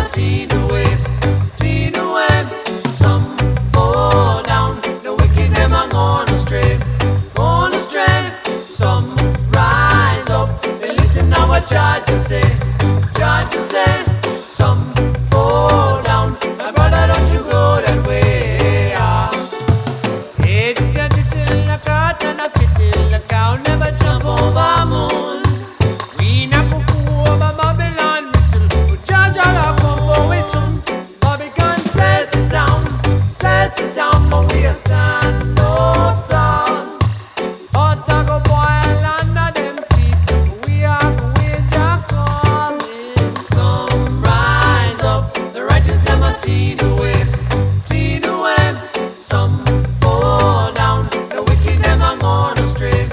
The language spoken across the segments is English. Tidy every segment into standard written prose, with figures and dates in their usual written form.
see the way. Some fall down, the wicked them are gonna stray. Some rise up, they listen now what judges say. Some fall down, my brother don't you go that way. Hey, the cat and a fitting, the cow never jump over moon. We not go over Babylon, little, but judge all come away soon. Babylon says it down, but we are stand up tall. Hot dog boil under them feet, we are going to coming. Some rise up, the righteous never see the way. Some fall down, the wicked never gonna stray.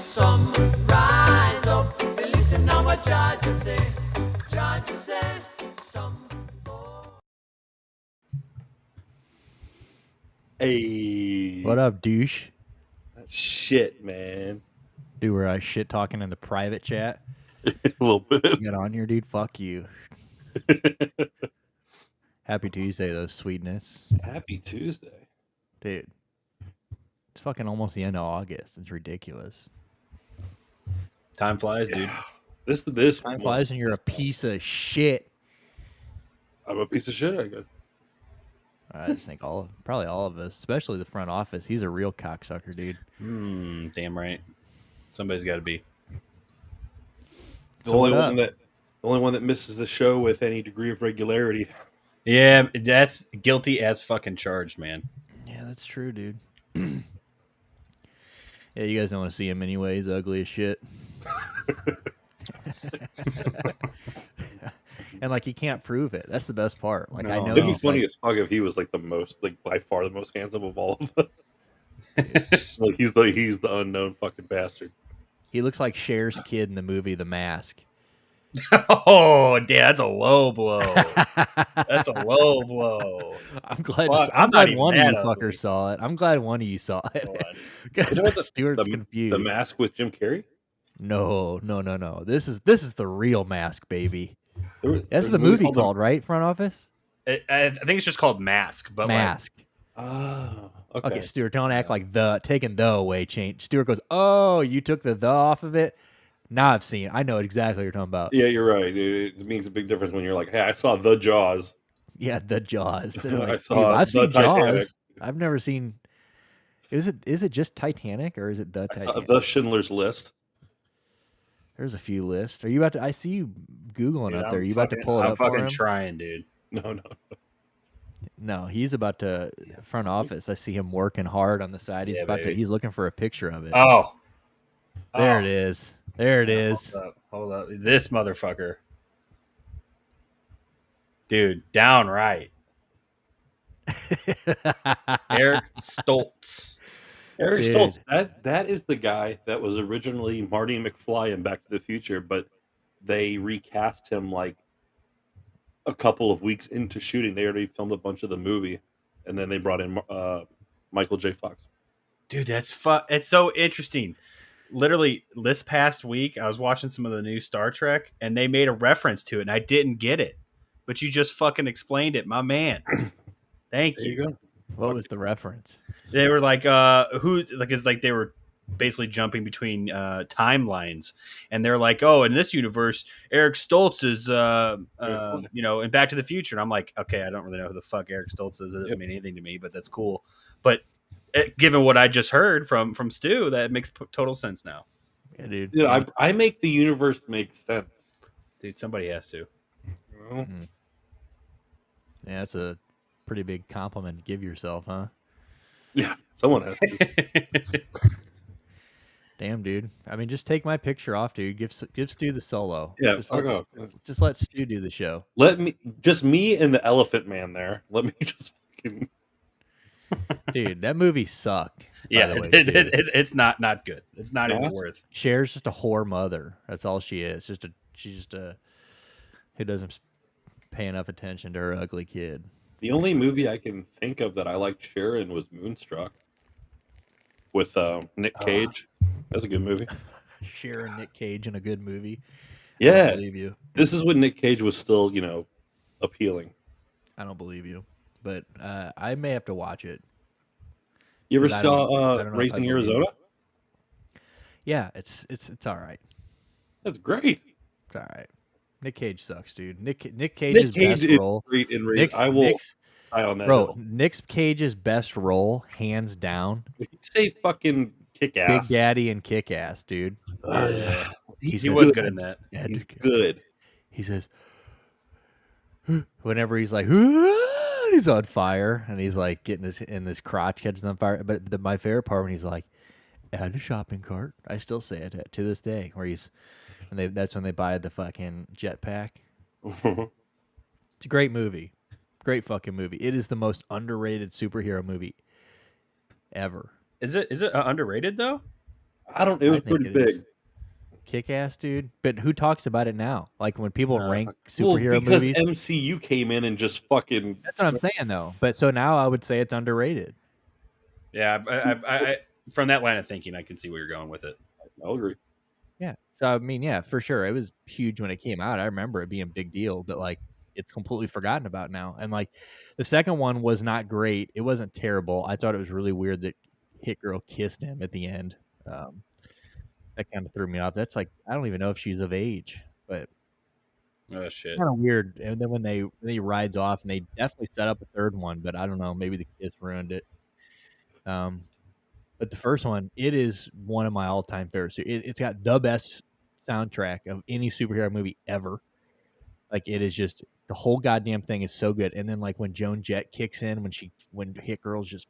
Some rise up, they listen now what judges say. Some fall. Hey. What up, douche? Shit, man. Dude, were I shit talking in the private chat? A little bit. Get on here, dude. Fuck you. Happy Tuesday, though, sweetness. Happy Tuesday. Dude. It's fucking almost the end of August. It's ridiculous. Time flies, dude. This Time flies and you're a piece of shit. I'm a piece of shit, I guess. I just think probably all of us, especially the front office, he's a real cocksucker, dude. Damn right. Somebody's got to be. The only one that misses the show with any degree of regularity. Yeah, that's guilty as fucking charged, man. Yeah, that's true, dude. Yeah, you guys don't want to see him anyway. He's ugly as shit. And like he can't prove it. That's the best part. Like I know it'd be funny as fuck if he was like the most, like by far the most handsome of all of us. Like he's the unknown fucking bastard. He looks like Cher's kid in the movie The Mask. Oh, damn, that's a low blow. That's a low blow. I'm glad. Fuck, I'm not glad even one of you that ugly. fuckers saw it. I'm glad one of you saw it. You know what Stuart's confused. The Mask with Jim Carrey? No. This is the real Mask, baby. That's the movie movie called, right? Front Office. I think it's just called Mask. But Mask. Oh, Okay, Stuart, don't act like taking the away change. Stuart goes, "Oh, you took the off of it." Now I've seen. I know exactly what you're talking about. Yeah, you're right, dude. It means a big difference when you're like, "Hey, I saw the Jaws." Yeah, the Jaws. They're like, I saw I've seen Titanic. Jaws. I've never seen. Is it just Titanic or is it the Titanic? The Schindler's List. There's a few lists. Are you about to? I see you googling Dude, up there. Are you about to pull it up for him? I'm fucking trying, dude. No. No, he's about to front office. I see him working hard on the side. He's He's looking for a picture of it. Oh, there it is. There it is. Hold up. This motherfucker, dude, downright. Eric Stoltz. Eric Stoltz. That is the guy that was originally Marty McFly in Back to the Future, but they recast him like a couple of weeks into shooting. They already filmed a bunch of the movie, and then they brought in Michael J. Fox. Dude, it's so interesting. Literally, this past week, I was watching some of the new Star Trek, and they made a reference to it, and I didn't get it. But you just fucking explained it, my man. Thank you. There you go. What was the reference? They were like, it's like they were basically jumping between timelines, and they're like, oh, in this universe, Eric Stoltz is, in Back to the Future, and I'm like, okay, I don't really know who the fuck Eric Stoltz is. It doesn't mean anything to me, but that's cool. But given what I just heard from Stu, that makes total sense now. Yeah, dude. Dude, I make the universe make sense. Dude, somebody has to. Well, Yeah, that's a pretty big compliment to give yourself, huh? yeah, someone has to. Damn, dude. I mean, just take my picture off, dude. Give Stu the solo. Yeah, just let Stu do the show. Just me and the Elephant Man there. Let me just fucking. Dude, that movie sucked. Yeah, it's not good. It's not even worth. Cher's just a whore mother. That's all she is. She's just a who doesn't pay enough attention to her ugly kid. The only movie I can think of that I liked Cher in was Moonstruck with Nick Cage. That was a good movie. Cher and Nick Cage in a good movie. Yeah, I believe you. This is when Nick Cage was still, appealing. I don't believe you, but I may have to watch it. You ever 'Cause I saw don't know if I Raising believe Arizona? you. Yeah, it's all right. That's great. It's all right. Nick Cage sucks, dude. Nick Cage's Nick Cage best is role. great in Raising. I will die on that hill. Nick Cage's best role, hands down, If you say fucking kick Big ass, Daddy and Kick Ass, dude. Yeah. he's He was good. good in that. He's good. He says, whenever he's like, he's on fire, and he's like getting his crotch catches on fire. But my favorite part when he's like, add a shopping cart. I still say it to this day. Where that's when they buy the fucking jetpack. It's a great movie, great fucking movie. It is the most underrated superhero movie ever. Is it underrated though? I don't. It was pretty big. Kick ass, dude. But who talks about it now? Like when people rank Well, superhero because movies. MCU came in and just fucking. That's what I'm saying, though. But so now I would say it's underrated. Yeah, I from that line of thinking, I can see where you're going with it. I'll agree. Yeah. So I mean, yeah, for sure, it was huge when it came out. I remember it being a big deal, but like it's completely forgotten about now. And like the second one was not great. It wasn't terrible. I thought it was really weird that Hit Girl kissed him at the end. That kind of threw me off. That's like I don't even know if she's of age, but Oh shit! kind of weird. And then when he rides off, and they definitely set up a third one, but I don't know. Maybe the kiss ruined it. But the first one, it is one of my all-time favorites. It's got the best soundtrack of any superhero movie ever. Like it is just the whole goddamn thing is so good. And then like when Joan Jett kicks in, when Hit Girl's just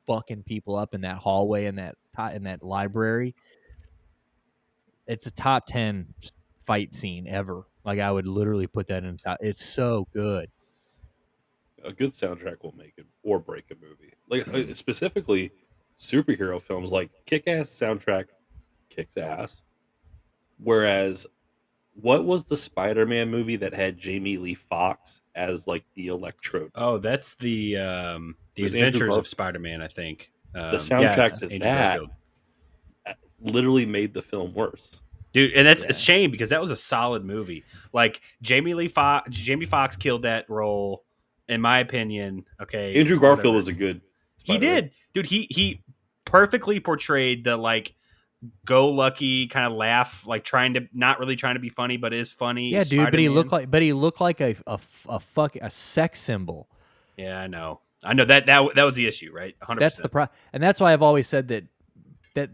fucking people up in that hallway in that library, it's a top 10 fight scene ever. Like I would literally put that in top. It's so good. A good soundtrack will make it or break a movie. Like specifically superhero films, like Kick-Ass soundtrack kicks ass. Whereas, what was the Spider-Man movie that had Jamie Lee Fox as like the Electrode? Oh, that's the Adventures of Spider-Man, I think. The soundtrack to that literally made the film worse. Dude, and that's a shame because that was a solid movie. Like Jamie Foxx killed that role, in my opinion. Okay, Andrew Garfield was a good Spider-Man. He did, dude. He perfectly portrayed the like go lucky kind of laugh, like not really trying to be funny, but is funny. Yeah, dude. Spider-Man. But he looked like a sex symbol. Yeah, I know that was the issue, right? 100%. That's the and that's why I've always said that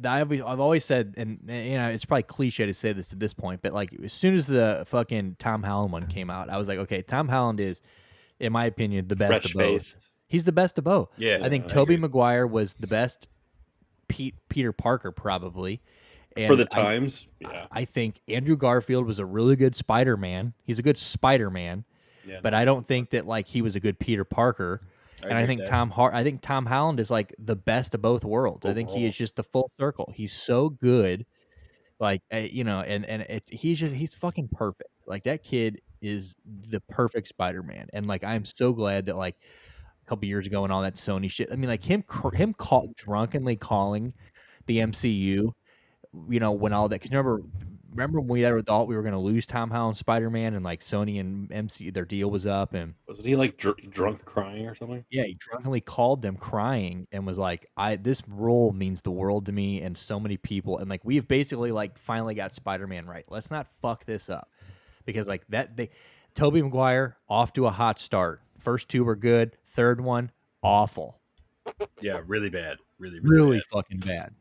I've always said, and you know, it's probably cliche to say this at this point, but like as soon as the fucking Tom Holland one came out, I was like, okay, Tom Holland is, in my opinion, the best of both. He's the best of both. Yeah, I think Tobey Maguire was the best Peter Parker probably. And for the times. I think Andrew Garfield was a really good Spider-Man. He's a good Spider-Man, but I don't think that like he was a good Peter Parker. I think Tom Holland is like the best of both worlds. I think he is just the full circle. He's so good, like you know, and he's fucking perfect. Like that kid is the perfect Spider-Man, and like I'm so glad that like a couple years ago and all that Sony shit. I mean, like him drunkenly calling the MCU, you know, when all that. Because remember when we ever thought we were going to lose Tom Holland Spider-Man and like Sony and MC their deal was up, and wasn't he like drunk crying or something? Yeah, he drunkenly called them crying and was like, this role means the world to me and so many people, and like we've basically like finally got Spider-Man right. Let's not fuck this up, because like Tobey Maguire off to a hot start. First two were good, third one awful. Yeah, really bad, really bad. Fucking bad.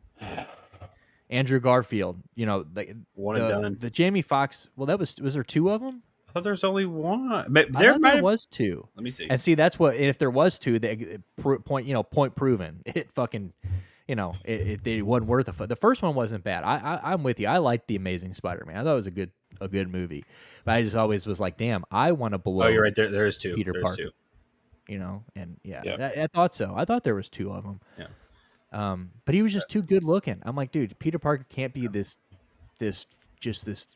Andrew Garfield, you know, one and done. The Jamie Foxx. Well, was there two of them? I thought there's only one. There was two. Let me see. And see, that's what. If there was two, point proven. It fucking, you know, it wasn't worth the first one wasn't bad. I'm with you. I liked The Amazing Spider-Man. I thought it was a good movie, but I just always was like, damn, I want to blow. Oh, you're right. There is two. Peter Parker. Two. You know, and I thought so. I thought there was two of them. Yeah. But he was just too good looking. I'm like, dude, Peter Parker can't be this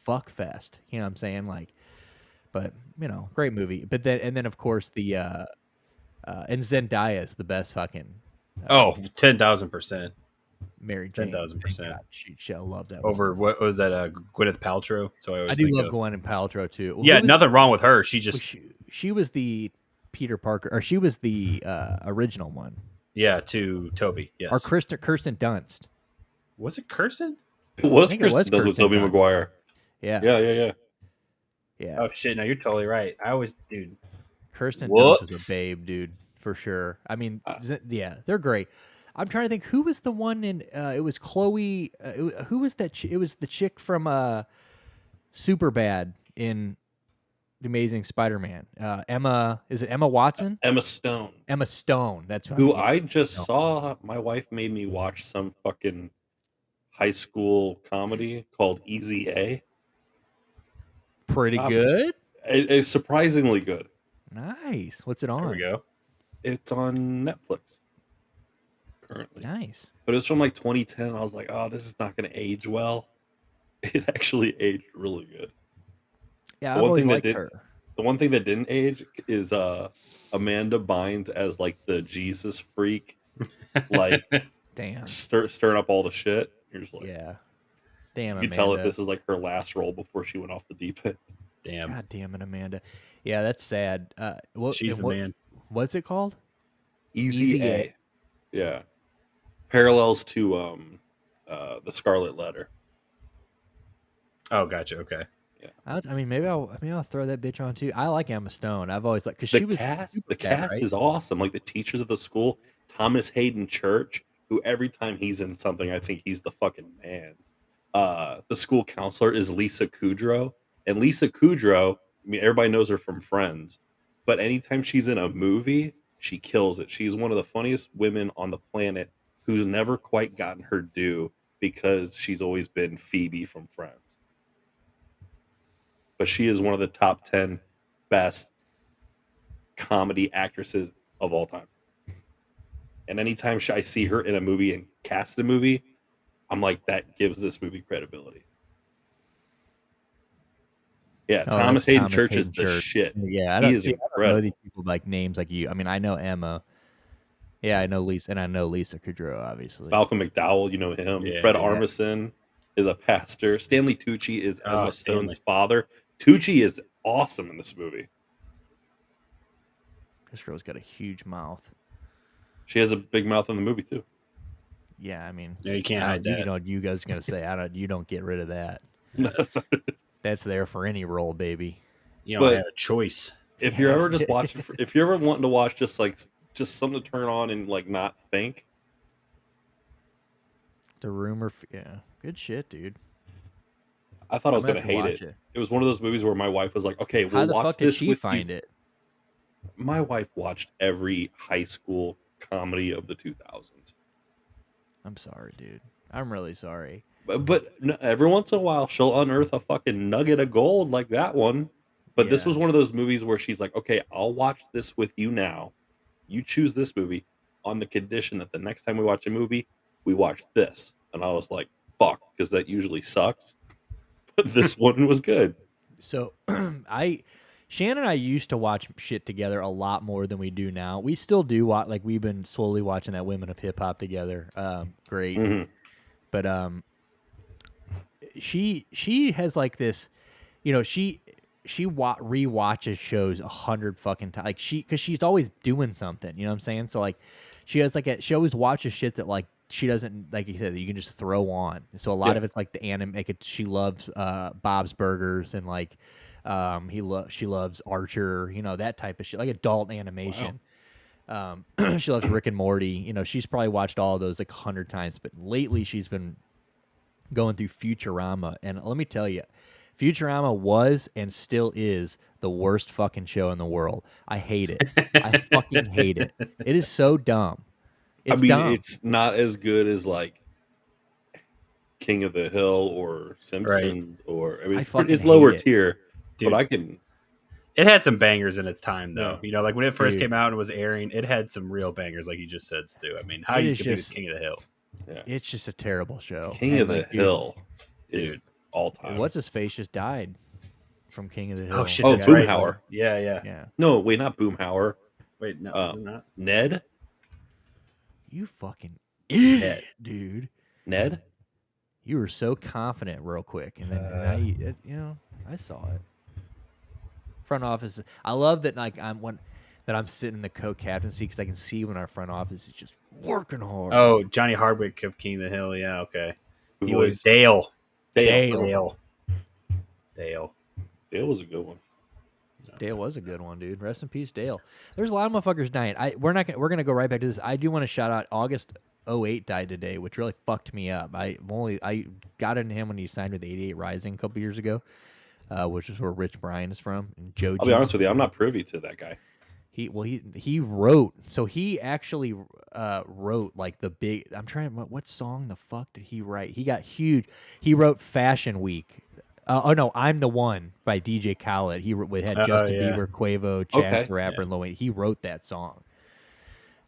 fuck fest. You know what I'm saying? Like, but you know, great movie. But then of course the and Zendaya is the best fucking. 10,000%. Mary Jane. 10,000%. She'll love that over woman. what was that? Gwyneth Paltrow. So I always do think love of, Gwen Paltrow too. Well, yeah, nothing wrong with her. She just she was the Peter Parker, or she was the original one. to Toby. Yes. Or Kirsten Dunst. Was it Kirsten? It was Kirsten Dunst with Tobey Maguire. Yeah. Oh shit! No, you're totally right. I always, dude. Kirsten Dunst was a babe, dude, for sure. I mean, yeah, they're great. I'm trying to think who was the one in. It was Chloe. Who was that? It was the chick from Superbad in The Amazing Spider-Man. Emma. Is it Emma Watson? Emma Stone. Emma Stone. That's who I just saw. My wife made me watch some fucking high school comedy called Easy A. Pretty good. It's surprisingly good. Nice. What's it on? There we go. It's on Netflix currently. Nice. But it's from like 2010. I was like, oh, this is not going to age well. It actually aged really good. Yeah, I've always liked her. The one thing that didn't age is Amanda Bynes as like the Jesus freak, like damn, stirring up all the shit. You're just like, yeah, damn. You can tell that this is like her last role before she went off the deep end. Damn. God damn it, Amanda. Yeah, that's sad. She's the man. What's it called? Easy A. Yeah. Parallels to the Scarlet Letter. Oh, gotcha. Okay. Yeah. I mean, maybe I'll throw that bitch on too. I like Emma Stone. I've always liked because the cast is awesome. Like the teachers of the school, Thomas Hayden Church, who every time he's in something, I think he's the fucking man. The school counselor is Lisa Kudrow, and Lisa Kudrow, I mean, everybody knows her from Friends, but anytime she's in a movie, she kills it. She's one of the funniest women on the planet who's never quite gotten her due because she's always been Phoebe from Friends. But she is one of the top 10 best comedy actresses of all time. And anytime I see her in a movie and cast a movie, I'm like, that gives this movie credibility. Yeah, Thomas Hayden Church is the shit. Yeah, I don't know these people like names like you. I mean, I know Emma. Yeah, I know Lisa, and I know Lisa Kudrow, obviously. Malcolm McDowell, you know him. Yeah, Fred Armisen is a pastor. Stanley Tucci is Emma Stone's father. Tucci is awesome in this movie. This girl's got a huge mouth. She has a big mouth in the movie too. Yeah, I mean, you can't hide that. You know, you guys gonna say you don't get rid of that. That's there for any role, baby. You don't have a choice. If you're ever just watching, if you're ever wanting to watch just something to turn on and like not think. The Rumor, good shit, dude. I thought I was gonna hate it. It was one of those movies where my wife was like, "Okay, we'll watch this with you." How the fuck did she find it? My wife watched every high school comedy of the 2000s. I'm sorry, dude. I'm really sorry. But every once in a while, she'll unearth a fucking nugget of gold like that one. But this was one of those movies where she's like, "Okay, I'll watch this with you now. You choose this movie on the condition that the next time we watch a movie, we watch this." And I was like, "Fuck," because that usually sucks. But this one was good. So Shannon and I used to watch shit together a lot more than we do now. We still do watch, like we've been slowly watching that Women of Hip Hop together. Great. Mm-hmm. But she has like this, you know, she rewatches shows 100 fucking times. Like because she's always doing something, you know what I'm saying? So like she has she always watches shit that like she doesn't, like you said, that you can just throw on. So a lot of it's like the anime. She loves Bob's Burgers and like she loves Archer, you know, that type of shit, like adult animation. Wow. She loves Rick and Morty. You know, she's probably watched all of those like 100 times. But lately, she's been going through Futurama, and let me tell you, Futurama was and still is the worst fucking show in the world. I hate it. I fucking hate it. It is so dumb. It's dumb. It's not as good as like King of the Hill or Simpsons or it's lower tier. Dude, but I can. It had some bangers in its time, though. Yeah. You know, like when it first came out and was airing, it had some real bangers, like you just said, Stu. I mean, how you could be King of the Hill? Yeah. It's just a terrible show. King of the Hill is all time. What's his face just died from King of the Hill? Oh shit! Boomhauer. Right. Yeah. No, wait, not Boomhauer. Wait, no, not Ned. You fucking Idiot, dude. Ned? You were so confident real quick, and then I saw it. Front office. I love that. Like I'm sitting in the co-captaincy because I can see when our front office is just working hard. Oh, Johnny Hardwick of King of the Hill. Yeah, okay. He Voice. was Dale. Dale. Dale was a good one. Dale was a good one, dude. Rest in peace, Dale. There's a lot of motherfuckers dying. We're gonna go right back to this. I do want to shout out August 08 died today, which really fucked me up. I got into him when he signed with 88 Rising a couple years ago, which is where Rich Brian is from. And Joe. I'll be honest with you, I'm not privy to that guy. He wrote. So he actually wrote like the big. I'm trying. What song the fuck did he write? He got huge. He wrote Fashion Week. Oh no, I'm the One by DJ Khaled. He had Justin Bieber, Quavo, Chance the Rapper, and Lil Wayne. He wrote that song.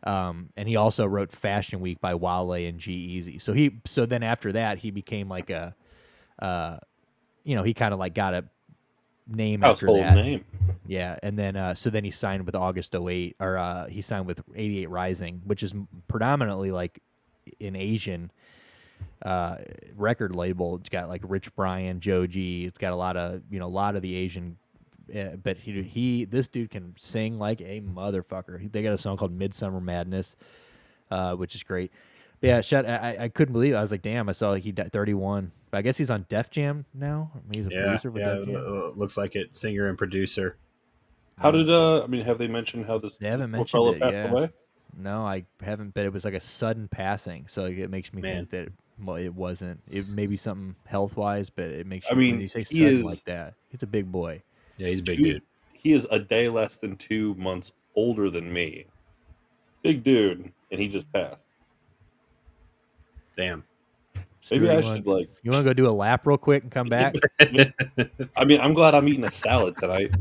And he also wrote Fashion Week by Wale and G-Eazy. So then after that, he became like a, he kind of like got a name household after that. Name. Yeah, and then so then he signed with August 08, or he signed with 88 Rising, which is predominantly like an Asian record label. It's got like Rich Brian, Joe G. It's got a lot of the Asian. But this dude can sing like a motherfucker. They got a song called Midsummer Madness, which is great. But yeah, I couldn't believe it. I was like, damn, I saw like he died 31. But I guess he's on Def Jam now. I mean, he's a producer for Def Jam. Looks like it. Singer and producer. How did have they mentioned how this they haven't mentioned fellow it, passed away? No, I haven't. But it was like a sudden passing, so it makes me think that it wasn't. It may be something health wise, but it makes you when you say sudden like that, he's a big boy. Yeah, he's a big dude. He is a day less than 2 months older than me. Big dude, and he just passed. Damm. Maybe I should like. You want to go do a lap real quick and come back? I mean, I'm glad I'm eating a salad tonight.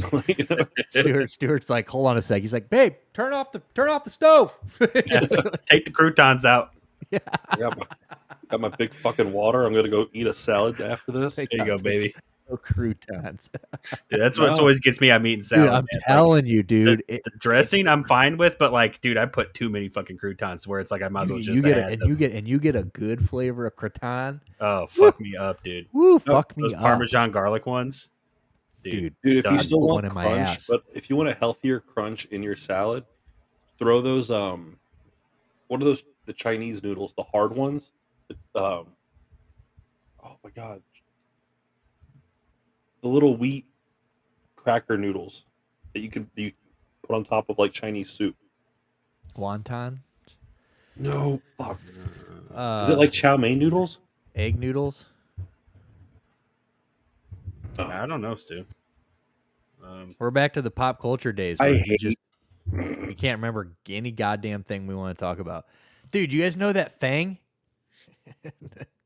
Stuart's like, hold on a sec. He's like, babe, turn off the stove. Take the croutons out. Yeah. I got my big fucking water. I'm gonna go eat a salad after this. There you go, baby. No croutons. Dude, that's what always gets me. I'm eating salad. Dude, I'm telling you, dude. The dressing I'm fine with, but like, dude, I put too many fucking croutons where it's like I might as well just add them. You get a good flavor of crouton. Oh, fuck me up, dude. Woo, fuck me those up. Parmesan garlic ones. Dude, if you still want crunch, but if you want a healthier crunch in your salad, throw those what are those, the Chinese noodles, the hard ones? Oh my god. The little wheat cracker noodles that you put on top of like Chinese soup. Wonton? No, fuck. Is it like chow mein noodles? Egg noodles? Oh. I don't know, Stu. We're back to the pop culture days. We can't remember any goddamn thing we want to talk about. Dude, you guys know that thing?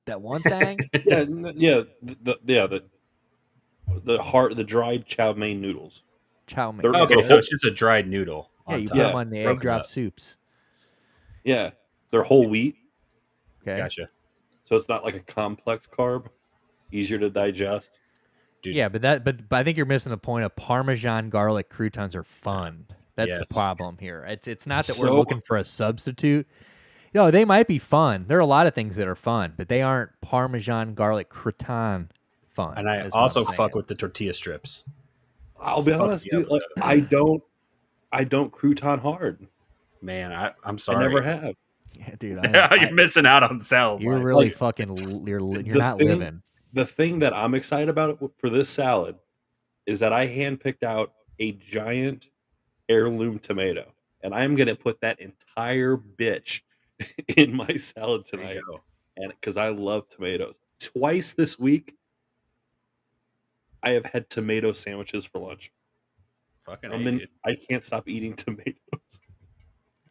That one thing? The dried chow mein noodles. Chow mein. Okay, so it's just a dried noodle. Yeah, you put them on the egg drop soups. Yeah, they're whole wheat. Okay, gotcha. So it's not like a complex carb, easier to digest. Dude. Yeah, but I think you're missing the point of Parmesan garlic croutons are fun. That's the problem here. It's not that we're looking for a substitute. They might be fun. There are a lot of things that are fun, but they aren't Parmesan garlic crouton fun. And I also fuck with the tortilla strips. I'll be honest, dude. Like, I don't crouton hard. Man, I'm sorry. I never have. Yeah, dude. You're missing out on salad. You're really you're not living. The thing that I'm excited about for this salad is that I handpicked out a giant heirloom tomato, and I'm gonna put that entire bitch in my salad tonight, and because I love tomatoes. Twice this week, I have had tomato sandwiches for lunch. I can't stop eating tomatoes.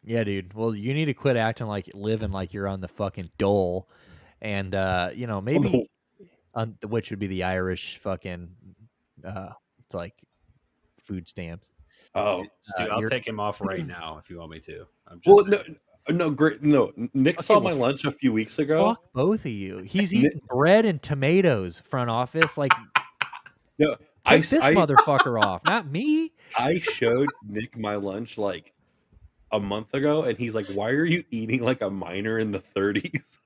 Yeah, dude. Well, you need to quit acting like living like you're on the fucking dole, and maybe on which would be the Irish fucking it's like food stamps. Oh, Stu, I'll take him off right now if you want me to. No, great. No, Nick saw my lunch a few weeks ago. Fuck both of you. He's eating bread and tomatoes, front office. Like, no, take this motherfucker off, not me. I showed Nick my lunch like a month ago, and he's like, "Why are you eating like a minor in the 30s?"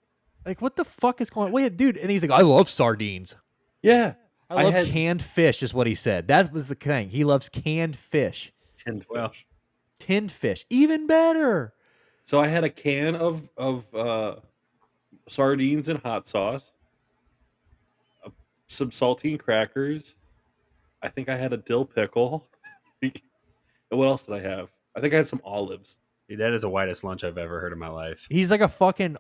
Like, what the fuck is going on? Wait, dude. And he's like, I love sardines. Yeah. I love canned fish, is what he said. That was the thing. He loves canned fish. Tinned fish. Well, tinned fish. Even better. So I had a can of sardines and hot sauce, some saltine crackers. I think I had a dill pickle. And what else did I have? I think I had some olives. dude, that is the whitest lunch I've ever heard in my life. He's like a fucking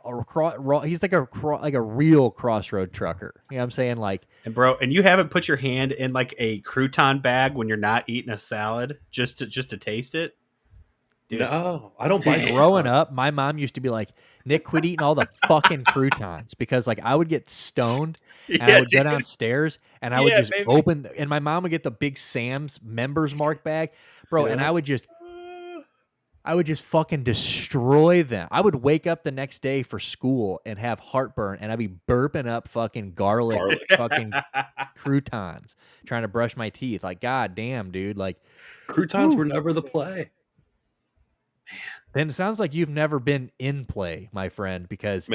he's like a real crossroad trucker. You know what I'm saying? Like, and bro, and you haven't put your hand in like a crouton bag when you're not eating a salad just to taste it? Dude. No, I don't buy. Growing up, my mom used to be like, Nick, quit eating all the fucking croutons, because like I would get stoned and I would go downstairs and I would just open, and my mom would get the big Sam's Members Mark bag, bro, and I would just fucking destroy them. I would wake up the next day for school and have heartburn, and I'd be burping up fucking garlic. Fucking croutons, trying to brush my teeth. Like, god damn, dude. Like, croutons were never the play. Then it sounds like you've never been in play, my friend, because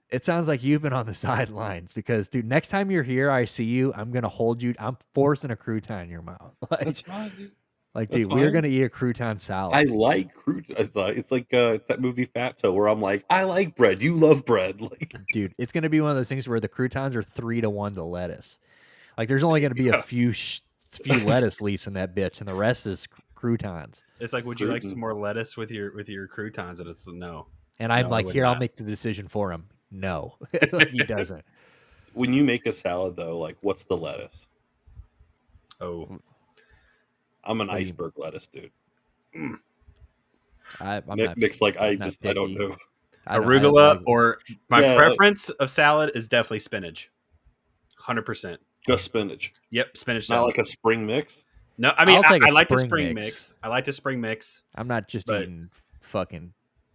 it sounds like you've been on the sidelines. Because, dude, next time you're here, I see you, I'm gonna hold you. I'm forcing a crouton in your mouth. Like, that's fine, dude. Like, dude, we're gonna eat a crouton salad. I like croutons. It's like it's that movie Fatso, where I'm like, I like bread. You love bread, like, dude. It's gonna be one of those things where the croutons are 3-1 to lettuce. Like, there's only gonna be a few lettuce leaves in that bitch, and the rest is croutons. It's like, would you like some more lettuce with your croutons? And it's no. And I'm like, here, I'll make the decision for him. No, like, he doesn't. When you make a salad, though, like, what's the lettuce? Oh, I'm an iceberg lettuce, dude. Nick's like, I don't know. Arugula, or my preference of salad is definitely spinach. 100%. Just spinach. Yep, spinach salad. Not like a spring mix? No, I mean, I like the spring mix. I like the spring mix. I'm not just eating fucking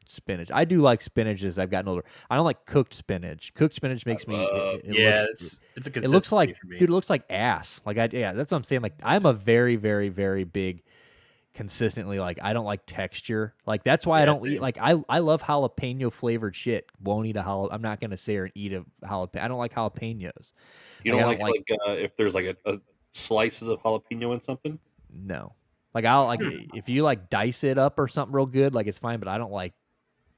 spinach. I do like spinach as I've gotten older. I don't like cooked spinach. Cooked spinach makes me. It's a consistency. It looks like, for me. dude, it looks like ass. Like, that's what I'm saying. Like, I'm a very, very, very big, consistently, like, I don't like texture. Like, that's why I don't eat. Like, I love jalapeno flavored shit. Won't eat a jalapeno. I'm not gonna sit here and eat a jalapeno. I don't like jalapenos. You don't like if there's like a slices of jalapeno in something? No. Like, I'll like if you like dice it up or something real good, like, it's fine, but I don't like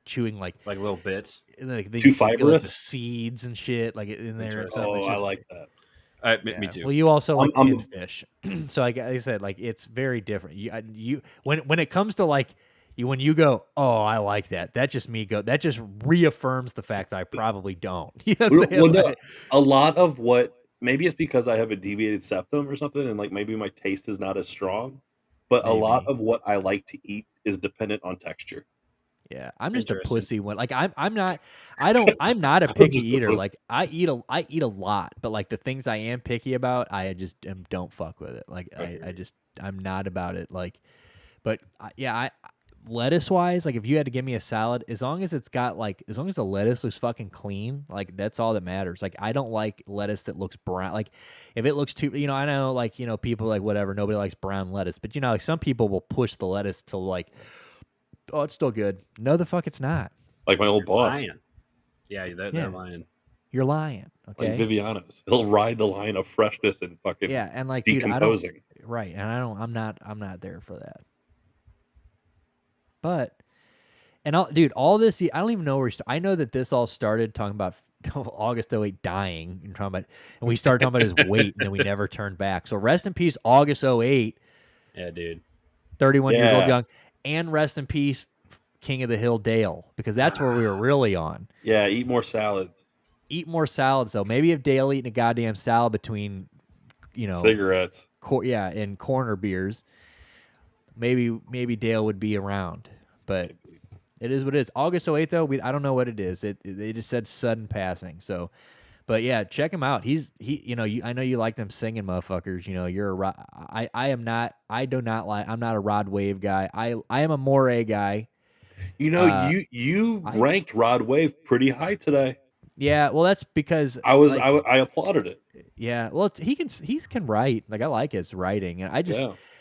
chewing like little bits. Like, too fibrous? like the seeds and shit like in there and stuff. I like that. Me too. Well, you also like tinned fish. So like I said, like, it's very different. You when it comes to like when you go, oh, I like that. That just reaffirms the fact that I probably don't. You know what I'm saying? A lot of what, maybe it's because I have a deviated septum or something, and like maybe my taste is not as strong. But a lot of what I like to eat is dependent on texture. Yeah, I'm just a pussy when like I'm not a picky eater. Like, I eat a lot, but like the things I am picky about, I just don't fuck with it. Like, I'm not about it. Like, but I lettuce wise, like, if you had to give me a salad, as long as the lettuce looks fucking clean, like, that's all that matters. Like, I don't like lettuce that looks brown. Like, if it looks too, I know, like, people like whatever, nobody likes brown lettuce, but like some people will push the lettuce to like, oh, it's still good. No, the fuck it's not. Like my old boss. Lying. Yeah, they're lying. You're lying. Okay. Like Viviano's. He'll ride the line of freshness and fucking and like, decomposing. Dude, right. And I'm not there for that. But, and all this, I don't even know where I know that this all started talking about August 08 dying and we started talking about his weight, and then we never turned back. So rest in peace, August 08. Yeah, dude. 31 years old, young. And rest in peace, King of the Hill Dale, because that's where we were really on. Yeah, eat more salads. Eat more salads, though. Maybe if Dale eating a goddamn salad between, cigarettes. And corner beers, maybe Dale would be around. But it is what it is. August 08, though, I don't know what it is. They just said sudden passing. So, but yeah, check him out. I know you like them singing motherfuckers. You're I'm not a Rod Wave guy. I am a Moray guy. You ranked Rod Wave pretty high today. Yeah, well, that's because I applauded it. Yeah, well, he can write. Like, I like his writing, and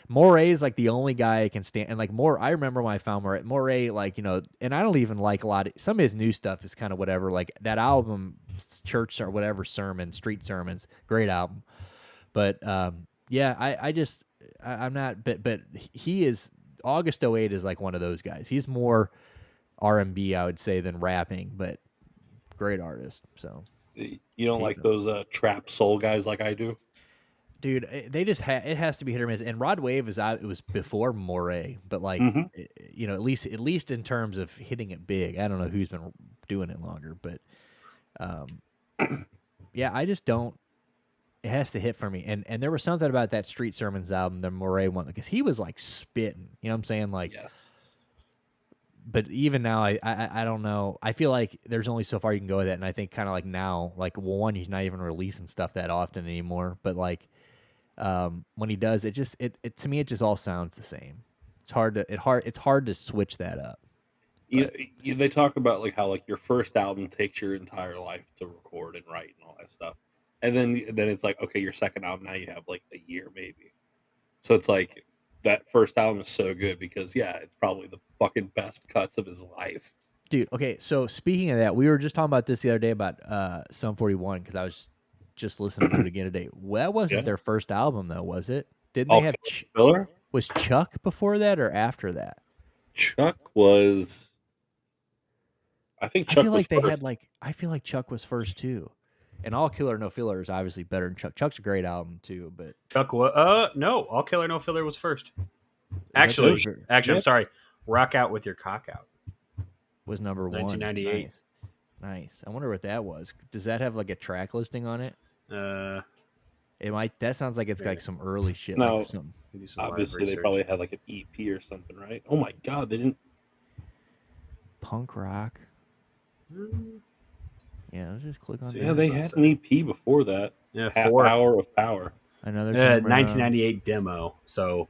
Moray is like the only guy I can stand, and like I remember when I found Moray, like, you know, and I don't even like a lot of some of his new stuff is kind of whatever. Like that album, Church or whatever Street Sermons, great album. But yeah, I'm not, but he is August '08 is like one of those guys. He's more R&B, I would say, than rapping, but great artist. So You don't like those trap soul guys like I do? dude, they just it has to be hit or miss. And Rod Wave is out. It was before Moray, but like you know, at least in terms of hitting it big. I don't know who's been doing it longer, but yeah, I just don't. It has to hit for me. And there was something about that Street Sermons album, the Moray one, because he was like spitting. You know what I'm saying? Like, yes. But even now, I don't know. I feel like there's only so far you can go with it, and I think kind of like now, like one, he's not even releasing stuff that often anymore. But like. When he does, it to me it just all sounds the same. It's hard to switch that up. They talk about like how like your first album takes your entire life to record and write and all that stuff, and then it's like, okay, your second album, now you have like a year maybe. So it's like that first album is so good because it's probably the fucking best cuts of his life. Dude, okay, so speaking of that, we were just talking about this the other day about Sum 41 because I was just listening to it again today. Well, that wasn't their first album, though, was it? Didn't they have Filler? Was Chuck before that or after that? Chuck was. I think Chuck was first. I feel like Chuck was first too. And All Killer No Filler is obviously better than Chuck. Chuck's a great album too, but Chuck was no, All Killer No Filler was first. Actually, I'm sorry. Rock Out With Your Cock Out was number 1. 1998. Nice. I wonder what that was. Does that have like a track listing on it? It might. That sounds like it's like some early shit. No, like some obviously they probably had like an EP or something, right? Oh my god, they didn't. Punk rock. Yeah, let's just click on. Yeah, they had an EP before that. Yeah, Half Hour of Power. Another 1998 demo. So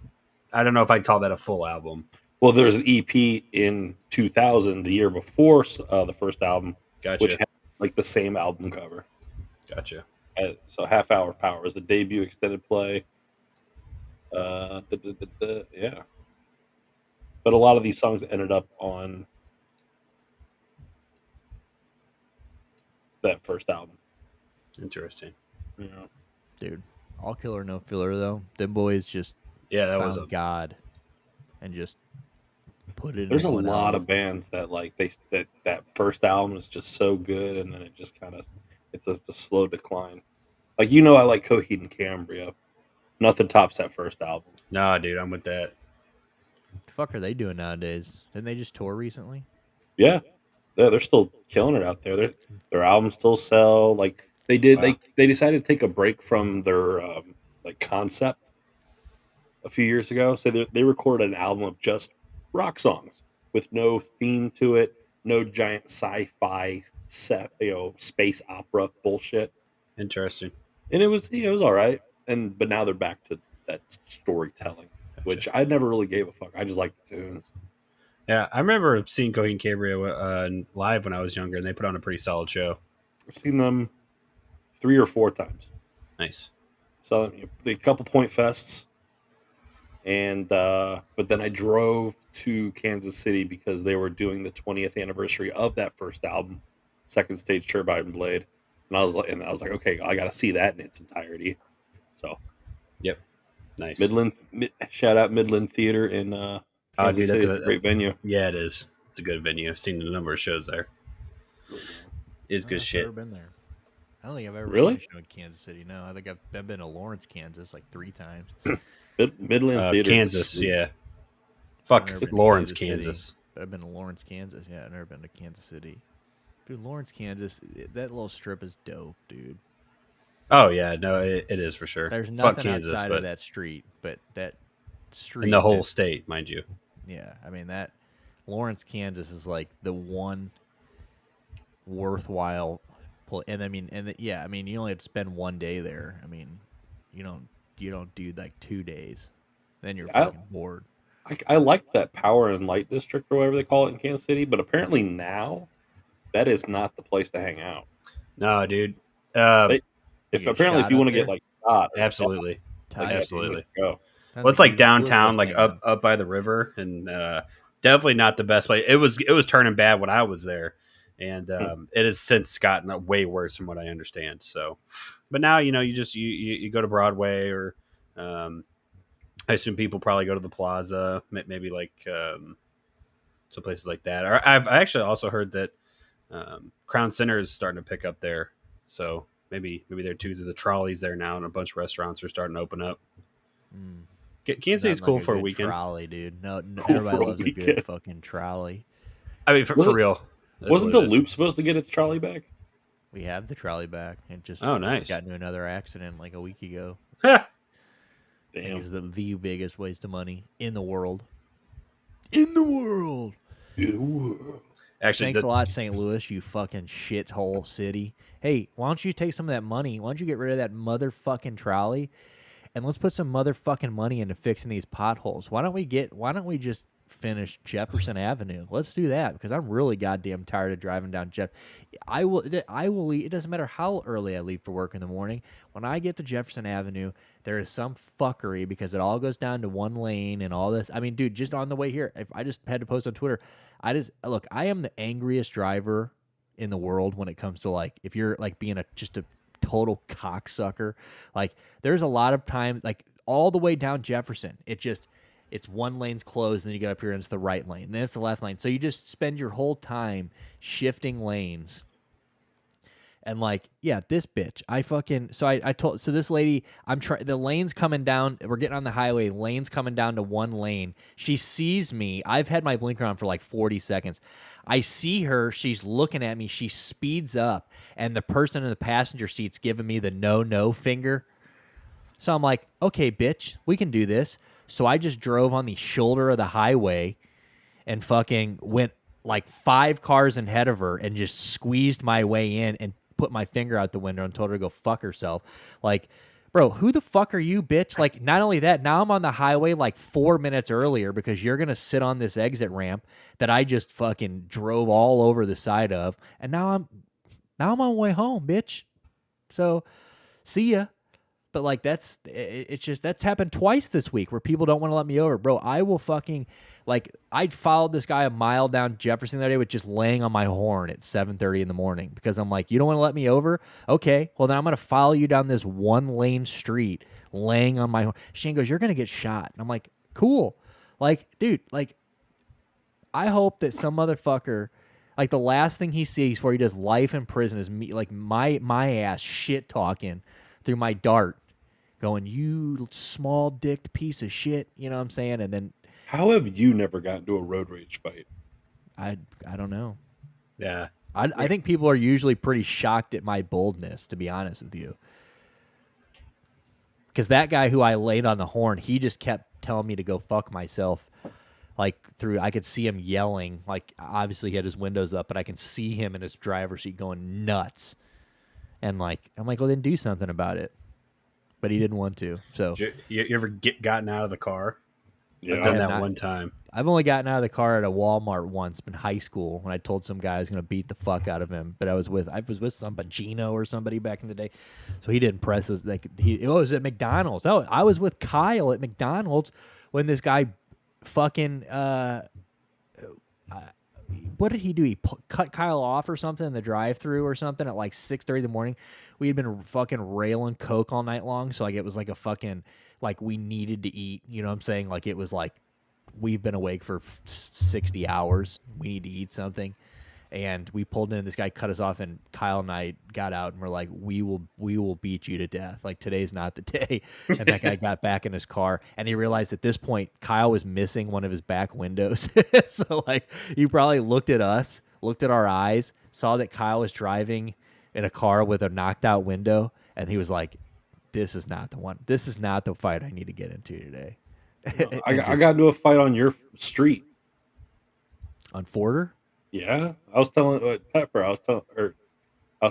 I don't know if I'd call that a full album. Well, there's an EP in 2000, the year before the first album, which had like the same album cover. Gotcha. So Half Hour of Power is the debut extended play. Yeah. But a lot of these songs ended up on that first album. Interesting. Yeah. Dude, All Killer No Filler though. Them boys just that found was God and just put it. There's a lot of bands that like that first album is just so good, and then it just kind of it's just a slow decline. Like I like Coheed and Cambria. Nothing tops that first album. Nah, dude, I'm with that. The fuck are they doing nowadays? Didn't they just tour recently? Yeah, they're still killing it out there. Their albums still sell. Like they did. Wow. They decided to take a break from their like concept a few years ago. So they recorded an album of just rock songs with no theme to it, no giant sci-fi set, space opera bullshit. Interesting. And it was all right. But now they're back to that storytelling, which I never really gave a fuck. I just like the tunes. Yeah, I remember seeing Coheed and Cambria live when I was younger, and they put on a pretty solid show. I've seen them 3 or 4 times. Nice. So a couple Point Fests, and but then I drove to Kansas City because they were doing the 20th anniversary of that first album, Second Stage Turbine Blade, and I was like, okay, I got to see that in its entirety. So, yep, nice. Shout out Midland Theater in Kansas City. That's a great venue. Yeah, it is. It's a good venue. I've seen a number of shows there. It's good shit. I've never been there. I don't think I've ever really seen a show in Kansas City. No, I think I've been to Lawrence, Kansas, like 3 times. Midland Theater, Kansas, yeah. Fuck Lawrence, Kansas. But I've been to Lawrence, Kansas. Yeah, I've never been to Kansas City. Dude, Lawrence, Kansas, that little strip is dope, dude. Oh yeah, no, it is for sure. There's nothing outside of that street, but that street in the whole state, mind you. Yeah, I mean that Lawrence, Kansas is like the one worthwhile. And I mean, you only have to spend 1 day there. I mean, you don't do like 2 days, then you're fucking bored. I like that Power and Light District or whatever they call it in Kansas City, but apparently now that is not the place to hang out. No, dude. If you want to get like shot, absolutely, go. Well, it's like downtown, like up by the river, and definitely not the best place. It was turning bad when I was there, and it has since gotten way worse from what I understand. So, but now you go to Broadway, or I assume people probably go to the Plaza, maybe like some places like that. Or I actually also heard that Crown Center is starting to pick up there, so maybe they're too. The trolleys there now, and a bunch of restaurants are starting to open up. Kansas City's cool for a weekend. Trolley, dude. No, everybody loves a good fucking trolley. I mean, for real. Wasn't the Loop supposed to get its trolley back? We have the trolley back. It just nice. got into another accident like a week ago. Damn. He's the biggest waste of money in the world. In the world. Actually, thanks a lot, St. Louis, you fucking shithole city. Hey, why don't you take some of that money? Why don't you get rid of that motherfucking trolley? And let's put some motherfucking money into fixing these potholes. Why don't we just finish Jefferson Avenue? Let's do that, because I'm really goddamn tired of driving down I will leave. It doesn't matter how early I leave for work in the morning. When I get to Jefferson Avenue, there is some fuckery because it all goes down to one lane and all this. I mean, dude, just on the way here, I just had to post on Twitter. I am the angriest driver in the world when it comes to, like, if you're like being just a total cocksucker. Like, there's a lot of times, like, all the way down Jefferson, it's one lane's closed, and then you get up here and it's the right lane, and then it's the left lane. So you just spend your whole time shifting lanes. And like, yeah, this bitch, so this lady, the lane's coming down, we're getting on the highway, lane's coming down to one lane. She sees me. I've had my blinker on for like 40 seconds. I see her, she's looking at me, she speeds up, and the person in the passenger seat's giving me the no finger. So I'm like, okay, bitch, we can do this. So I just drove on the shoulder of the highway and fucking went like 5 cars ahead of her and just squeezed my way in and put my finger out the window and told her to go fuck herself. Like, bro, who the fuck are you, bitch? Like, not only that, now I'm on the highway like 4 minutes earlier because you're going to sit on this exit ramp that I just fucking drove all over the side of. And now I'm on my way home, bitch. So, see ya. But like, that's happened twice this week where people don't want to let me over. Bro, I will fucking, like, I followed this guy a mile down Jefferson the other day with just laying on my horn at 7:30 in the morning because I'm like, you don't want to let me over? Okay, well then I'm going to follow you down this one lane street laying on my horn. Shane goes, you're going to get shot. And I'm like, cool. Like, dude, like, I hope that some motherfucker, like, the last thing he sees before he does life in prison is me, like, my ass shit talking through my dart, going, you small dicked piece of shit, you know what I'm saying? And then, how have you never gotten into a road rage fight? I don't know. Yeah, I think people are usually pretty shocked at my boldness, to be honest with you. Because that guy who I laid on the horn, he just kept telling me to go fuck myself. Like, I could see him yelling. Like, obviously he had his windows up, but I can see him in his driver's seat going nuts. And like, I'm like, well, then do something about it. But he didn't want to. So you ever gotten out of the car? Yeah, I've done that one time. I've only gotten out of the car at a Walmart once in high school when I told some guy I was going to beat the fuck out of him. But I was with some Gino or somebody back in the day, so he didn't press us. Like, it was at McDonald's. Oh, I was with Kyle at McDonald's when this guy fucking what did he do? He cut Kyle off or something in the drive-thru or something at like 6:30 in the morning. We had been fucking railing coke all night long, so like it was like a fucking, like, we needed to eat. You know what I'm saying? Like, it was like, we've been awake for 60 hours. We need to eat something. And we pulled in, this guy cut us off, and Kyle and I got out and we're like, we will beat you to death. Like, today's not the day. And that guy got back in his car, and he realized at this point Kyle was missing one of his back windows. So like, he probably looked at us, looked at our eyes, saw that Kyle was driving in a car with a knocked out window, and he was like, this is not the one. This is not the fight I need to get into today. I got into a fight on your street. On Forder? Yeah, I was telling Pepper. I was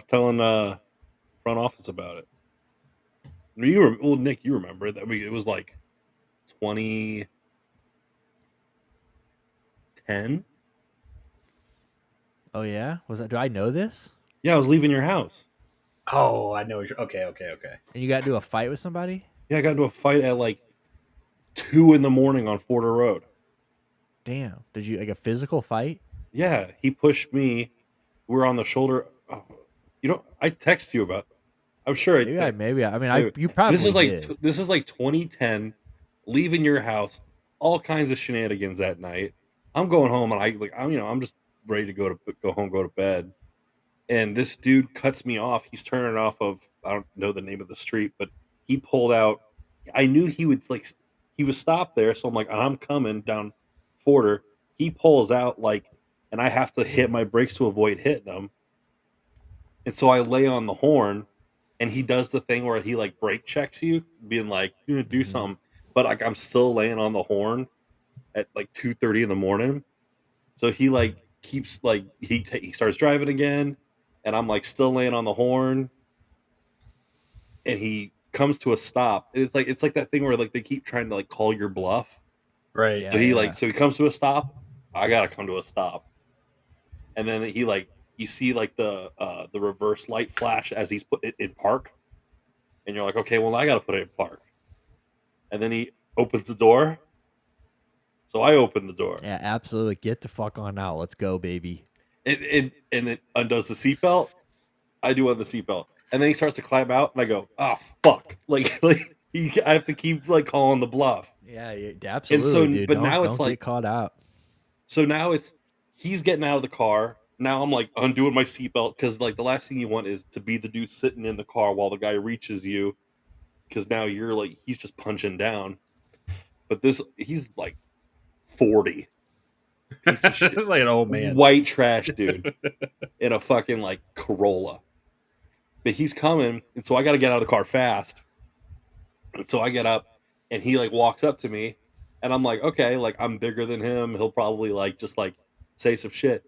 telling front office about it. Nick, you remember that it was like 2010. Oh yeah, was that? Do I know this? Yeah, I was leaving your house. Oh, I know. Okay. And you got into a fight with somebody? Yeah, I got into a fight at like 2 a.m. on Forder Road. Damn. Did you like a physical fight? Yeah, he pushed me. We're on the shoulder. Oh, I text you about. I'm sure I text. You probably did. This is like 2010. Leaving your house, all kinds of shenanigans that night. I'm going home and I'm just ready to go home, go to bed. And this dude cuts me off. He's turning off of, I don't know the name of the street, but he pulled out. I knew he would he was stopped there, so I'm like, I'm coming down Forder. He pulls out and I have to hit my brakes to avoid hitting him. And so I lay on the horn, and he does the thing where he brake checks you, being like, "You're gonna do something," but I'm still laying on the horn at 2:30 in the morning. So he keeps he starts driving again, and I'm still laying on the horn, and he comes to a stop. And it's like that thing where they keep trying to call your bluff. Right. So he comes to a stop. I gotta come to a stop, and then he you see the reverse light flash as he's put it in park, and you're like, okay, well I gotta put it in park, and then he opens the door. So I open the door. Yeah, absolutely. Get the fuck on out. Let's go, baby. And it undoes the seatbelt. I do on the seatbelt, and then he starts to climb out, and I go, "Oh fuck!" I have to keep calling the bluff. Yeah, absolutely. And so, dude, but now it's get caught out. So now he's getting out of the car. Now I'm undoing my seatbelt because the last thing you want is to be the dude sitting in the car while the guy reaches you, because now you're he's just punching down. But he's 40. Piece of shit. It's like an old man. White trash dude in a fucking Corolla. But he's coming, and so I got to get out of the car fast. And so I get up, and he walks up to me, and I'm like, okay, I'm bigger than him. He'll probably just say some shit.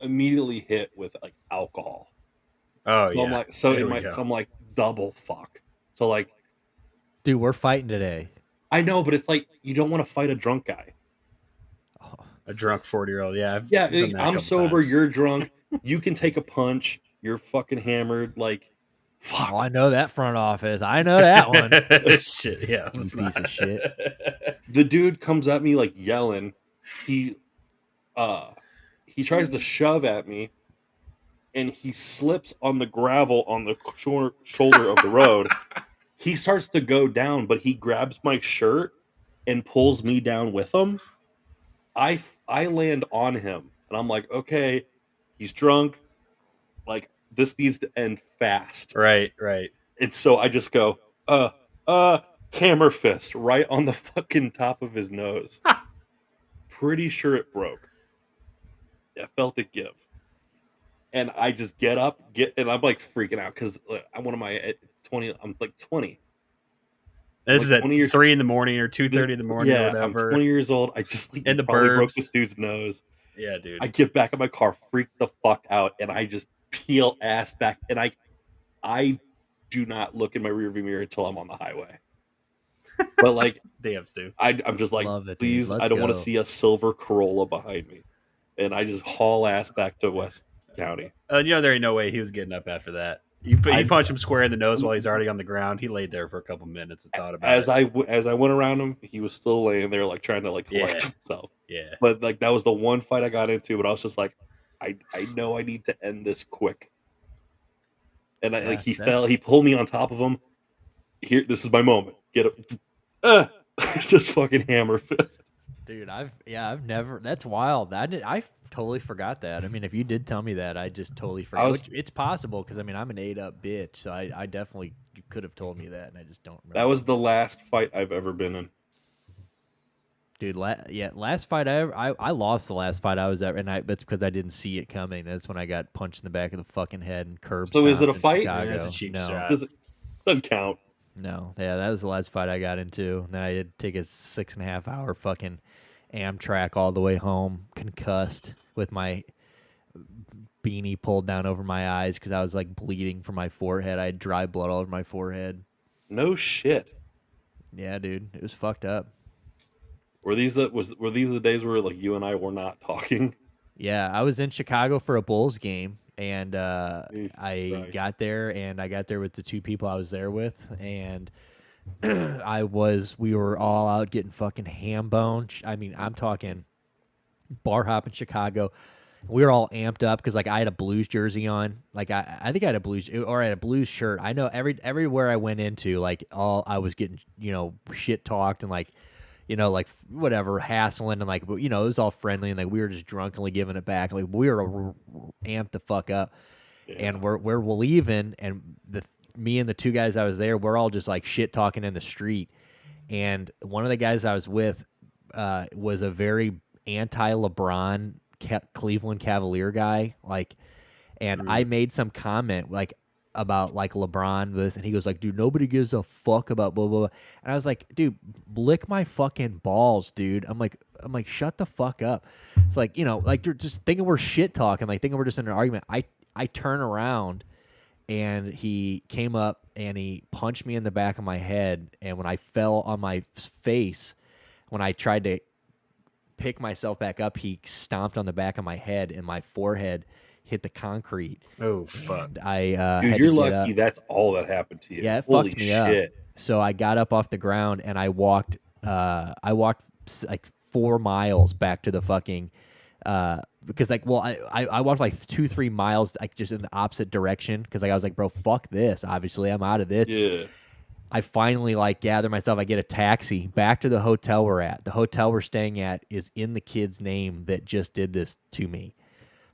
Immediately hit with alcohol. Oh, so yeah. I'm like double fuck. So dude, we're fighting today. I know, but it's you don't want to fight a drunk guy. A drunk 40-year-old. Yeah. I'm sober. Times. You're drunk. You can take a punch. You're fucking hammered. Fuck. Oh, I know that front office. I know that one. Shit. Yeah. You piece of shit. The dude comes at me yelling. He tries to shove at me, and he slips on the gravel on the shoulder of the road. He starts to go down, but he grabs my shirt and pulls me down with him. I land on him, and I'm like, okay, he's drunk. This needs to end fast. Right. And so I just go, hammer fist right on the fucking top of his nose. Pretty sure it broke. I felt it give. And I just get up, and I'm freaking out because I'm 20. I'm 20. This is at 3 in the morning or 2:30 in the morning. Yeah, or whatever. I'm 20 years old. I just in the probably burbs. Broke this dude's nose. Yeah, dude. I get back in my car, freak the fuck out, and I just peel ass back. And I do not look in my rearview mirror until I'm on the highway. But damn, Stu. I'm just please, I don't want to see a silver Corolla behind me, and I just haul ass back to West County. There ain't no way he was getting up after that. You punch him square in the nose while he's already on the ground. He laid there for a couple minutes and thought about it. As I went around him, he was still laying there trying to collect himself. Yeah. But that was the one fight I got into, but I was just I know I need to end this quick. And he fell, he pulled me on top of him. Here, this is my moment. Get up. Just fucking hammer fist. Dude, I've never. That's wild. I totally forgot that. I mean, if you did tell me that, I just totally forgot. It's possible because I'm an ate up bitch, so I definitely you could have told me that, and I just don't remember. That was the last fight I've ever been in. Dude, last fight I lost the last fight I was at, and that's because I didn't see it coming. That's when I got punched in the back of the fucking head and curb. So is it a fight? Yeah, that's a cheap shot. Doesn't count. No, yeah, that was the last fight I got into. And then I had to take a 6.5 hour fucking Amtrak all the way home, concussed with my beanie pulled down over my eyes because I was bleeding from my forehead. I had dry blood all over my forehead. No shit. Yeah, dude, it was fucked up. Were these the days where you and I were not talking? Yeah, I was in Chicago for a Bulls game. And I got there with the two people I was there with, and We were all out getting fucking ham boned. I mean, I'm talking bar hop in Chicago. We were all amped up because like I had a Blues jersey on. Like I think I had a Blues or I had a Blues shirt. I know everywhere I went into, like I was getting shit talked and like like whatever hassling and like it was all friendly and like we were just drunkenly giving it back. Like we were amped the fuck up, and we're leaving and me and the two guys I was there, we're all just like shit talking in the street, and one of the guys I was with was a very anti-LeBron Cleveland Cavalier guy, like, and I made some comment like about like LeBron this, and he goes like, dude, nobody gives a fuck about blah blah blah, and I was like, dude, lick my fucking balls, dude. I'm like, shut the fuck up. It's like like you're just thinking we're shit talking, like thinking we're just in an argument. I turn around, and he came up and he punched me in the back of my head, and when I fell on my face, when I tried to pick myself back up, he stomped on the back of my head and my forehead hit the concrete. Oh fuck! And I dude, had you're to get lucky up. that's all that happened to you. Yeah, it Holy fucked me shit. up. So I got up off the ground and I walked like 4 miles back to the fucking because like I walked like 2-3 miles like just in the opposite direction because like I was like, bro, fuck this. Obviously I'm out of this. Yeah. I finally like gather myself. I get a taxi back to the hotel we're at. The hotel we're staying at is in the kid's name that just did this to me.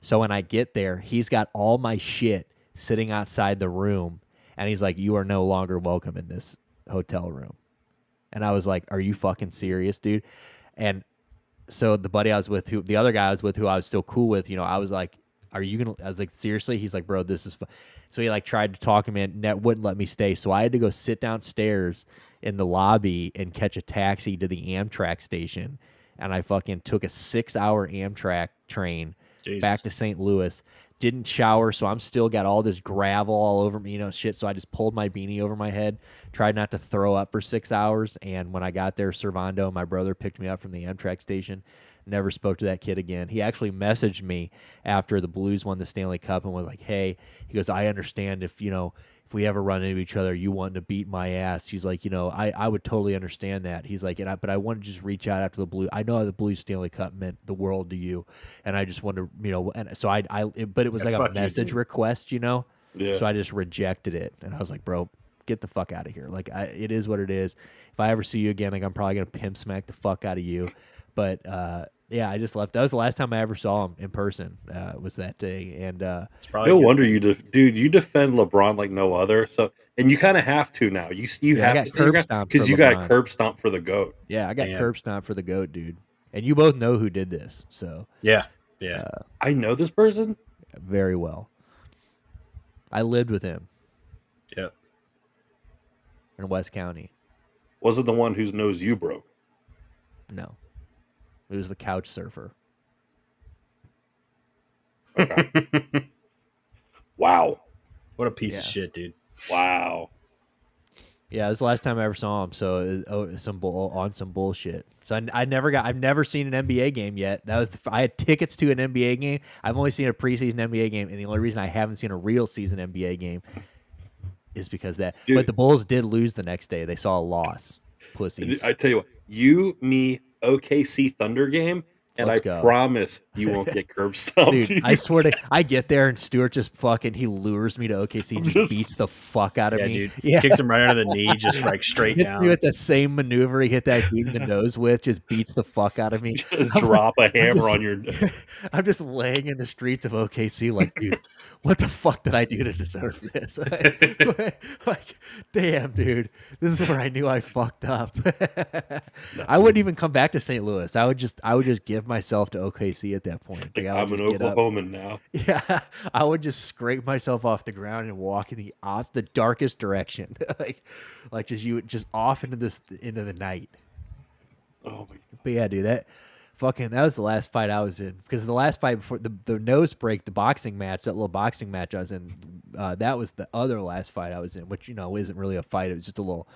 So when I get there, he's got all my shit sitting outside the room, and he's like, "You are no longer welcome in this hotel room." And I was like, "Are you fucking serious, dude?" And so the buddy I was with, the other guy I was with, who I was still cool with, I was like, "Are you gonna?" I was like, "Seriously?" He's like, "Bro, this is." So he like tried to talk him in, and wouldn't let me stay. So I had to go sit downstairs in the lobby and catch a taxi to the Amtrak station, and I fucking took a 6-hour Amtrak train back to St. Louis. Didn't shower, so I'm still got all this gravel all over me, shit. So I just pulled my beanie over my head, tried not to throw up for 6 hours. And when I got there, Servando, my brother, picked me up from the Amtrak station. Never spoke to that kid again. He actually messaged me after the Blues won the Stanley Cup and was like, "Hey," he goes, "I understand if if we ever run into each other, you want to beat my ass." He's like, I would totally understand that. He's like, but I want to just reach out after the Blues. I know the Blues Stanley Cup meant the world to you, and I just want to, and so but it was like a message request, Yeah. So I just rejected it, and I was like, bro, get the fuck out of here. Like, it is what it is. If I ever see you again, like, I'm probably gonna pimp smack the fuck out of you. But yeah, I just left. That was the last time I ever saw him in person. Was that day, and no wonder you dude. You defend LeBron like no other. So, and you kind of have to now. You have to curb stomp because you got curb stomp for the GOAT. Yeah, I got curb stomp for the GOAT, dude. And you both know who did this, so yeah. I know this person very well. I lived with him. Yep. In West County. Was it the one whose nose you broke? No. It was the couch surfer. Okay. Wow. What a piece of shit, dude. Wow. Yeah, it was the last time I ever saw him. So on some bullshit. So I've never seen an NBA game yet. That was I had tickets to an NBA game. I've only seen a preseason NBA game, and the only reason I haven't seen a real season NBA game is because that. Dude, but the Bulls did lose the next day. They saw a loss. Pussies. I tell you what, you, me, OKC Thunder game, and I promise you won't get curb stomped. Dude, I swear to I get there and Stewart just fucking he lures me to OKC and just beats the fuck out of me. Dude. Yeah, kicks him right under the knee, just like straight down. Me with the same maneuver he hit that dude in the nose with, just beats the fuck out of me. Just drop a hammer on your. I'm just laying in the streets of OKC like, dude, what the fuck did I do to deserve this? Like, damn, dude, this is where I knew I fucked up. I wouldn't even come back to St. Louis. I would just give myself to OKC at that point. Like, I'm an Oklahoman now. Yeah, I would just scrape myself off the ground and walk in the darkest direction, like just off into the night. Oh my God. But yeah, dude, that was the last fight I was in, because the last fight before the nose break, the boxing match, that little boxing match I was in, that was the other last fight I was in, which isn't really a fight. It was just a little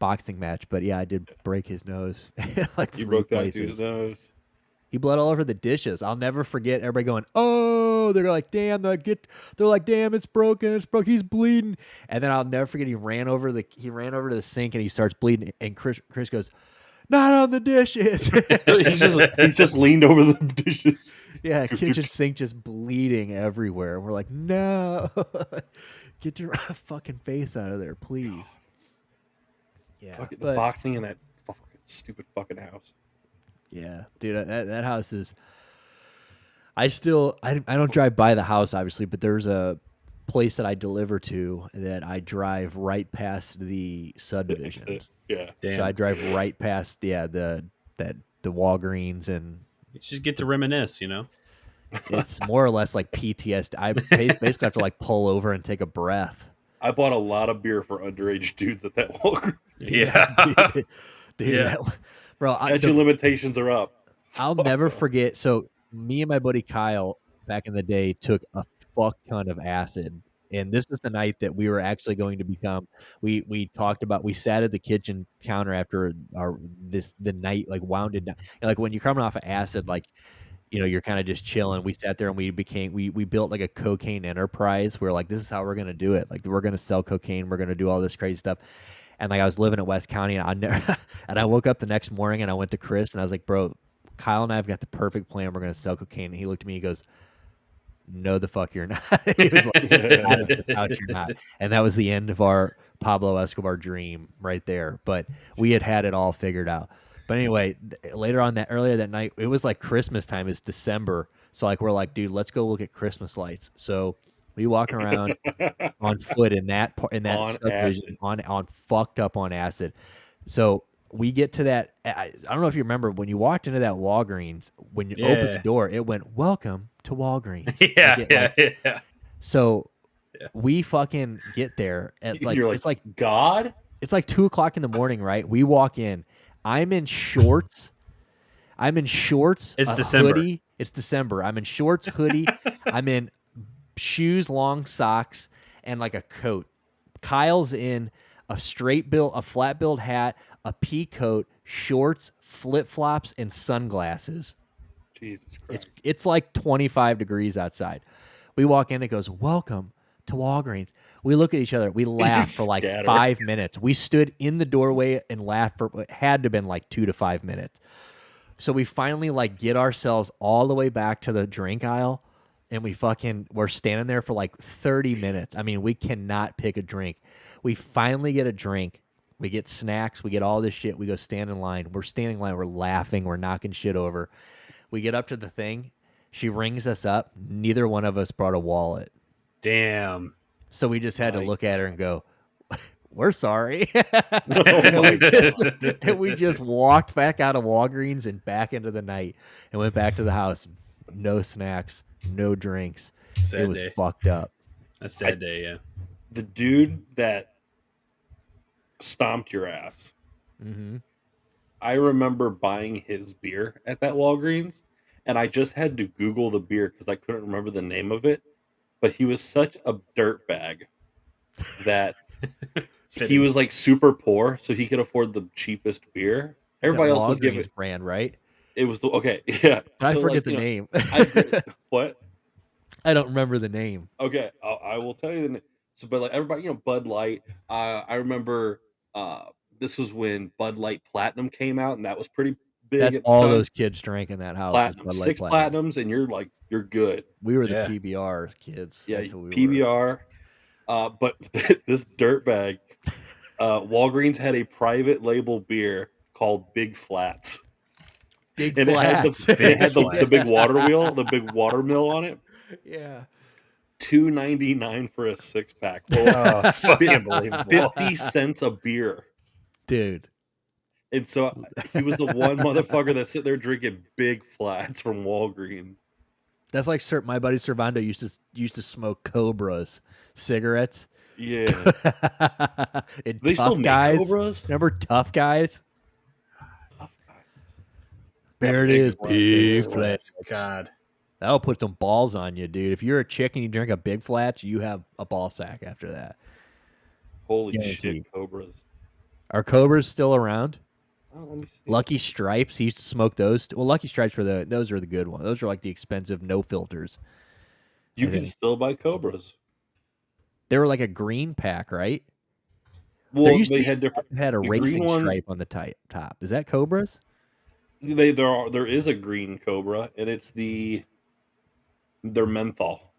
boxing match. But yeah, I did break his nose. Like, you broke that dude's nose. He bled all over the dishes. I'll never forget everybody going, "Oh, no. They're like, damn, they're like, damn, it's broken, he's bleeding. And then I'll never forget, he ran over to the sink and he starts bleeding. And Chris goes, not on the dishes. he's just leaned over the dishes. Yeah, kitchen sink just bleeding everywhere. We're like, no, get your fucking face out of there, please. Yeah, the boxing in that stupid fucking house. Yeah, dude, that house is. I don't drive by the house obviously, but there's a place that I deliver to that I drive right past the subdivision. Yeah, damn. So I drive right past the Walgreens, and you just get to reminisce, you know. It's more or less like PTSD. I basically have to like pull over and take a breath. I bought a lot of beer for underage dudes at that Walgreens. Yeah, dude, yeah. Bro, statute limitations are up. I'll never forget. So me and my buddy Kyle back in the day took a fuck ton of acid, and this was the night that we were actually going to become. We talked about. We sat at the kitchen counter after the night like wound it down. And like when you're coming off of acid, like, you know, you're kind of just chilling. We sat there and we built like a cocaine enterprise. We're like, this is how we're gonna do it. Like, we're gonna sell cocaine. We're gonna do all this crazy stuff. And like, I was living at West County, and I woke up the next morning and I went to Chris and I was like, bro, Kyle and I have got the perfect plan. We're gonna sell cocaine. And he looked at me, he goes, no, the fuck you're not. He was like, out of this house, you're not. And that was the end of our Pablo Escobar dream right there. But we had it all figured out. But anyway, earlier that night, it was like Christmas time. It's December. So like, we're like, dude, let's go look at Christmas lights. So we walk around on foot in that subdivision on fucked up on acid. So we get to that. I don't know if you remember when you walked into that Walgreens, when you opened the door, it went, welcome to Walgreens. Yeah. So we fucking get there at like, it's like God, it's like 2:00 in the morning, right? We walk in. I'm in shorts. It's December. Hoodie. It's December. I'm in shorts, hoodie. I'm in shoes, long socks, and like a coat. Kyle's in a flat billed hat, a pea coat, shorts, flip flops, and sunglasses. Jesus Christ! It's like 25 degrees outside. We walk in. It goes, welcome to Walgreens. We look at each other. We laughed for like 5 minutes. We stood in the doorway and laughed for it had to have been like 2 to 5 minutes. So we finally like get ourselves all the way back to the drink aisle, and we're standing there for like 30 minutes. I mean, we cannot pick a drink. We finally get a drink. We get snacks. We get all this shit. We go stand in line. We're standing in line. We're laughing. We're knocking shit over. We get up to the thing. She rings us up. Neither one of us brought a wallet. Damn. So we just had to look at her and go, we're sorry. And we just walked back out of Walgreens and back into the night and went back to the house. No snacks, no drinks. It was fucked up. A sad day, yeah. The dude that stomped your ass. Mm-hmm. I remember buying his beer at that Walgreens, and I just had to Google the beer because I couldn't remember the name of it. But he was such a dirtbag that he was like super poor, so he could afford the cheapest beer. Everybody else was giving brand, right? It was yeah. I forget the name. What? I don't remember the name. Okay, I will tell you the name. So, but like everybody, Bud Light. I remember this was when Bud Light Platinum came out, and that was pretty big. That's all those kids drank in that house. Platinum, 6 Platinums, and you're good. We were the PBR kids. Yeah, that's who we PBR. But this dirtbag, Walgreens had a private label beer called Big Flats. It had the big water wheel, the big water mill on it. Yeah. $2.99 for a 6-pack. Oh, fucking unbelievable. 50 cents a beer. Dude. And so he was the one motherfucker that's sitting there drinking Big Flats from Walgreens. That's like my buddy Servando used to smoke Cobras cigarettes. Yeah. They still make Cobras? Remember Tough Guys? Tough Guys. There it is. Big Flats. God. That'll put some balls on you, dude. If you're a chick and you drink a Big Flats, you have a ball sack after that. Holy shit, Cobras. Are Cobras still around? Oh, let me see. Lucky Stripes, he used to smoke those. Well, Lucky Stripes those are the good ones. Those are like the expensive, no filters. You can still buy Cobras. They were like a green pack, right? Well, they had different. Had a the racing green ones, stripe on the top. Is that Cobras? there is a green Cobra, and they're menthol.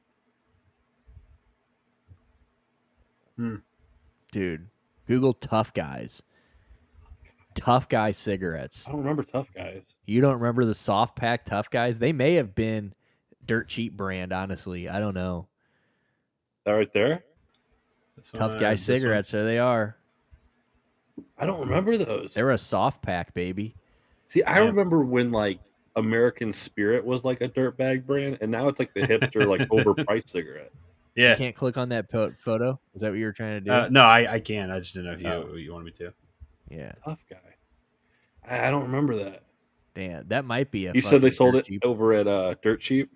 Dude, Google Tough Guys. Tough Guy cigarettes. I don't remember Tough Guys. You don't remember the soft pack Tough Guys? They may have been dirt cheap brand, honestly. I don't know. That right there? Tough Guy cigarettes, there they are. I don't remember those. They were a soft pack, baby. See, I remember when like American Spirit was like a dirtbag brand, and now it's like the hipster, like overpriced cigarette. Yeah. You can't click on that photo? Is that what you were trying to do? No, I can. I just didn't know if you wanted me to. Yeah. Tough Guy. I don't remember that. Damn, that might be a. You said they sold it over at Dirt Cheap?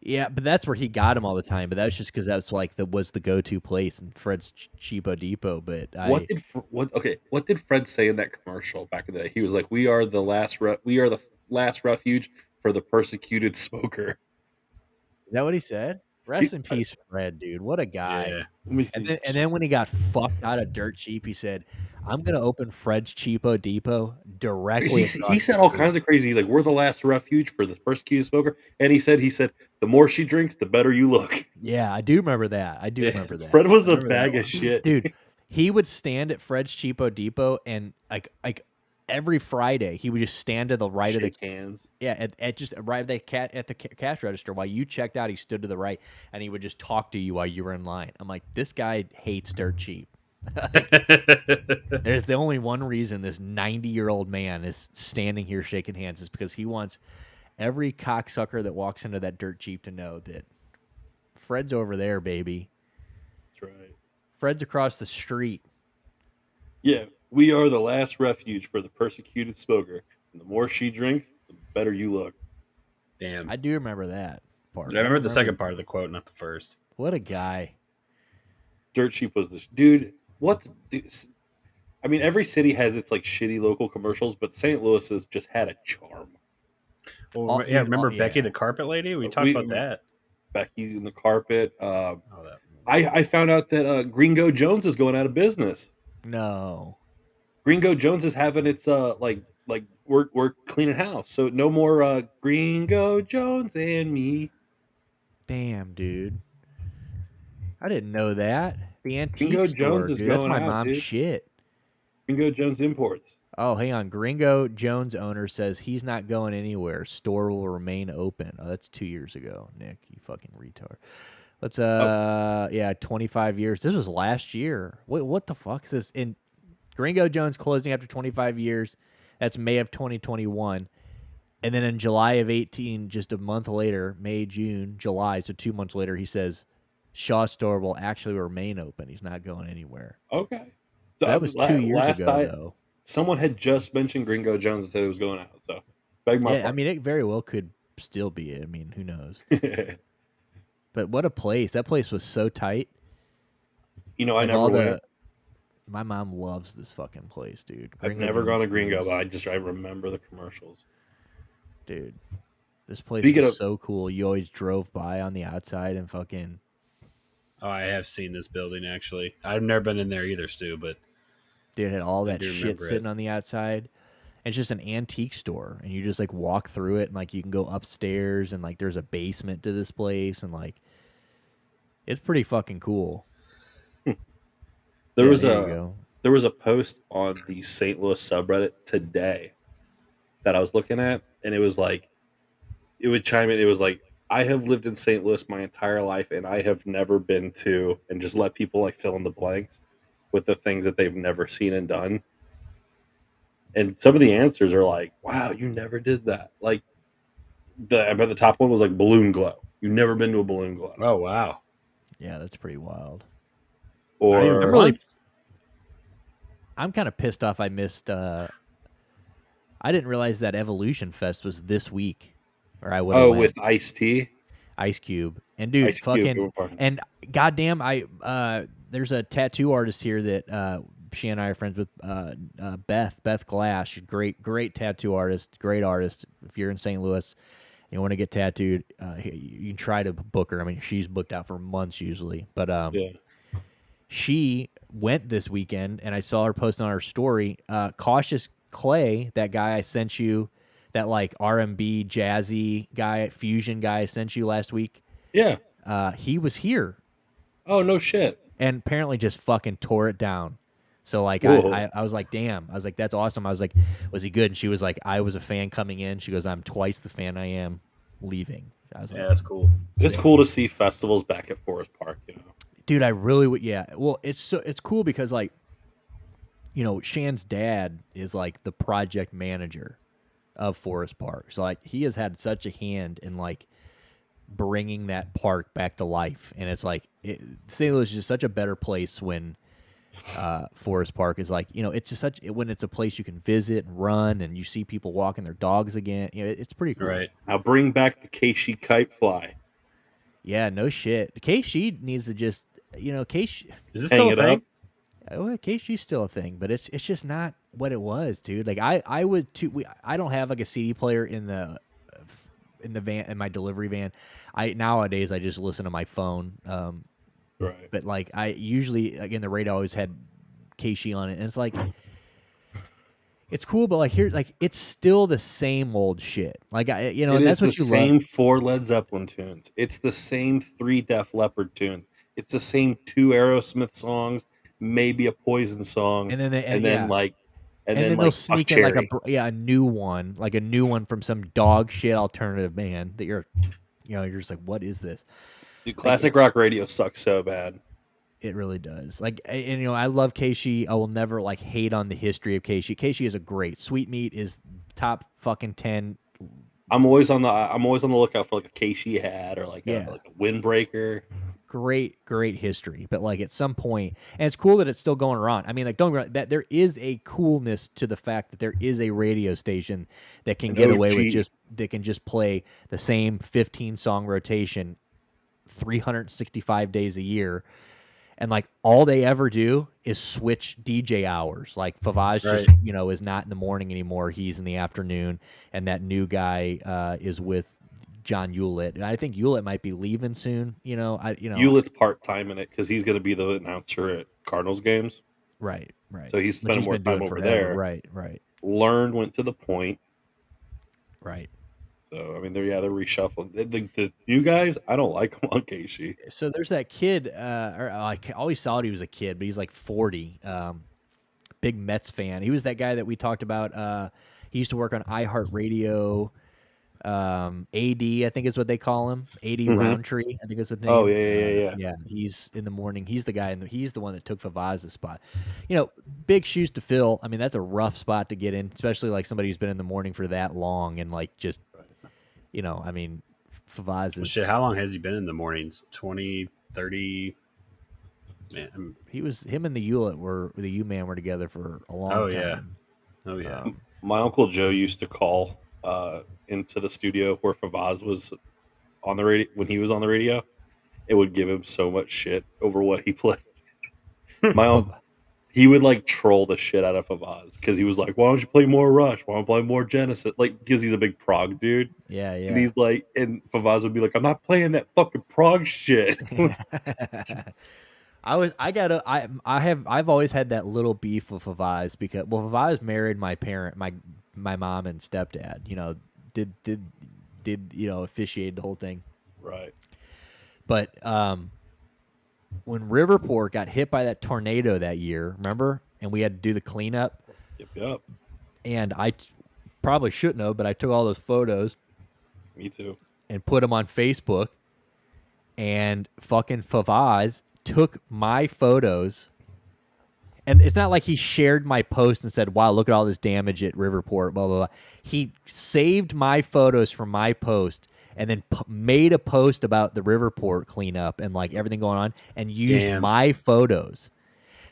Yeah, but that's where he got them all the time. But that was just because that's like was the go-to place in Fred's Cheapo Depot. But what did Fred say in that commercial back in the day? He was like, "We are the last refuge for the persecuted smoker." Is that what he said? Rest in peace, Fred, dude. What a guy. Yeah. And then when he got fucked out of Dirt Cheap, he said, "I'm gonna open Fred's Cheapo Depot directly." He said all kinds of crazy. He's like, "We're the last refuge for the persecuted smoker," and he said, "The more she drinks, the better you look." Yeah, I do remember that. Remember that. Fred was a bag of shit, dude. He would stand at Fred's Cheapo Depot and like every Friday, he would just stand to the right of the cans. Yeah, at just right at the cash register while you checked out. He stood to the right, and he would just talk to you while you were in line. I'm like, this guy hates Dirt Cheap. There's the only one reason this 90-year-old man is standing here shaking hands is because he wants every cocksucker that walks into that Dirt Cheap to know that Fred's over there, baby. That's right. Fred's across the street. Yeah. We are the last refuge for the persecuted smoker. And the more she drinks, the better you look. Damn. I do remember that part. I remember the second part of the quote, not the first. What a guy. Dirt Cheap was this dude. I mean, every city has its like shitty local commercials, but St. Louis's just had a charm. Well, remember Becky the carpet lady? We talked about that. Becky in the carpet. I found out that Gringo Jones is going out of business. No. Gringo Jones is having its like we're cleaning house, so no more Gringo Jones and me. Damn, dude, I didn't know that. The antique Gringo store, Jones is dude. going That's my out, mom's dude. shit. Gringo Jones Imports. Oh, hang on. Gringo Jones owner says he's not going anywhere. Store will remain open. Oh, that's 2 years ago, Nick. You fucking retard. Let's 25 years. This was last year. What the fuck is this? In Gringo Jones closing after 25 years. That's May of 2021. And then in July of 18, just a month later, May, June, July, so 2 months later, he says Shaw store will actually remain open. He's not going anywhere. Okay. So that was 2 years ago, though. Someone had just mentioned Gringo Jones and said it was going out. So, beg my pardon. I mean, it very well could still be it. I mean, who knows? But what a place. That place was so tight. You know, I never went. My mom loves this fucking place, dude. I've never gone to Gringo, but I remember the commercials. Dude, this place was so cool. You always drove by on the outside and fucking... Oh, I have seen this building, actually. I've never been in there either, Stu, but... Dude, it had all that shit sitting on the outside. And it's just an antique store, and you just, like, walk through it, and, like, you can go upstairs, and, like, there's a basement to this place, and, like... It's pretty fucking cool. There was a post on the St. Louis subreddit today that I was looking at, and it was like, it would chime in. It was like, I have lived in St. Louis my entire life, and I have never been to, and just let people like fill in the blanks with the things that they've never seen and done. And some of the answers are like, wow, you never did that. Like the top one was like balloon glow. You've never been to a balloon glow. Oh, wow. Yeah, that's pretty wild. Or I'm kind of pissed off I missed I didn't realize that Evolution Fest was this week. Or I would have went. With Ice-T? Ice Cube. And dude, and goddamn, there's a tattoo artist here that she and I are friends with, Beth Glass. She's great tattoo artist, great artist. If you're in St. Louis, you want to get tattooed, you can try to book her. I mean, she's booked out for months usually, but she went this weekend, and I saw her post on her story. Cautious Clay, that guy I sent you, that like R&B jazzy guy, fusion guy I sent you last week. Yeah. He was here. Oh, no shit. And apparently just fucking tore it down. So like I was like, damn. I was like, that's awesome. I was like, was he good? And she was like, I was a fan coming in. She goes, I'm twice the fan I am leaving. I was like, that's cool. It's cool to see festivals back at Forest Park, you know. Dude, I really would. Yeah. Well, it's cool because like, you know, Shan's dad is like the project manager of Forest Park. So like he has had such a hand in like bringing that park back to life. And it's like St. Louis is just such a better place when Forest Park is like, you know, it's just when it's a place you can visit and run and you see people walking their dogs again. You know, it's pretty cool. Right. Now bring back the Keishi kite fly. Yeah, no shit. Keishi needs to just, you know, Keishi. Is this still a thing? Oh, Keishi's still a thing, but it's just not what it was, dude. Like I would too. I don't have like a CD player in the van, in my delivery van. Nowadays I just listen to my phone. Right. But like I usually, again, the radio always had Keishi on it, and it's like it's cool, but like here, like it's still the same old shit. Like you know, that's what you love. It's the same 4 Led Zeppelin tunes. It's the same 3 Def Leppard tunes. It's the same 2 Aerosmith songs, maybe a Poison song, and then they'll sneak in like a new one from some dog shit alternative band that you're just like, what is this? Dude, classic rock radio sucks so bad. It really does. Like, and you know, I love Keishi. I will never like hate on the history of Keishi. Keishi is a great. Sweetmeat is top fucking 10. I'm always on the lookout for like a Keishi hat or like a windbreaker. Great history, but like at some point, and it's cool that it's still going around. I mean, like don't get me wrong, that there is a coolness to the fact that there is a radio station that can get away with just play the same 15 song rotation 365 days a year, and like all they ever do is switch DJ hours. Like Favaz just is not in the morning anymore; he's in the afternoon, and that new guy is with John Hewlett. I think Hewlett might be leaving soon. Hewlett's part-time in it because he's going to be the announcer at Cardinals games. Right. So he's spending more time over there. Right. Learned, went to the point. Right. So I mean, they're reshuffling. The new guys, I don't like them on Keishi. So there's that kid. I always thought he was a kid, but he's like 40. Big Mets fan. He was that guy that we talked about. He used to work on iHeartRadio. AD, I think is what they call him. AD Roundtree, I think is what name. Oh yeah. Yeah, he's in the morning. He's the guy, he's the one that took Favaz's spot. You know, big shoes to fill. I mean, that's a rough spot to get in, especially like somebody who's been in the morning for that long and like just, you know, I mean, Favaz is. Well, shit, how long has he been in the mornings? 20, 30. Man, him and the U-Man were together for a long time. Oh yeah. My Uncle Joe used to call into the studio where Favaz was on the radio when he was on the radio. It would give him so much shit over what he played. He would like troll the shit out of Favaz because he was like, "Why don't you play more Rush? Why don't you play more Genesis?" Like, because he's a big prog dude. Yeah. And he's like, and Favaz would be like, "I'm not playing that fucking prog shit." I've always had that little beef with Favaz because Favaz married my mom and stepdad. You know, did officiate the whole thing. Right. But when Riverport got hit by that tornado that year, remember? And we had to do the cleanup. Yep. And I probably shouldn't have, but I took all those photos. Me too. And put them on Facebook. And fucking Favaz took my photos. And it's not like he shared my post and said, "Wow, look at all this damage at Riverport, blah, blah, blah." He saved my photos from my post and then made a post about the Riverport cleanup and like everything going on and used my photos.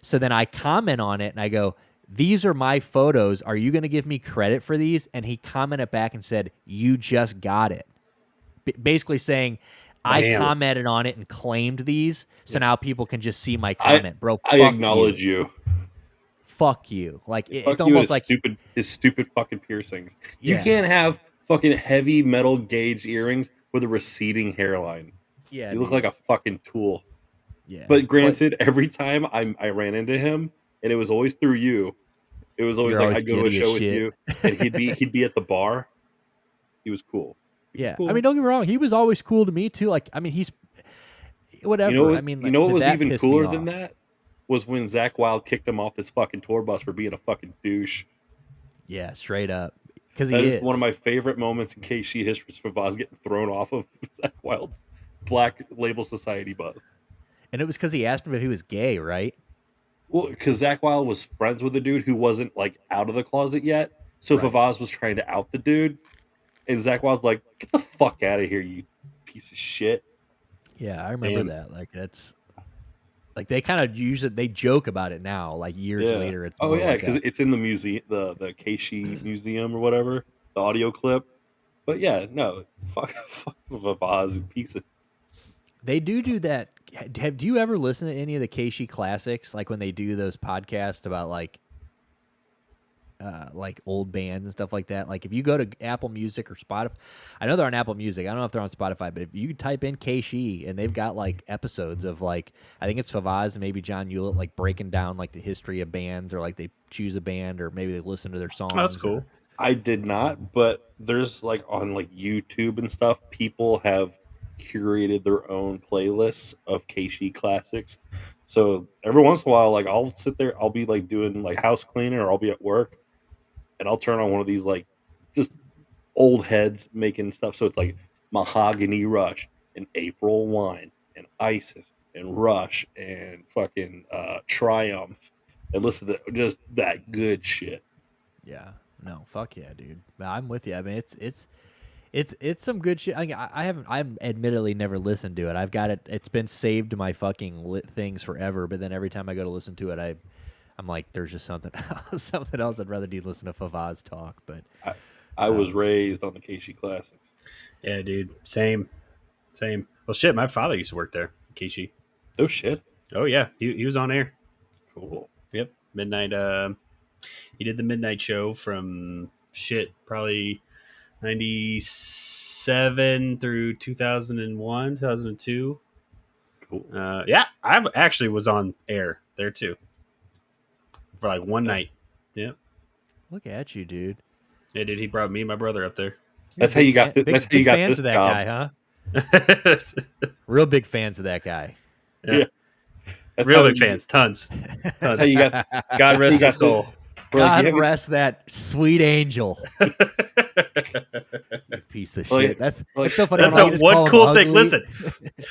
So then I comment on it and I go, "These are my photos. Are you going to give me credit for these?" And he commented back and said, "You just got it." Basically saying, I commented on it and claimed these, so now people can just see my comment, bro. I acknowledge you. Fuck you. Like it's fuck almost like his stupid fucking piercings. You can't have fucking heavy metal gauge earrings with a receding hairline. Yeah, you look like a fucking tool. Yeah. But granted, every time I ran into him, and it was always through you. It was always You're like always I'd go to a giddy as show with shit. you, and he'd be at the bar. He was cool. Yeah, I mean, don't get me wrong. He was always cool to me too. Like, I mean, he's whatever. I mean, you know what was that even pissed me cooler than off. that was when Zach Wilde kicked him off his fucking tour bus for being a fucking douche. Yeah, straight up. Because That he is one of my favorite moments in KC history. For Vaz getting thrown off of Zach Wilde's Black Label Society bus. And it was because he asked him if he was gay, right? Well, because Zach Wilde was friends with a dude who wasn't like out of the closet yet. So Right. Favaz was trying to out the dude. And Zach Wilde's like, get the fuck out of here, you piece of shit. Yeah, I remember that. Like, that's like they kind of use it. They joke about it now, like years later. It's more because it's in the museum, the Keishi Museum or whatever, the audio clip. But yeah, no, fuck Favaz, piece of. They do that. Do you ever listen to any of the Keishi classics? Like when they do those podcasts about like old bands and stuff like that. Like if you go to Apple Music or Spotify, I know they're on Apple Music. I don't know if they're on Spotify, but if you type in Keishi and they've got like episodes of like, I think it's Favaz and maybe John Hewlett like breaking down like the history of bands, or like they choose a band, or maybe they listen to their songs. Oh, that's cool. I did not, but there's like on like YouTube and stuff, people have curated their own playlists of Keishi classics. So every once in a while, like I'll sit there, I'll be like doing like house cleaning, or I'll be at work, and I'll turn on one of these like just old heads making stuff. So it's like Mahogany Rush and April Wine and Isis and Rush and fucking Triumph, and listen to just that good shit. Yeah, no, fuck yeah, dude. I'm with you. I mean, it's some good shit. I've admittedly never listened to it. I've got it. It's been saved to my fucking lit things forever. But then every time I go to listen to it, I'm like, there's just something else I'd rather do listen to Favaz talk. But I was raised on the Keishi classics. Yeah, dude. Same. Well, shit, my father used to work there, Keishi. Oh, shit. Oh, yeah. He was on air. Cool. Yep. Midnight. He did the midnight show from probably 97 through 2001, 2002. Cool. Yeah, I actually was on air there too. For like one night. Yeah. Look at you, dude. Yeah, dude. He brought me and my brother up there. That's how you got. That's how you got fans this of that job. guy, huh? Real big fans of that guy. Yeah. That's Real how big you- fans. Tons. That's how you got. God that's how rest you got his soul. God rest that sweet angel. You piece of shit. That's so funny. That's when I the just one call him cool thing. ugly. Listen,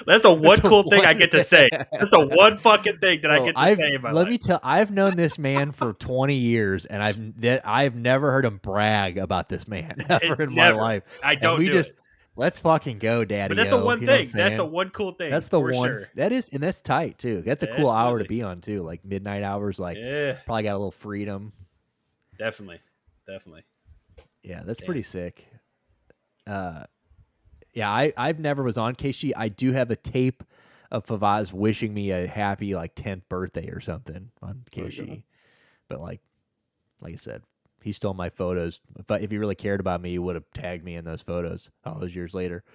that's the one cool thing I get to say. That's the one fucking thing that I get to say in my life. Let me tell. I've known this man for 20 years, and I've never heard him brag about this man ever in my life. I don't. And let's fucking go, daddy. But that's the one thing. That's the one cool thing. That's the for one. Sure. That is, and that's tight too. That's a cool hour to Absolutely. be on too. Like midnight hours. Like probably got a little freedom. Definitely. Yeah, that's pretty sick. Yeah, I've never was on Keishi. I do have a tape of Favaz wishing me a happy like 10th birthday or something on Keishi. But like I said, he stole my photos. If he really cared about me, he would have tagged me in those photos all those years later.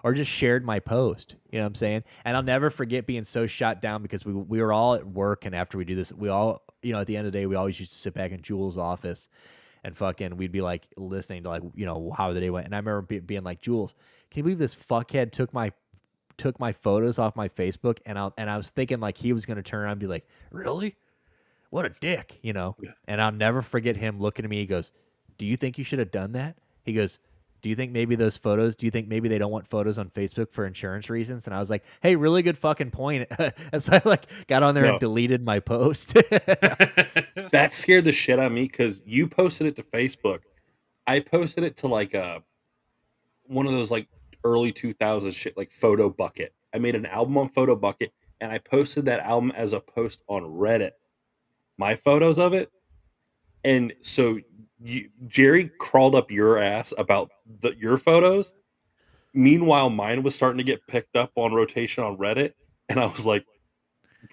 Or just shared my post. You know what I'm saying? And I'll never forget being so shot down because we were all at work, and after we do this, we all, at the end of the day, we always used to sit back in Jules' office and fucking we'd be like listening to like, how the day went. And I remember being like, Jules, can you believe this fuckhead took my photos off my Facebook? And I was thinking like he was gonna turn around and be like, really? What a dick, Yeah. And I'll never forget him looking at me. He goes, do you think you should have done that? He goes, do you think maybe those photos, do you think maybe they don't want photos on Facebook for insurance reasons? And I was like, hey, really good fucking point. So I like got on there and deleted my post. That scared the shit out of me because you posted it to Facebook. I posted it to like one of those like early 2000s shit, like Photo Bucket. I made an album on Photo Bucket and I posted that album as a post on Reddit. My photos of it. And so Jerry crawled up your ass about your photos. Meanwhile, mine was starting to get picked up on rotation on Reddit. And I was like,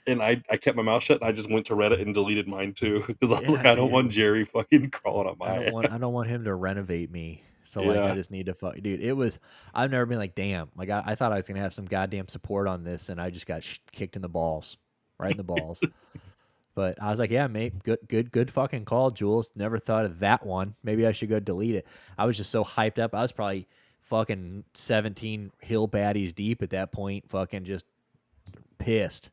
and I kept my mouth shut and I just went to Reddit and deleted mine too. Because I was like, I don't want Jerry fucking crawling up my ass. I don't want him to renovate me. So like, I just need to fuck, dude. It was. I've never been like, damn. Like I thought I was gonna have some goddamn support on this, and I just got kicked in the balls, right in the balls. But I was like, yeah, mate, good fucking call, Jules. Never thought of that one. Maybe I should go delete it. I was just so hyped up. I was probably fucking 17 hill baddies deep at that point, fucking just pissed.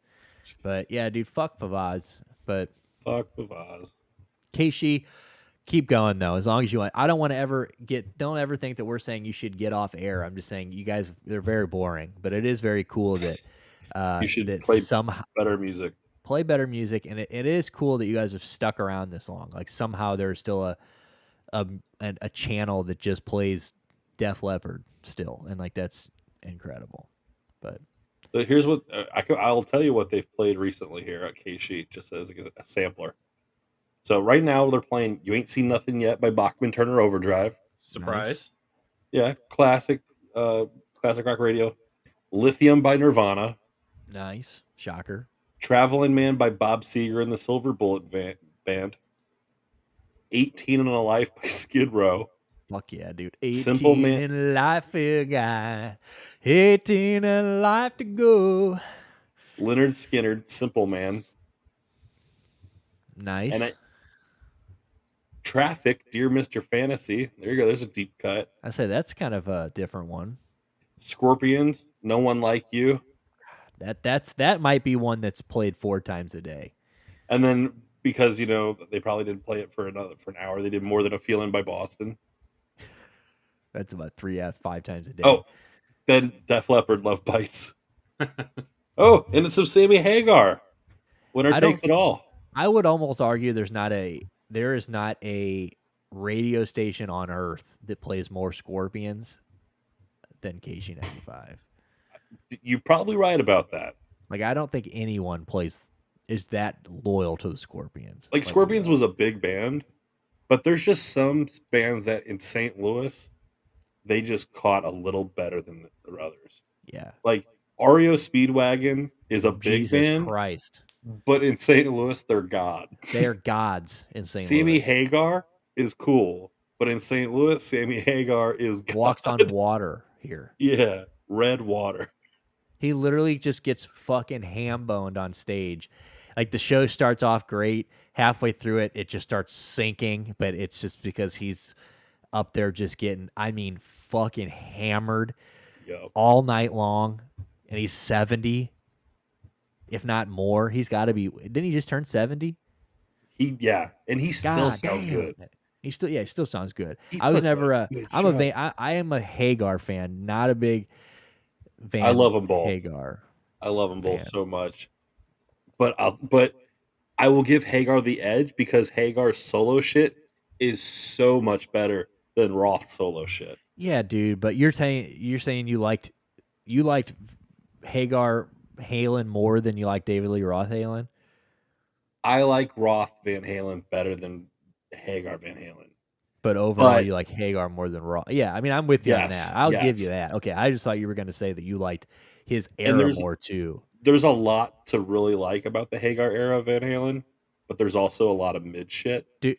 But yeah, dude, fuck Favaz. But fuck Favaz. Keishi, keep going though, as long as you want. I don't want to ever don't ever think that we're saying you should get off air. I'm just saying you guys, they're very boring, but it is very cool that you should that play somehow better music. Play better music, and it is cool that you guys have stuck around this long. Like somehow there's still a channel that just plays Def Leppard still, and like that's incredible. But so here's what I'll tell you what they've played recently here at K-Sheet, just as a sampler. So right now they're playing "You Ain't Seen Nothing Yet" by Bachman Turner Overdrive. Surprise! Nice. Yeah, classic rock radio. "Lithium" by Nirvana. Nice, shocker. "Traveling Man" by Bob Seger and the Silver Bullet Band. 18 in a Life by Skid Row. Fuck yeah, dude. 18 Simple Man in life, guy. 18 in life to go. Leonard Skinner, "Simple Man." Nice. And Traffic, "Dear Mr. Fantasy." There you go. There's a deep cut. I say that's kind of a different one. Scorpions, "No One Like You." That might be one that's played 4 times a day. And then because they probably didn't play it for an hour, they did "More Than a Feeling" by Boston. That's about 5 times a day. Oh, then Def Leppard, "Love Bites." Oh, and it's some Sammy Hagar. "Winner Takes It All." I would almost argue there is not a radio station on earth that plays more Scorpions than KC95. You're probably right about that. Like I don't think anyone is that loyal to the Scorpions. Like Scorpions was a big band, but there's just some bands that in St. Louis they just caught a little better than the others. Yeah. Like REO Speedwagon is a big band. Jesus Christ. But in St. Louis, they're God. They're gods in St. Louis. Sammy Hagar is cool, but in St. Louis, Sammy Hagar is God. Walks on water here. Yeah, red water. He literally just gets fucking ham-boned on stage. Like the show starts off great. Halfway through it, it just starts sinking, but it's just because he's up there just getting, fucking hammered all night long. And he's 70, if not more. He's got to be. Didn't he just turn 70? And he still sounds good. He still sounds good. I was never I am a Hagar fan, not a big fan. I love them both. Hagar. I love them both so much. But I will give Hagar the edge because Hagar's solo shit is so much better than Roth's solo shit. Yeah, dude, but you're saying you liked Hagar Halen more than you like David Lee Roth Halen? I like Roth Van Halen better than Hagar Van Halen. But overall, you like Hagar more than Roth. Yeah, I'm with you on that. I'll give you that. Okay, I just thought you were going to say that you liked his era more too. There's a lot to really like about the Hagar era of Van Halen, but there's also a lot of mid shit. Dude,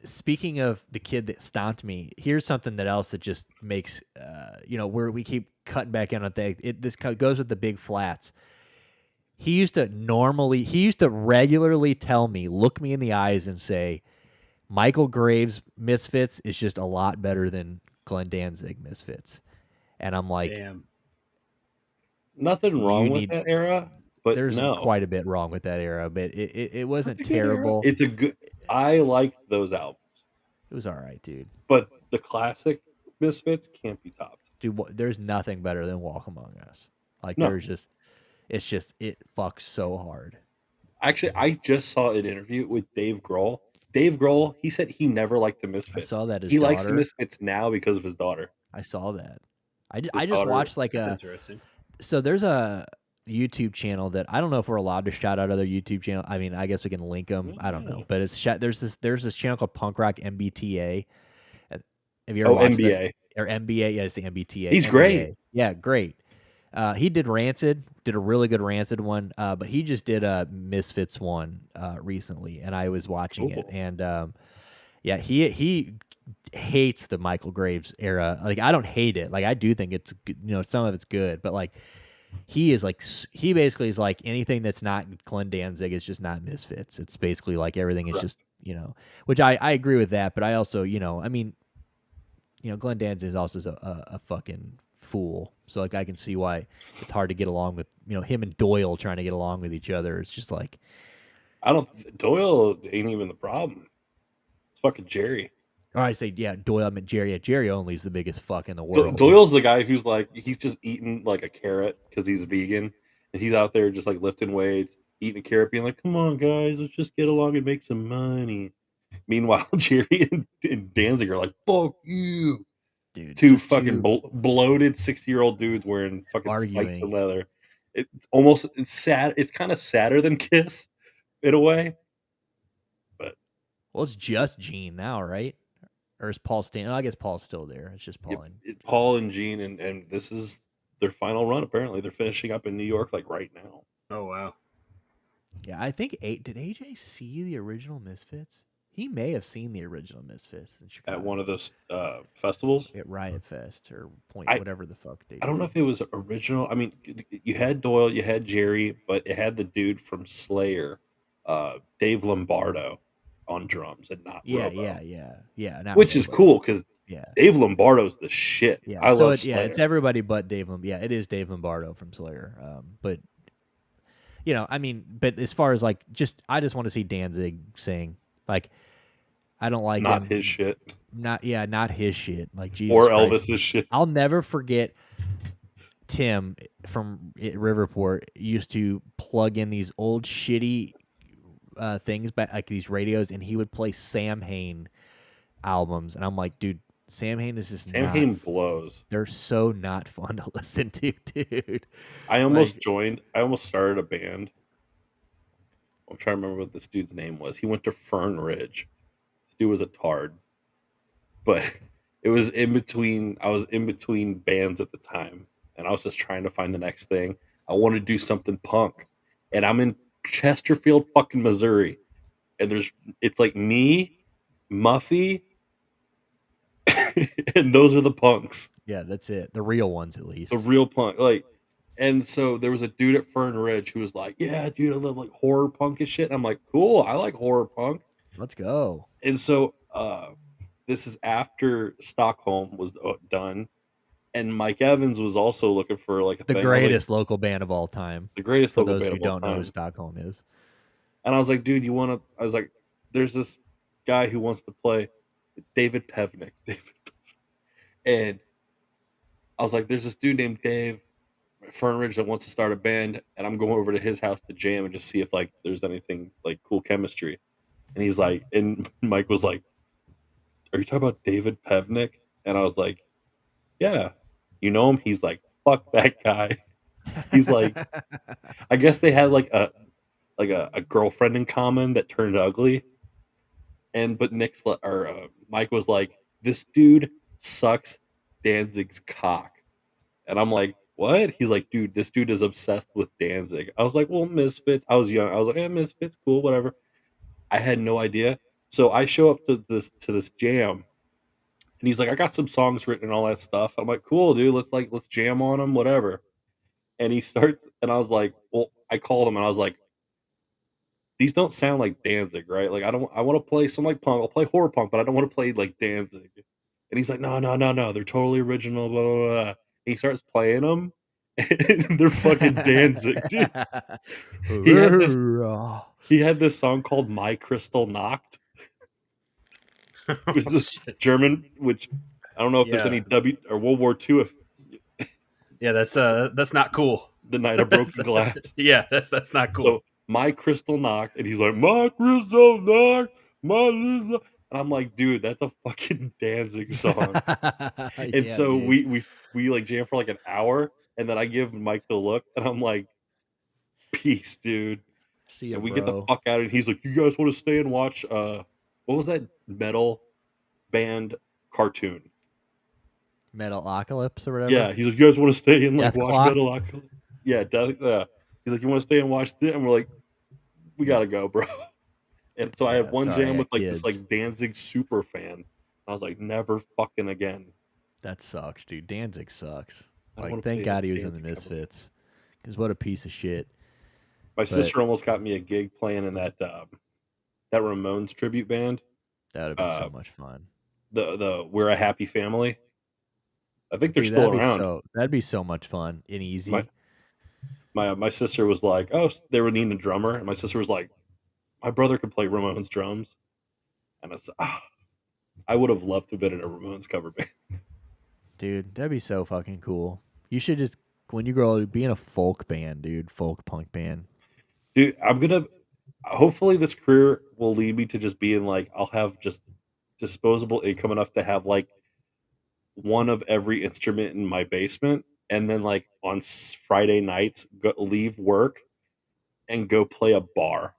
speaking of the kid that stomped me, here's something else that just makes, where we keep cutting back in on things. This goes with the big flats. He used to regularly tell me, look me in the eyes and say, Michael Graves' Misfits is just a lot better than Glenn Danzig Misfits. And I'm like, damn. Nothing wrong with that era, but there's quite a bit wrong with that era, but it wasn't terrible. It's a good. I liked those albums. It was all right, dude. But the classic Misfits can't be topped. Dude, there's nothing better than Walk Among Us. Like it fucks so hard. Actually, I just saw an interview with Dave Grohl. Dave Grohl, he said he never liked the Misfits. I saw that. He likes the Misfits now because of his daughter. I saw that. I just watched interesting. So there's a YouTube channel that I don't know if we're allowed to shout out other YouTube channel. I guess we can link them. I don't know, but there's this channel called Punk Rock MBTA. Have you ever watched MBA that? Or MBA? Yeah, it's the MBTA. He's MBA. Great. Yeah, great. He did Rancid, did a really good Rancid one, but he just did a Misfits one recently, and I was watching it, and he hates the Michael Graves era. Like, I don't hate it. Like, I do think it's, some of it's good, but like, he is like, he basically is like anything that's not Glenn Danzig is just not Misfits. It's basically like everything is just, which I agree with that. But I also, I mean, Glenn Danzig is also a fucking fool. So like, I can see why it's hard to get along with, him and Doyle trying to get along with each other. It's just like, Doyle ain't even the problem. It's fucking Jerry. Or I say, yeah, Doyle. I mean, Jerry. Yeah, Jerry only is the biggest fuck in the world. Doyle's the guy who's like, he's just eating like a carrot because he's vegan, and he's out there just like lifting weights, eating a carrot, being like, "Come on, guys, let's just get along and make some money." Meanwhile, Jerry and Danzig are like, "Fuck you, dude." Two fucking bloated 60-year-old dudes wearing fucking spikes and leather. It's sad. It's kind of sadder than Kiss in a way. But it's just Gene now, right? Or is Paul staying? I guess Paul's still there. It's just Paul Paul and Gene, and this is their final run. Apparently, they're finishing up in New York like right now. Oh wow! Yeah, I think did AJ see the original Misfits? He may have seen the original Misfits in Chicago at one of those festivals at Riot Fest or whatever the fuck they. I don't know if it was original. I mean, you had Doyle, you had Jerry, but it had the dude from Slayer, Dave Lombardo, on drums and not Robo. Yeah. Which is cool because Dave Lombardo's the shit. Yeah, I love Slayer. Yeah, it's everybody but Dave Lombardo. Yeah, it is Dave Lombardo from Slayer. But I mean, but as far as like, I just want to see Danzig sing. Like, I don't like not him. his shit. Not his shit. Like Jesus or Christ. Elvis's shit. I'll never forget. Tim from Riverport used to plug in these old shitty things, like these radios, and he would play Sam Hain albums, and I'm like, dude, Sam Hain is just Sam Hain blows. They're so not fun to listen to, dude. I almost started a band. I'm trying to remember what this dude's name was. He went to Fern Ridge. This dude was a tard, but it was in between. I was in between bands at the time, and I was just trying to find the next thing. I wanted to do something punk, and I'm in Chesterfield, fucking Missouri, and it's like me, Muffy, and those are the punks. Yeah, that's it. The real ones, at least. The real punk, and so there was a dude at Fern Ridge who was like, "Yeah, dude, I love like horror punk and shit." And I'm like, "Cool, I like horror punk. Let's go." And so, this is after Stockholm was done, and Mike Evans was also looking for like the greatest local band of all time. The greatest for local those band who of all don't know time. who Stockholm is. And I was like, "Dude, you want to?" I was like, "There's this guy who wants to play, David Pevnick." And I was like, "There's this dude named Dave at Fern Ridge that wants to start a band, and I'm going over to his house to jam and just see if like there's anything like cool chemistry." And he's like, and Mike was like, "Are you talking about David Pevnick?" And I was like, "Yeah, you know him?" He's like, "Fuck that guy." He's like, I guess they had like a girlfriend in common that turned ugly. But Mike was like, "This dude sucks Danzig's cock." And I'm like, "What?" He's like, "Dude, this dude is obsessed with Danzig." I was like, "Well, Misfits." I was young. I was like, Misfits, cool, whatever. I had no idea. So I show up to this jam, and he's like, "I got some songs written and all that stuff." I'm like, "Cool, dude. Let's jam on them, whatever." And he starts, and I was like, "Well," I called him, and I was like, "These don't sound like Danzig, right? Like, I want to play some like punk. I'll play horror punk, but I don't want to play like Danzig." And he's like, "No. They're totally original, blah, blah, blah." And he starts playing them, and they're fucking Danzig, dude. He had this song called "My Crystal Knocked." It was this German, which I don't know if there's any World War II. Yeah, that's not cool. The Night of Broken Glass. Yeah, that's not cool. So "My Crystal Knocked," and he's like, "My crystal knocked, and I'm like, "Dude, that's a fucking Danzig song." And so dude. we like jam for like an hour, and then I give Mike the look, and I'm like, "Peace, dude." See ya, and we bro. get the fuck out, and he's like, "You guys want to stay and watch what was that metal band cartoon? Metalocalypse or whatever?" Yeah, he's like, "You guys want to stay and like Death watch Clock? Metalocalypse?" Yeah, he's like, "You want to stay and watch this?" And we're like, "We gotta go, bro." And so I have one jam with like kids. this like Danzig super fan. I was like, never fucking again. That sucks, dude. Danzig sucks. I don't Like, wanna thank play God a he was in the Danzig cover. Misfits. Because what a piece of shit. My sister almost got me a gig playing in that Ramones tribute band. That would have been so much fun. The We're a Happy Family. I think they're Dude, still around. That'd be so much fun and easy. My sister was like, oh, they were needing a drummer, and my sister was like, my brother could play Ramones drums, and I said, I would have loved to have been in a Ramones cover band. Dude, that'd be so fucking cool. You should just, when you grow up, be in a folk band, dude. Folk punk band. Dude, hopefully this career will lead me to just being like, I'll have just disposable income enough to have like one of every instrument in my basement, and then like on Friday nights leave work and go play a bar.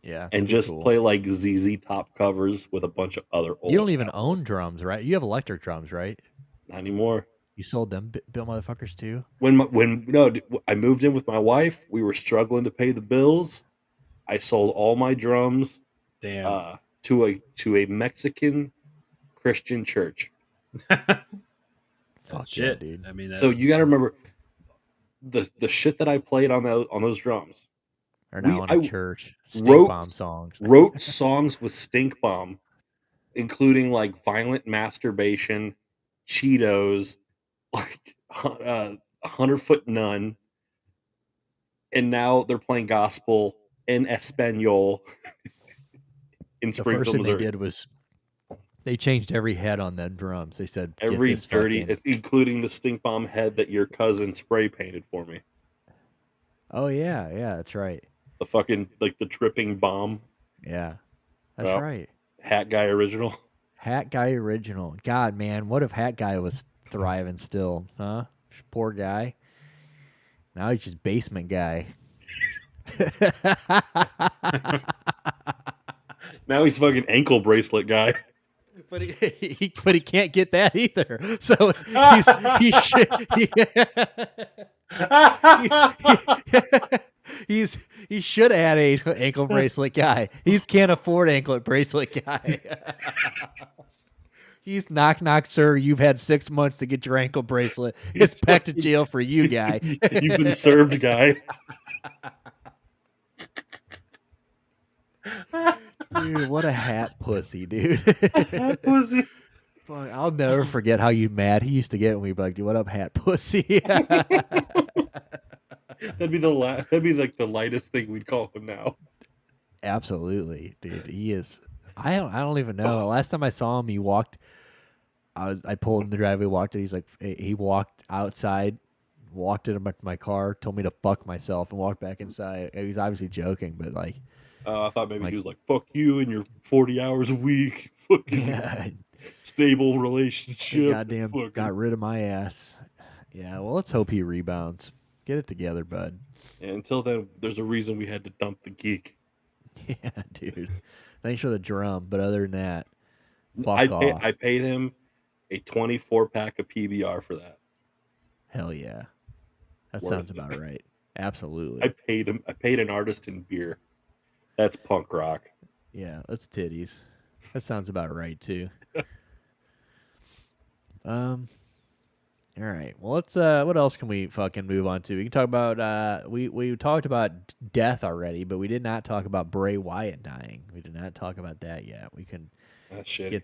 Yeah, and just play like ZZ Top covers with a bunch of other old. You don't even own drums, right? You have electric drums, right? Not anymore. You sold them, Bill motherfuckers, too? I moved in with my wife, we were struggling to pay the bills. I sold all my drums. Damn. To a Mexican Christian church. Fuck shit, yeah, dude. I mean, so you got to remember the shit that I played on those drums. Are now in a church. Stink Bomb songs. Wrote songs with Stink Bomb, including like violent masturbation, Cheetos, like 100-Foot Nun, and now they're playing gospel in Espanol in Springfield, the first thing Missouri. They did was they changed every head on them drums. They said every dirty, including the Stink Bomb head that your cousin spray painted for me. Oh yeah, that's right. The fucking like the tripping bomb. Yeah, that's right. Hat Guy original. Hat Guy original. God, man, what if Hat Guy was thriving still, huh? Poor guy. Now he's just basement guy. Now he's fucking ankle bracelet guy. But he can't get that either. So he should add a ankle bracelet guy. He can't afford ankle bracelet guy. He's knock knock, sir. You've had 6 months to get your ankle bracelet. It's back to jail for you, guy. You've been served, guy. Dude, what a hat pussy, dude. Hat pussy. Fuck, I'll never forget how mad he used to get when we'd be like, dude, what up, hat pussy? That'd be like the lightest thing we'd call him now. Absolutely, dude. He is. I don't even know. Last time I saw him, he walked. I pulled in the driveway, walked it. He's like, he walked outside, walked into my car, told me to fuck myself, and walked back inside. He was obviously joking, but like. I thought maybe he was like, "Fuck you and your 40 hours a week, fucking stable relationship." Goddamn, got rid of my ass. Yeah, well, let's hope he rebounds. Get it together, bud. And until then, there's a reason we had to dump the geek. Yeah, dude. Thanks for the drum, but other than that, fuck off. I paid him a 24-pack of PBR for that. Hell yeah, that sounds about right. Absolutely. I paid an artist in beer. That's punk rock. Yeah, that's titties. That sounds about right too. All right. Well, let's. What else can we fucking move on to? We can talk about. We talked about death already, but we did not talk about Bray Wyatt dying. We did not talk about that yet. We can. That's shitty.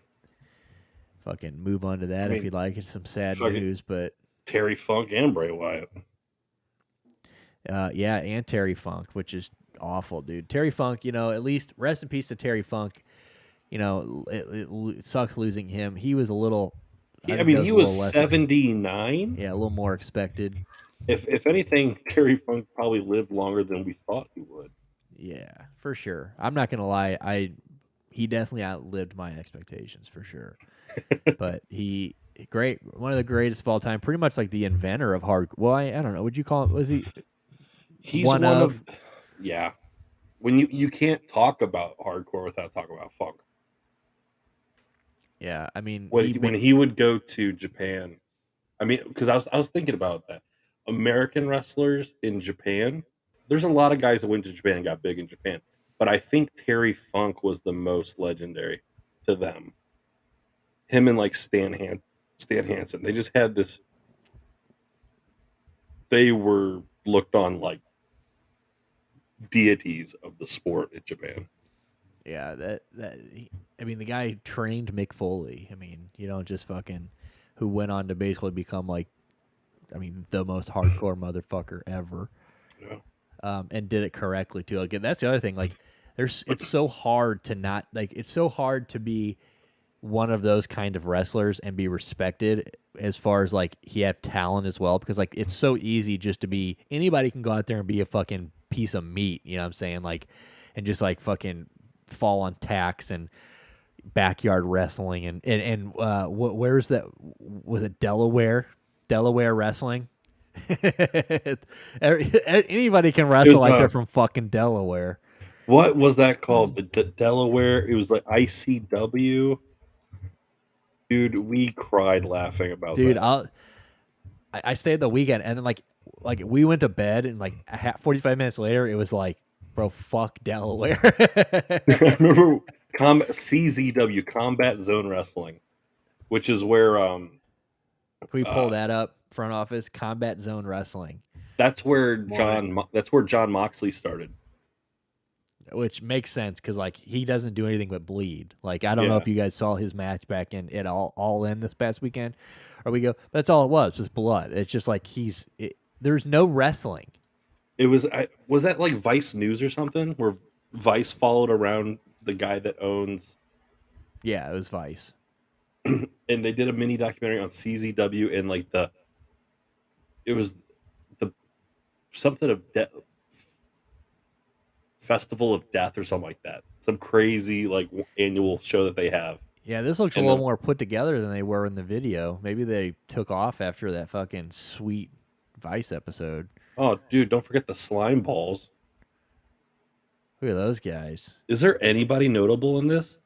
Fucking move on to that if you'd like. It's some sad news, but Terry Funk and Bray Wyatt. Yeah, and Terry Funk, which is awful, dude. Terry Funk, at least rest in peace to Terry Funk. It sucks losing him. He was a little. He was 79. Yeah, a little more expected. If anything, Terry Funk probably lived longer than we thought he would. Yeah, for sure. I'm not gonna lie. He definitely outlived my expectations for sure. But one of the greatest of all time. Pretty much like the inventor of hard. Well, I don't know. Would you call it? Was he? He's one of. Yeah, when you can't talk about hardcore without talking about funk. Yeah, I mean, when he would go to Japan, because I was thinking about that. American wrestlers in Japan, there's a lot of guys that went to Japan and got big in Japan, but I think Terry Funk was the most legendary to them. him and like Stan Hansen. They just had this. They were looked on like deities of the sport in Japan. Yeah, I mean, the guy trained Mick Foley. I mean, you don't just fucking who went on to basically become like, I mean, the most hardcore motherfucker ever. Yeah. And did it correctly too. Like that's the other thing. Like, it's so hard to not like. It's so hard to be one of those kind of wrestlers and be respected as far as like he have talent as well, because like it's so easy just to be anybody can go out there and be a fucking piece of meat. You know what I'm saying? Like, and just like fucking fall on tacks and backyard wrestling and where's that? Was it Delaware wrestling? Anybody can wrestle like they're from fucking Delaware. What was that called? The Delaware? It was like ICW. Dude, we cried laughing about that. I stayed the weekend, and then like we went to bed, and like 45 minutes later, it was like, bro, fuck Delaware. I remember CZW, Combat Zone Wrestling, which is where we pull that up, front office, Combat Zone Wrestling. That's where John Moxley started. Which makes sense because like he doesn't do anything but bleed. Like I don't know if you guys saw his match back in it all in this past weekend, or we go. That's all it was, just blood. It's just like there's no wrestling. It was that like Vice News or something where Vice followed around the guy that owns. Yeah, it was Vice. And they did a mini documentary on CZW and like it was the something of death. Festival of Death or something like that. Some crazy like annual show that they have. Yeah, this looks a little more put together than they were in the video. Maybe they took off after that fucking sweet Vice episode. Oh, dude, don't forget the slime balls. Look at those guys. Is there anybody notable in this?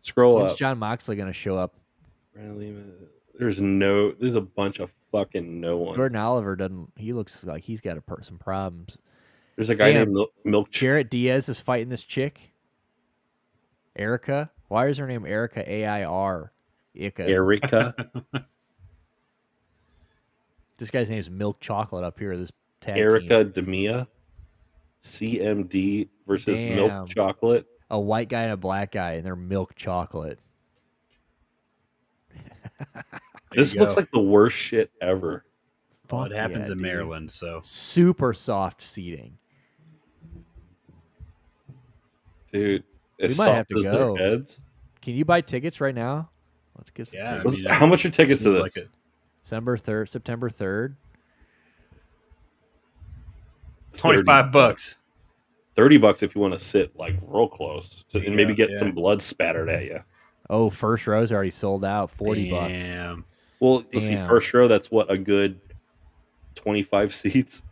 Scroll up. When's John Moxley going to show up? There's a bunch of fucking no ones. Jordan Oliver doesn't. He looks like he's got some problems. There's a guy named Milk. Jarrett Diaz is fighting this chick. Erica. Why is her name Erica? AIR. Erica. This guy's name is Milk Chocolate up here. This tag Erica team. Demia. CMD versus Milk Chocolate. A white guy and a black guy, and they're Milk Chocolate. This looks like the worst shit ever. Well, it happens in Maryland, so super soft seating. Dude, we might have to go. Their heads. Can you buy tickets right now? Let's get some tickets. I mean, how much are tickets to this? Like September 3rd. $25. $30 if you want to sit like real close and maybe get some blood spattered at you. Oh, first row's already sold out. $40. Damn. Well, let's see, first row, that's what, a good 25 seats?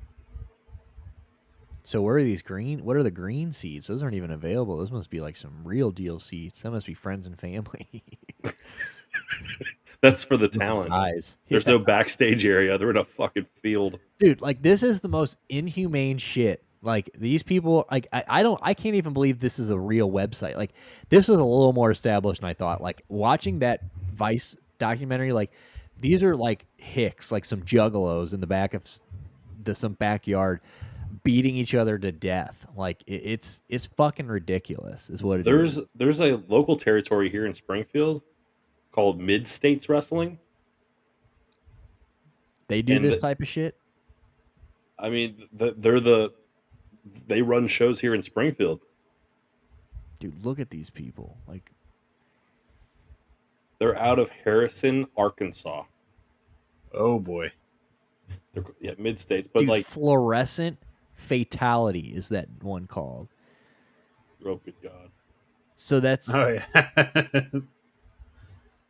So where are these green? What are the green seats? Those aren't even available. Those must be like some real deal seats. That must be friends and family. That's for the talent. There's no backstage area. They're in a fucking field. Dude, like this is the most inhumane shit. Like these people, like I can't even believe this is a real website. Like this is a little more established than I thought. Like watching that Vice documentary, like these are like hicks, like some juggalos in the back of some backyard beating each other to death. Like it's fucking ridiculous is what it is. There's a local territory here in Springfield called Mid-States Wrestling. They do this type of shit? I mean, they run shows here in Springfield. Dude, look at these people. Like they're out of Harrison, Arkansas. Oh boy. Yeah, Mid-States, but dude, like Fluorescent Fatality is that one called. Oh good God. So that's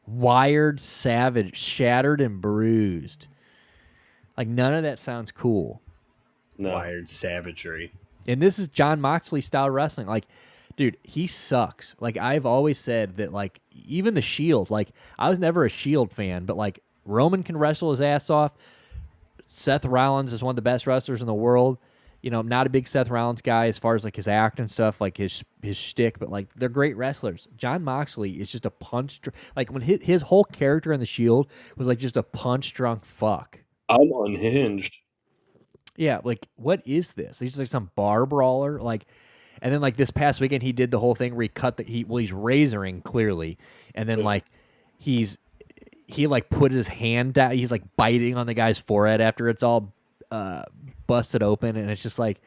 Wired Savage, Shattered and Bruised. Like none of that sounds cool. No. Wired Savagery. And this is John Moxley style wrestling. Like, dude, he sucks. Like I've always said that like even the Shield, like I was never a Shield fan, but like Roman can wrestle his ass off. Seth Rollins is one of the best wrestlers in the world. You know, I'm not a big Seth Rollins guy as far as like his act and stuff, like his shtick, but like they're great wrestlers. John Moxley is just a like when his whole character in the Shield was like just a punch drunk fuck. I'm unhinged. Yeah, like what is this? He's just like some bar brawler, like, and then like this past weekend he did the whole thing where he cut he's razoring clearly, and then like he like put his hand down, he's like biting on the guy's forehead after it's all busted open, and it's just like,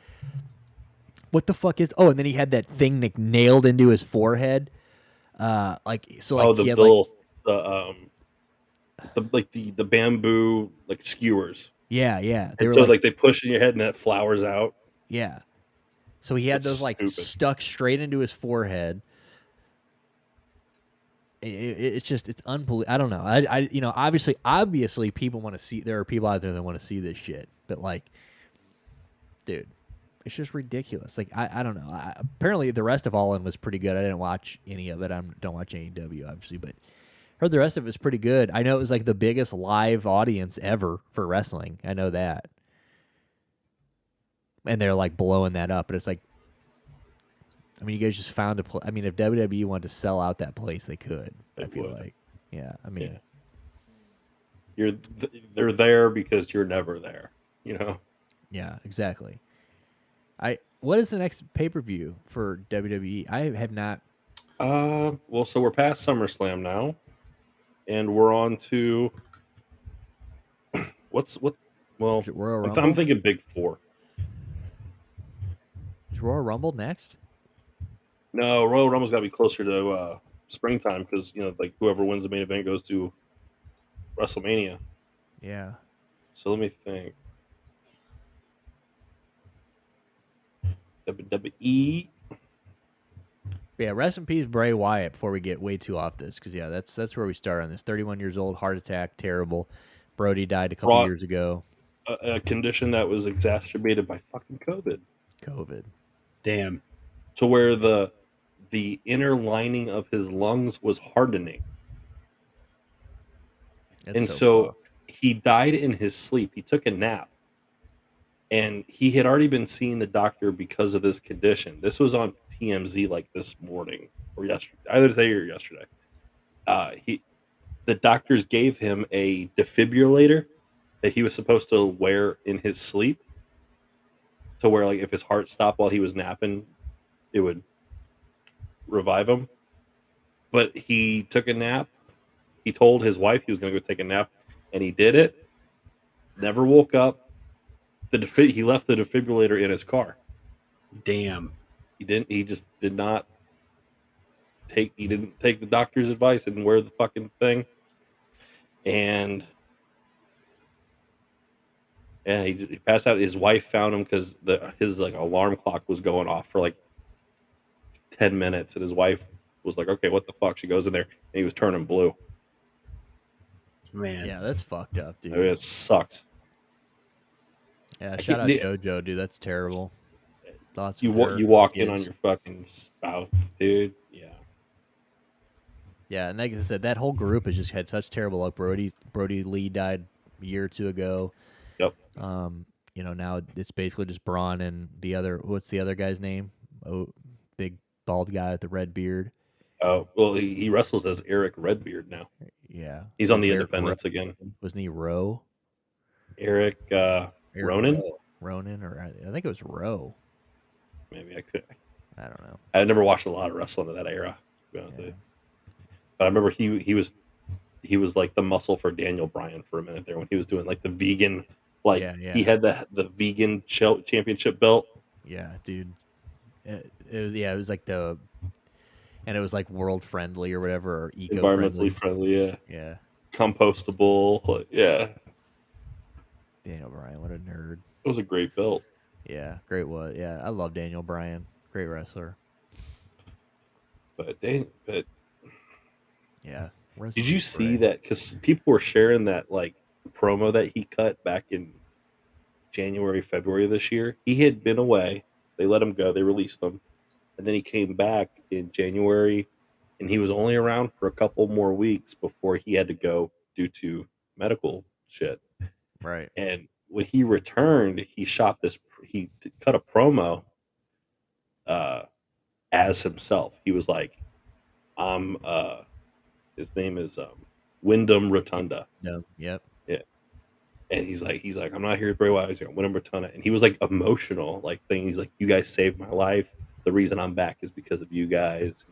what the fuck is? Oh, and then he had that thing like nailed into his forehead, like so. Like the he had, little the bamboo like skewers. Yeah. They were so like they push in your head and that flowers out. Yeah. So he had those like stuck straight into his forehead. It's just it's unbelievable. I don't know. I you know obviously people want to see. There are people out there that want to see this shit, but like, dude, it's just ridiculous. Like I don't know. Apparently the rest of All In was pretty good. I didn't watch any of it. I don't watch AEW obviously, but heard the rest of it was pretty good. I know it was like the biggest live audience ever for wrestling. I know that. And they're like blowing that up, but it's like, I mean, you guys just found a place. I mean, if WWE wanted to sell out that place, they could. I feel like, yeah. I mean, they're there because you're never there. You know. Yeah, exactly. What is the next pay-per-view for WWE? I have not. Well, so we're past SummerSlam now, and we're on to what? Well, Royal Rumble? I'm thinking Big Four. Is Royal Rumble next? No, Royal Rumble's got to be closer to springtime because like whoever wins the main event goes to WrestleMania. Yeah. So let me think. WWE. Yeah, rest in peace, Bray Wyatt. Before we get way too off this, because that's where we start on this. 31 years old, heart attack, terrible. Brody died a couple years ago. A condition that was exacerbated by fucking COVID. Damn. To where the inner lining of his lungs was hardening. That's so he died in his sleep. He took a nap. And he had already been seeing the doctor because of this condition. This was on TMZ like this morning or yesterday, either today or yesterday. The doctors gave him a defibrillator that he was supposed to wear in his sleep, to where like if his heart stopped while he was napping, it would revive him. But he took a nap. He told his wife he was going to go take a nap, and he did it. Never woke up. He left the defibrillator in his car. Damn. He just did not take. He didn't take the doctor's advice and wear the fucking thing. And yeah, he passed out. His wife found him because his like alarm clock was going off for like 10 minutes, and his wife was like, "Okay, what the fuck?" She goes in there, and he was turning blue. Man, yeah, that's fucked up, dude. I mean, it sucks. Yeah, shout out JoJo, dude. That's terrible. You walk in on your fucking spouse, dude. Yeah. Yeah, and like I said, that whole group has just had such terrible luck. Brody Lee died a year or two ago. Yep. Now it's basically just Braun and what's the other guy's name? Oh, big bald guy with the red beard. Oh, well, he wrestles as Eric Redbeard now. Yeah. He's on the Independents again. Wasn't he Rowe? Eric Ronan? Ronan, or I think it was Rowe. Maybe I could. I don't know. I never watched a lot of wrestling of that era, to be honest with you. But I remember he was like the muscle for Daniel Bryan for a minute there when he was doing like the vegan, he had the vegan championship belt. Yeah, dude. It was like and it was like world friendly or whatever, or eco environmentally friendly. Yeah. Yeah. Compostable. Yeah. Daniel Bryan, what a nerd. It was a great belt. Yeah, great. Yeah, I love Daniel Bryan. Great wrestler. But yeah. Did you see that? Because people were sharing that like promo that he cut back in January, February of this year. He had been away. They let him go. They released him. And then he came back in January, and he was only around for a couple more weeks before he had to go due to medical shit. Right. And when he returned, he shot this cut a promo as himself. He was like, I'm his name is Wyndham Rotunda. No, yep. Yeah. And he's like, I'm not here to Bray Wyatt. He's like, Wyndham Rotunda. And he was like emotional, like thing. He's like, you guys saved my life. The reason I'm back is because of you guys.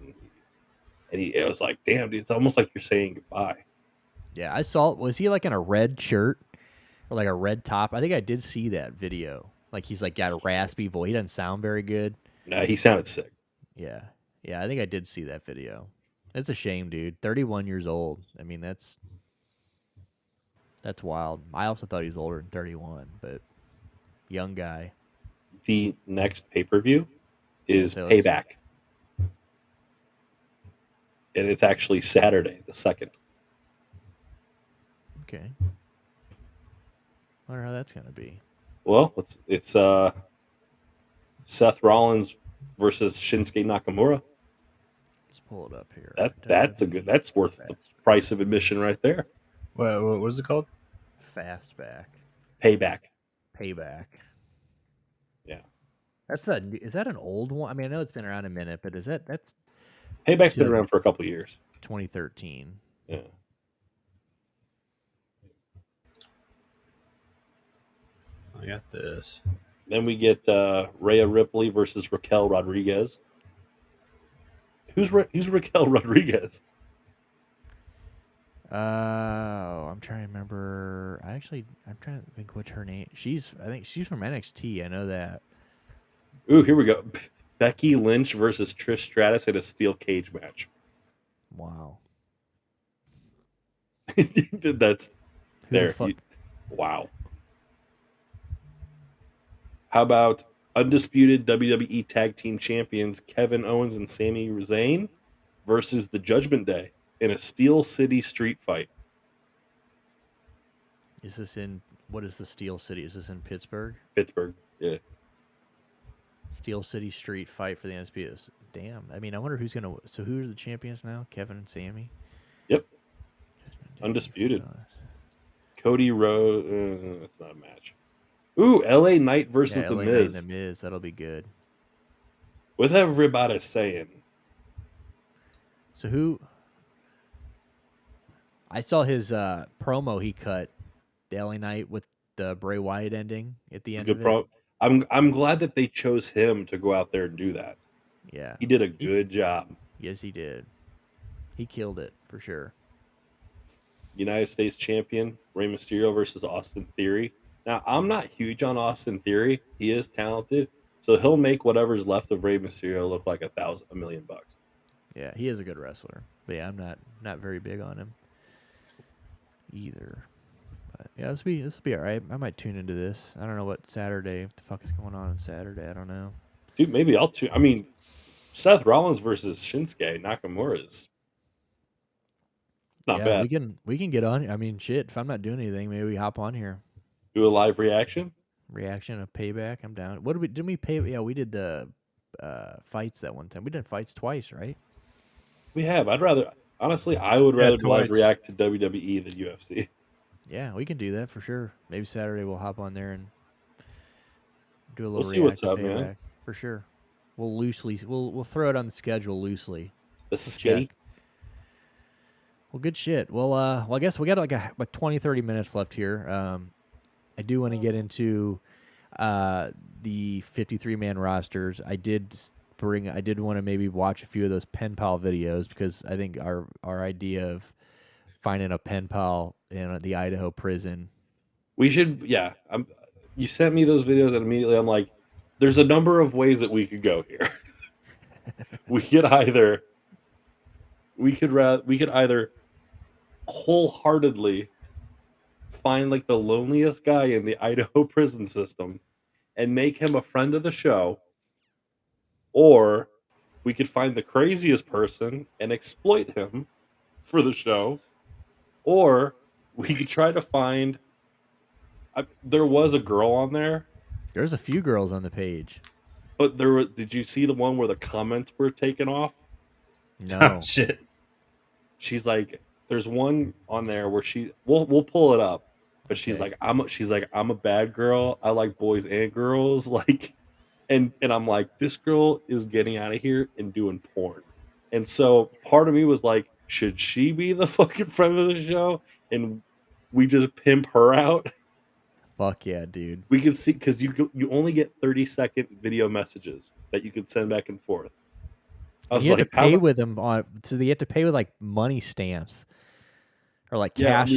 And it was like, damn, dude, it's almost like you're saying goodbye. Yeah, I saw. Was he like in a red shirt or like a red top? I think I did see that video. Like he's like got a raspy voice. He doesn't sound very good. No, he sounded sick. Yeah, I think I did see that video. It's a shame, dude. 31 years old. I mean, that's wild. I also thought he was older than 31, but young guy. The next pay-per-view is Payback. And it's actually Saturday, the 2nd. Okay. Wonder how that's gonna be. Well, it's Seth Rollins versus Shinsuke Nakamura. Let's pull it up here. That's worth the price of admission right there. What was it called? Fastback. Payback. Yeah. Is that an old one? I mean, I know it's been around a minute, but that's Payback's been around for a couple years. 2013. Yeah. I got this. Then we get Rhea Ripley versus Raquel Rodriguez. Who's Raquel Rodriguez? I'm trying to remember. I'm trying to think what's her name. I think she's from NXT. I know that. Ooh, here we go. Becky Lynch versus Trish Stratus in a steel cage match. Wow. That's there. Wow. How about undisputed WWE Tag Team Champions Kevin Owens and Sami Zayn versus the Judgment Day in a Steel City street fight? What is the Steel City? Is this in Pittsburgh? Pittsburgh, yeah. Steel City street fight for the NSPS. Damn. I mean, I wonder who's gonna. So who are the champions now? Kevin and Sammy. Yep. Undisputed. Cody Rhodes. That's not a match. Ooh, LA Knight versus The Miz. The Miz. That'll be good. With everybody saying. So who? I saw his promo he cut. The LA Knight with the Bray Wyatt ending at the end of it. I'm glad that they chose him to go out there and do that. Yeah. He did a good job. Yes, he did. He killed it for sure. United States champion Rey Mysterio versus Austin Theory. Now, I'm not huge on Austin Theory. He is talented, so he'll make whatever's left of Rey Mysterio look like $1 million bucks. Yeah, he is a good wrestler. But yeah, I'm not very big on him either. But yeah, this will be all right. I might tune into this. I don't know what the fuck is going on Saturday. I don't know. Dude, maybe I'll tune. I mean, Seth Rollins versus Shinsuke Nakamura is not bad. We can get on. I mean, shit. If I'm not doing anything, maybe we hop on here. Do a live reaction. Reaction of Payback. I'm down. What did we pay? Yeah, we did the fights that one time. We did fights twice, right? We have. I would rather live react to WWE than UFC. Yeah, we can do that for sure. Maybe Saturday we'll hop on there and do a little. We'll see what's up, Payback, man. For sure. We'll throw it on the schedule loosely. This is sketchy. Well, good shit. Well, I guess we got like 20, 30 minutes left here. I do want to get into the 53-man rosters. I did want to maybe watch a few of those PenPal videos because I think our idea of finding a PenPal in the Idaho prison. We should, yeah. You sent me those videos and immediately I'm like, there's a number of ways that we could go here. we could either wholeheartedly find like the loneliest guy in the Idaho prison system and make him a friend of the show, or we could find the craziest person and exploit him for the show, or we could try to find there was a girl on there. There's a few girls on the page. But did you see the one where the comments were taken off? No. Oh, shit. She's like, there's one on there where we'll pull it up. but she's like, I'm a bad girl. I like boys and girls. Like, and I'm like, this girl is getting out of here and doing porn. And so part of me was like, should she be the fucking friend of the show? And we just pimp her out. Fuck yeah, dude. We can see, because you only get 30-second video messages that you can send back and forth. I was you have like, to pay with them on, so they have to pay with like money stamps or like cash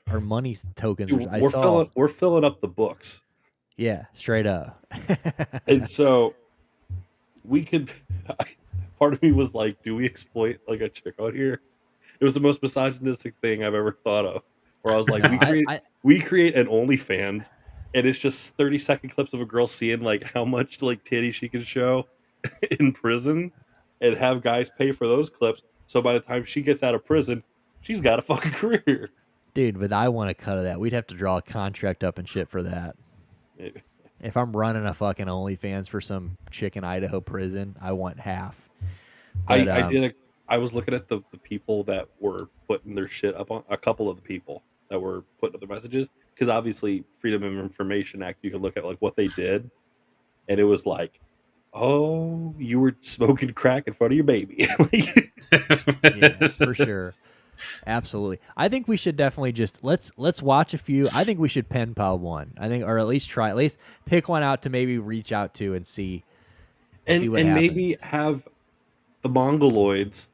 or money tokens. Dude, or we're filling up the books. Yeah, straight up. And so we could. Part of me was like, do we exploit like a chick out here? It was the most misogynistic thing I've ever thought of. Where I was like, we create an OnlyFans, and it's just 30-second clips of a girl seeing like how much like titty she can show in prison, and have guys pay for those clips. So by the time she gets out of prison, she's got a fucking career. Dude, but I want a cut of that. We'd have to draw a contract up and shit for that. Maybe. If I'm running a fucking OnlyFans for some chick in Idaho prison, I want half. But, I was looking at the people that were putting their shit up on, a couple of the people that were putting up their messages, because obviously Freedom of Information Act, you can look at like what they did, and it was like, oh, you were smoking crack in front of your baby. Yeah, for sure. Absolutely. I think we should definitely just let's watch a few. I think we should PenPal one. I think, or at least pick one out to maybe reach out to and see what happens. Maybe have the Mongoloids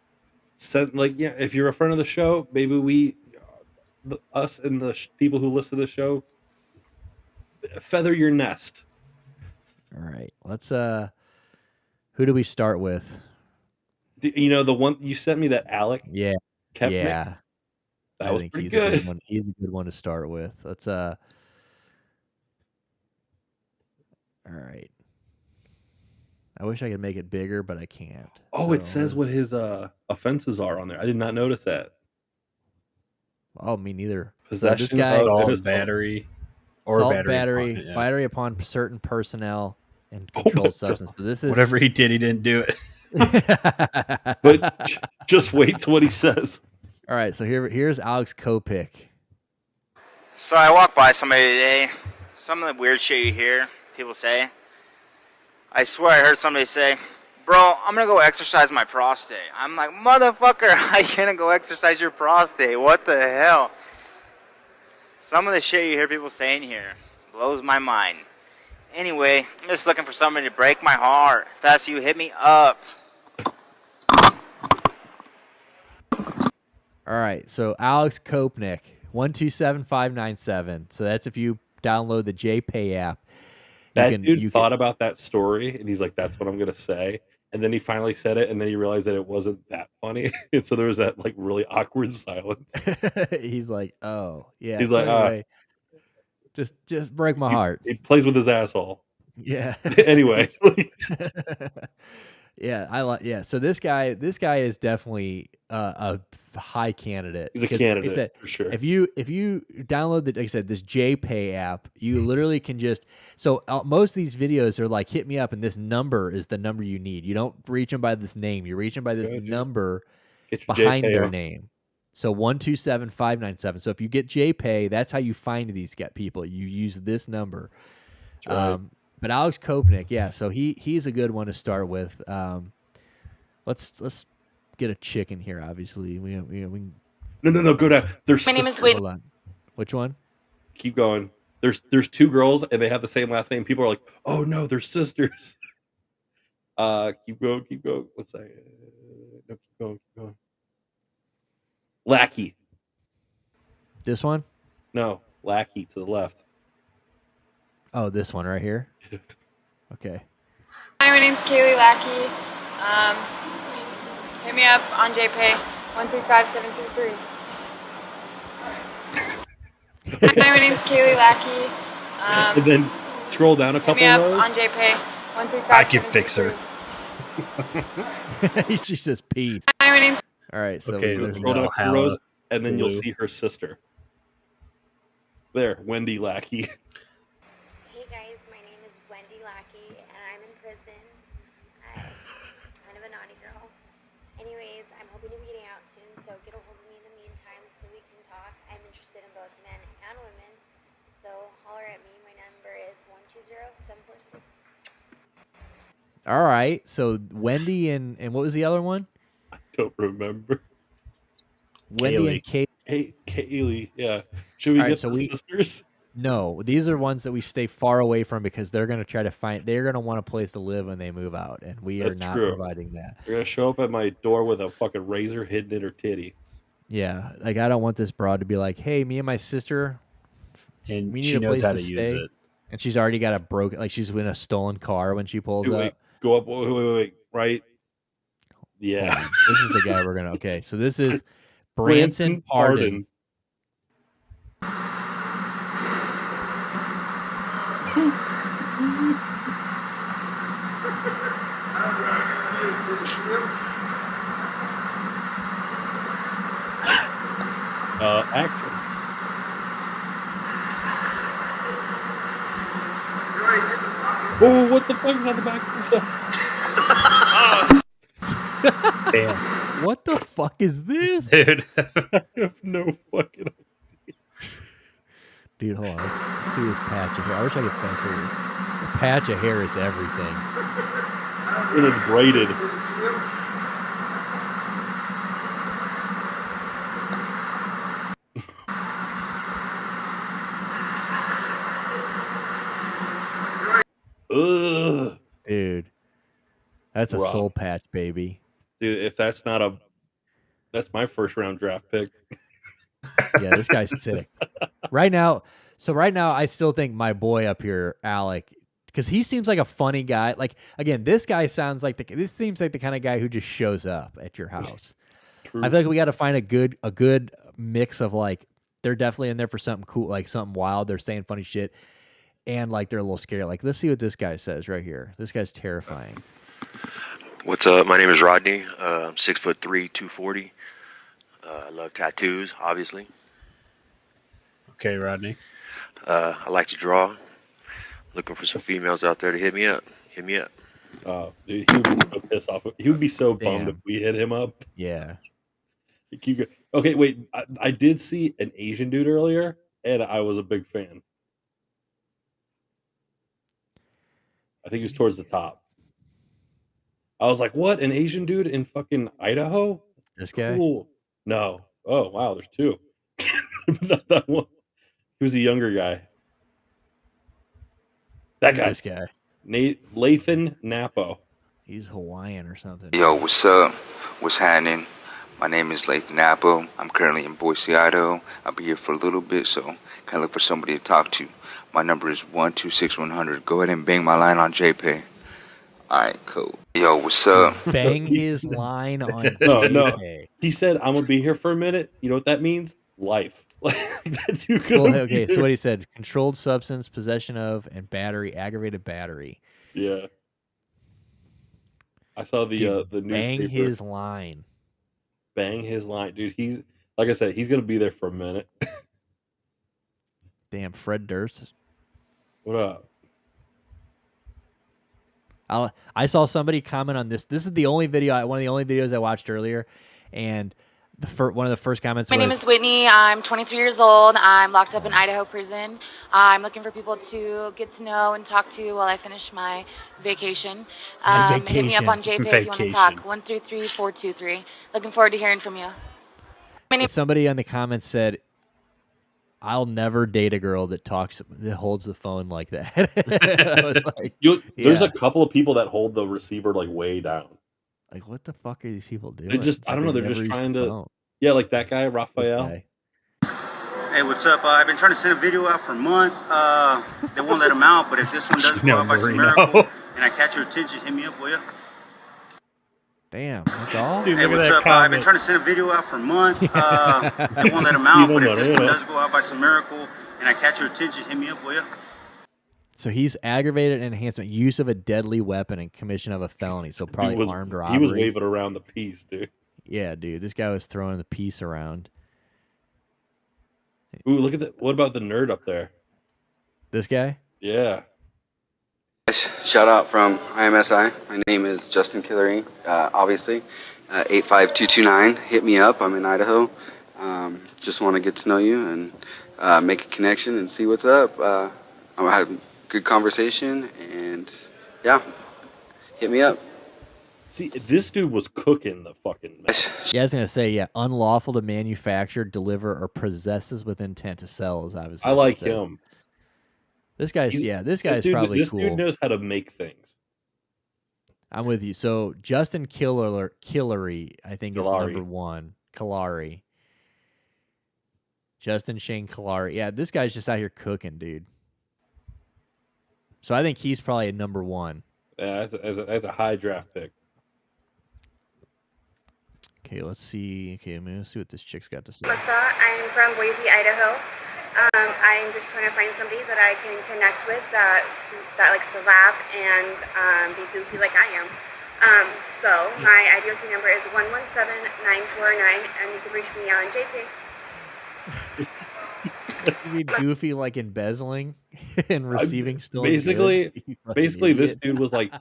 send, like, yeah, if you're a friend of the show, maybe us and the people who listen to the show, feather your nest. All right, let's who do we start with? You know, the one you sent me, that Alec. Yeah. That was pretty good. He's a good one to start with. Let's all right. I wish I could make it bigger, but I can't. Oh, it says what his offenses are on there. I did not notice that. Oh, me neither. Possession, so this guy, assault battery, or battery upon certain personnel and controlled substance. So this is whatever he did, he didn't do it. But just wait till what he says. All right, so here's Alex Kopic. So I walked by somebody today. Some of the weird shit you hear people say. I swear I heard somebody say, bro, I'm going to go exercise my prostate. I'm like, motherfucker, how you going to go exercise your prostate? What the hell? Some of the shit you hear people saying here blows my mind. Anyway, I'm just looking for somebody to break my heart. If that's you, hit me up. All right, so Alex Kopnick, 127597. So that's if you download the JPay app. That dude thought about that story, and he's like, that's what I'm going to say. And then he finally said it, and then he realized that it wasn't that funny. And so there was that like really awkward silence. He's like, oh, yeah. He's so like, anyway, just break my heart. He plays with his asshole. Yeah. Anyway. Yeah, so this guy is definitely a high candidate. He's a candidate for sure. If you download like I said, this JPay app, you literally can just most of these videos are like, hit me up, and this number is the number you need. You don't reach them by this name. You reach them by this number behind their name. So 127597. So if you get JPay, that's how you find these people. You use this number. Right. But Alex Kopnick, yeah, so he's a good one to start with. Let's get a chicken here. Obviously, we can. No, go down. My name is Wade. Hold on. Which one? Keep going. There's two girls and they have the same last name. People are like, oh no, they're sisters. Keep going. What's that? No, keep going. Lackey. This one? No, Lackey to the left. Oh, this one right here? Okay. Hi, my name's Kaylee Lackey. Hit me up on JPay, 135733. Hi, my name's Kaylee Lackey. And then scroll down a couple hit me up rows. on JPay, 135733. I can fix her. She says peace. Hi, my name's... All right, so there's scroll down a couple rows, and then you'll see her sister. There, Wendy Lackey. Hey guys, my name is Wendy Lackey, and I'm in prison. I'm kind of a naughty girl. Anyways, I'm hoping to be getting out soon, so get a hold of me in the meantime so we can talk. I'm interested in both men and women. All right. So Wendy and what was the other one? I don't remember. Wendy and Kate. Hey, Kaylee. Yeah. Should we get the sisters? No, these are ones that we stay far away from because they're going to try to find. They're going to want a place to live when they move out, and we are not providing that. They're going to show up at my door with a fucking razor hidden in her titty. Yeah, like I don't want this broad to be like, "Hey, me and my sister, and we need she a knows place how to to stay." use it. And she's already got a broken, like she's in a stolen car when she pulls up. Go up. Wait. Right? Yeah. This is the guy we're gonna. Okay, so this is Branson Pardon. Action. Oh, what the fuck is on the back of his head? Damn. What the fuck is this? Dude. I have no fucking idea. Dude, hold on. Let's see this patch of hair. I wish I could fast forward. The patch of hair is everything. And it's braided. Ugh. Dude. That's a soul patch, baby. Dude, if that's not that's my first round draft pick. Yeah, this guy's sick. Right now, I still think my boy up here, Alec, because he seems like a funny guy. Like, again, this guy sounds like this seems like the kind of guy who just shows up at your house. True. I feel like we got to find a good mix of like, they're definitely in there for something cool, like something wild. They're saying funny shit. And like, they're a little scary. Like, let's see what this guy says right here. This guy's terrifying. What's up? My name is Rodney. I'm 6'3", 240. I love tattoos, obviously. Okay, Rodney. I like to draw. Looking for some females out there to hit me up. Hit me up. Oh, dude, he would be so pissed off. He would be so bummed if we hit him up. Yeah. Okay, wait. I did see an Asian dude earlier, and I was a big fan. I think he was towards the top. I was like, what? An Asian dude in fucking Idaho? This guy? Cool. No. Oh, wow. There's two. Not that one. He was a younger guy. That guy. This guy. Lathan Napo. He's Hawaiian or something. Yo, what's up? What's happening? My name is Lathan Napo. I'm currently in Boise, Idaho. I'll be here for a little bit, so kind of look for somebody to talk to. My number is 126-100. Go ahead and bang my line on JPay. All right, cool. Yo, what's up? Bang his line on No. He said, I'm going to be here for a minute. You know what that means? Life. Okay, so what he said, controlled substance, possession of, and battery, aggravated battery. Yeah. I saw the newspaper. Bang his line. Bang his line. Dude, he's, like I said, he's going to be there for a minute. Damn, Fred Durst. What up? I saw somebody comment on this. This is the only video, one of the only videos I watched earlier, and one of the first comments My name is Whitney. I'm 23 years old. I'm locked up in Idaho prison. I'm looking for people to get to know and talk to while I finish my vacation. Hit me up on JPay if you want to talk. 133-423. Looking forward to hearing from you. Somebody in the comments said, I'll never date a girl that holds the phone like that. I was like, there's a couple of people that hold the receiver like way down. Like, what the fuck are these people doing? They just, I don't know. They're just trying to. Yeah, like that guy, Raphael. Hey, what's up? I've been trying to send a video out for months. They won't let them out, but if this one does go out by some miracle and I catch your attention, hit me up, will you? Damn, that's all? Dude, hey, what's up? I've been trying to send a video out for months. They won't let them out, but if this one does go out by some miracle and I catch your attention, hit me up, will you? So he's aggravated enhancement, use of a deadly weapon, and commission of a felony. So probably armed robbery. He was waving around the piece, dude. Yeah, dude. This guy was throwing the piece around. Ooh, look at that. What about the nerd up there? This guy? Yeah. Shout out from IMSI. My name is Justin Killery, obviously. 85229. Hit me up. I'm in Idaho. Just want to get to know you and make a connection and see what's up. I'm going to have good conversation, and yeah, hit me up. See, this dude was cooking the fucking meth. Yeah, I was gonna say, yeah, unlawful to manufacture, deliver, or possesses with intent to sell is obviously. I like him. This guy's probably this cool. This dude knows how to make things. I'm with you. So Justin Killery, I think is number one. Killari. Justin Shane Killari. Yeah, this guy's just out here cooking, dude. So I think he's probably a number one. Yeah, that's a high draft pick. Okay, let's see. Okay, let's see what this chick's got to say. Melissa, I'm from Boise, Idaho. I'm just trying to find somebody that I can connect with that likes to laugh and be goofy like I am. So my IDOC number is 117949, and you can reach me on JPay. You mean goofy like embezzling and receiving stolen Basically, this dude was like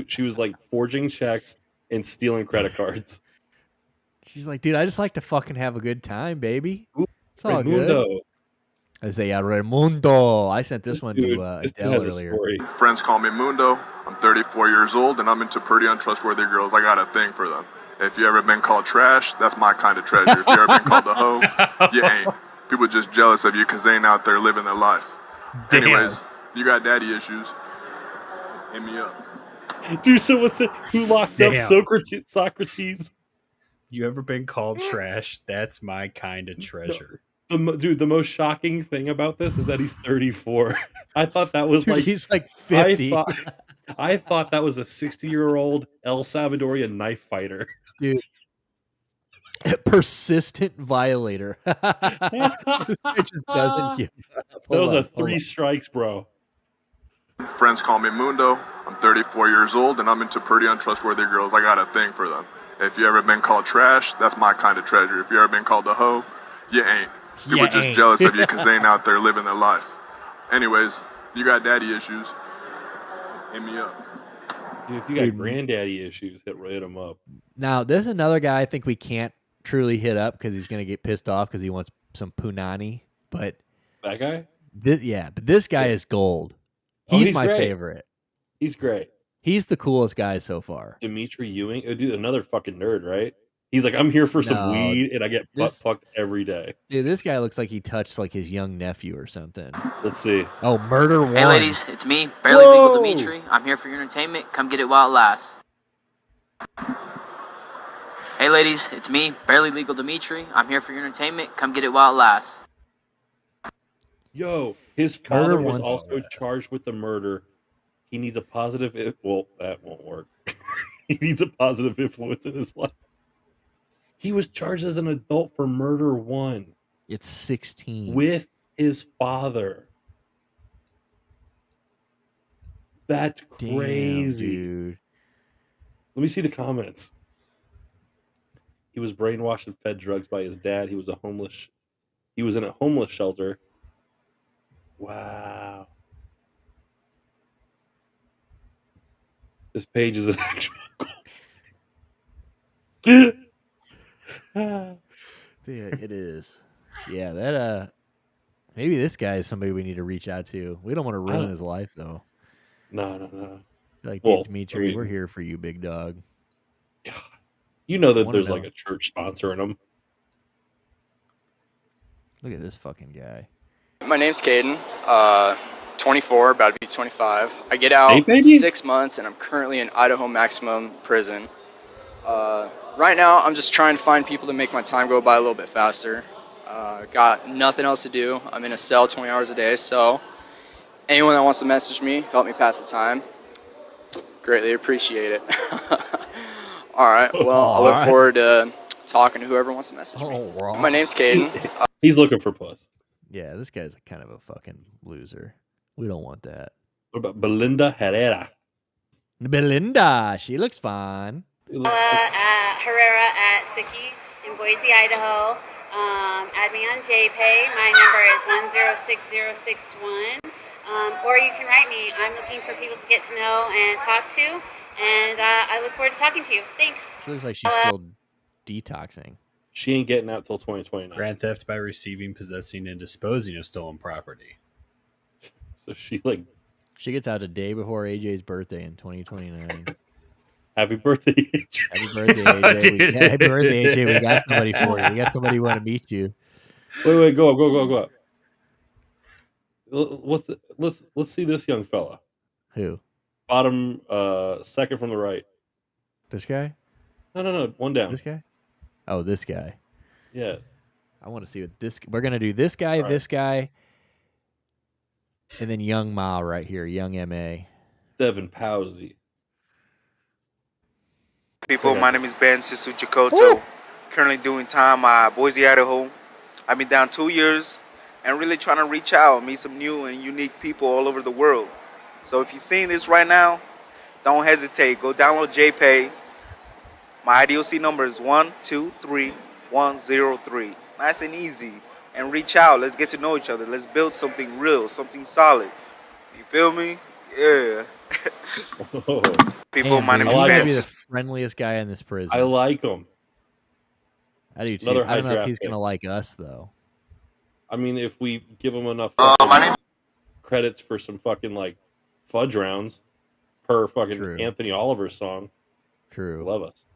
she was like forging checks and stealing credit cards. She's like, dude, I just like to fucking have a good time, baby. It's all Raimundo. good. I say, Raimundo. I sent this one to Adele earlier. Friends call me Mundo. I'm 34 years old, and I'm into pretty untrustworthy girls. I got a thing for them. If you ever been called trash, that's my kind of treasure. If you ever been called a hoe, you ain't. People just jealous of you because they ain't out there living their life. Damn. Anyways, you got daddy issues, hit me up. Dude, someone said, who locked up Socrates? You ever been called trash? That's my kind of treasure. Dude, the most shocking thing about this is that he's 34. I thought that was he's like 50. I thought that was a 60-year-old El Salvadorian knife fighter. Dude. Persistent violator. This guy just doesn't give up. Those are 3 strikes, bro. Friends call me Mundo. I'm 34 years old, and I'm into pretty untrustworthy girls. I got a thing for them. If you ever been called trash, that's my kind of treasure. If you ever been called a hoe, you ain't. People just jealous of you because they ain't out there living their life. Anyways, you got daddy issues, hit me up. Dude, if you got granddaddy issues, hit him up. Now, there's another guy I think we can't truly hit up because he's going to get pissed off because he wants some punani. But that guy? But this guy is gold. He's my favorite. He's great. He's the coolest guy so far. Dimitri Ewing? Oh, dude, another fucking nerd, right? He's like, I'm here for some weed, and I get butt fucked every day. Dude, this guy looks like he touched like his young nephew or something. Let's see. Oh, Murder One. Hey, ladies, it's me, Barely Legal Dimitri. I'm here for your entertainment. Come get it while it lasts. Hey, ladies, it's me, Barely Legal Dimitri. I'm here for your entertainment. Come get it while it lasts. Yo, his father was also charged with the murder. He needs a positive... Well, that won't work. He needs a positive influence in his life. He was charged as an adult for murder 1. It's 16. With his father. That's crazy. Damn, dude. Let me see the comments. He was brainwashed and fed drugs by his dad. He was in a homeless shelter. Wow. This page is an actual Yeah, it is. Yeah, that maybe this guy is somebody we need to reach out to. We don't want to ruin his life though. No. Like, well, Dimitri, we're here for you, big dog. God. You know that there's like a church sponsoring them. Look at this fucking guy. My name's Caden. 24, about to be 25. I get out 6 months, and I'm currently in Idaho Maximum Prison. Right now, I'm just trying to find people to make my time go by a little bit faster. Got nothing else to do. I'm in a cell 20 hours a day, so anyone that wants to message me, help me pass the time, greatly appreciate it. All right, well, I look forward to talking to whoever wants to message me. My name's Caden. He's looking for puss. Yeah, this guy's kind of a fucking loser. We don't want that. What about Belinda Herrera? Belinda, she looks fine. Herrera at Siki in Boise, Idaho. Add me on JPay. My number is 106061. Or you can write me. I'm looking for people to get to know and talk to, and I look forward to talking to you. Thanks. She looks like she's still detoxing. She ain't getting out till 2029. Grand theft by receiving, possessing, and disposing of stolen property. So she like She gets out a day before AJ's birthday in 2029. Happy birthday, AJ. Happy birthday, AJ. Happy birthday, AJ. We got somebody for you. We got somebody who want to meet you. Wait, go up. Let's see this young fella. Who? Bottom, second from the right. This guy? No, one down. This guy? Oh, this guy. Yeah. I want to see what this. We're gonna do this guy, All this guy, and then Young Ma right here, Young Ma. Devin Powsey. People, my name is Ben Sisu Jakoto. Currently doing time Boise, Idaho. I've been down 2 years and really trying to reach out, meet some new and unique people all over the world. So if you're seeing this right now, don't hesitate. Go download JPay. My IDOC number is 123103. Nice and easy. And reach out. Let's get to know each other. Let's build something real, something solid. You feel me? Yeah. People, my name is Ben. Ben. Be the friendliest guy in this prison. I like him. I do too. I don't know if he's gonna like us though. I mean, if we give him enough credits for some fucking like fudge rounds per fucking Anthony Oliver song. True. Love us.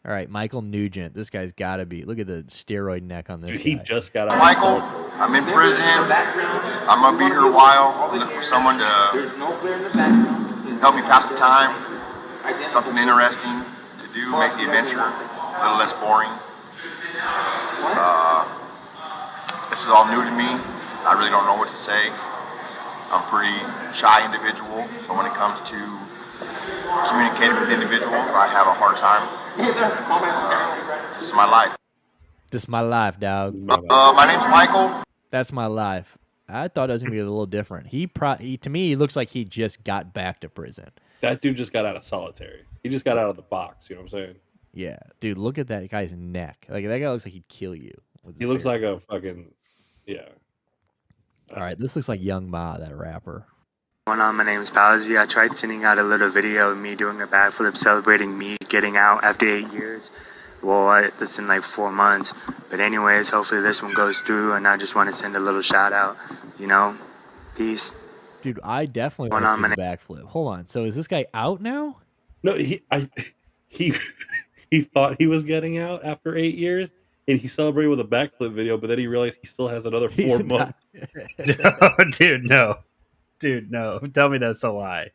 All right, Michael Nugent. This guy's got to be. Look at the steroid neck on this guy. He just got out. Michael, I'm in prison. I'm going to be here a while. I'm looking for someone to help me pass the time. Something interesting to do, make the adventure a little less boring. This is all new to me. I really don't know what to say. I'm a pretty shy individual, so when it comes to communicating with individuals, I have a hard time. This is my life. This is my life, dog. My name's Michael. That's my life. I thought it was gonna be a little different. He to me, he looks like he just got back to prison. That dude just got out of solitary. He just got out of the box. You know what I'm saying? Yeah, dude. Look at that guy's neck. Like that guy looks like he'd kill you. He looks like a fucking All right, this looks like Young Ma, that rapper. Going on, my name is Bowsy. I tried sending out a little video of me doing a backflip celebrating me getting out after 8 years. Well, it's in like 4 months. But anyways, hopefully this one goes through, and I just want to send a little shout out. You know, peace. Dude, I definitely want to see the backflip. Hold on. So is this guy out now? No, he thought he was getting out after 8 years, and he celebrated with a backflip video, but then he realized he still has another 4 months. Dude, no. Dude, no. Tell me that's a lie.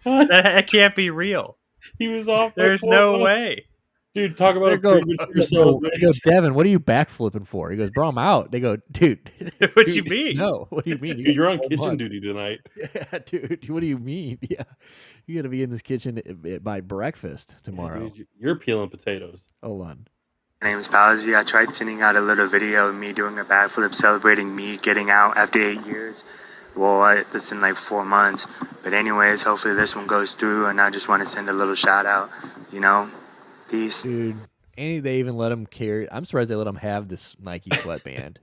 That can't be real. He was off. There's no way. Dude, talk about They go, Devin, what are you backflipping for? He goes, bro, I'm out. They go, dude. What you mean? No, what do you mean? You're on kitchen duty tonight. Yeah, dude. What do you mean? Yeah, you got to be in this kitchen by breakfast tomorrow. Yeah, dude, you're peeling potatoes. Hold on. My name is Bowsy. I tried sending out a little video of me doing a backflip celebrating me getting out after 8 years. Well, it's in like 4 months. But anyways, hopefully this one goes through, and I just want to send a little shout out. You know, peace. Dude, and they even let him carry. I'm surprised they let him have this Nike sweatband.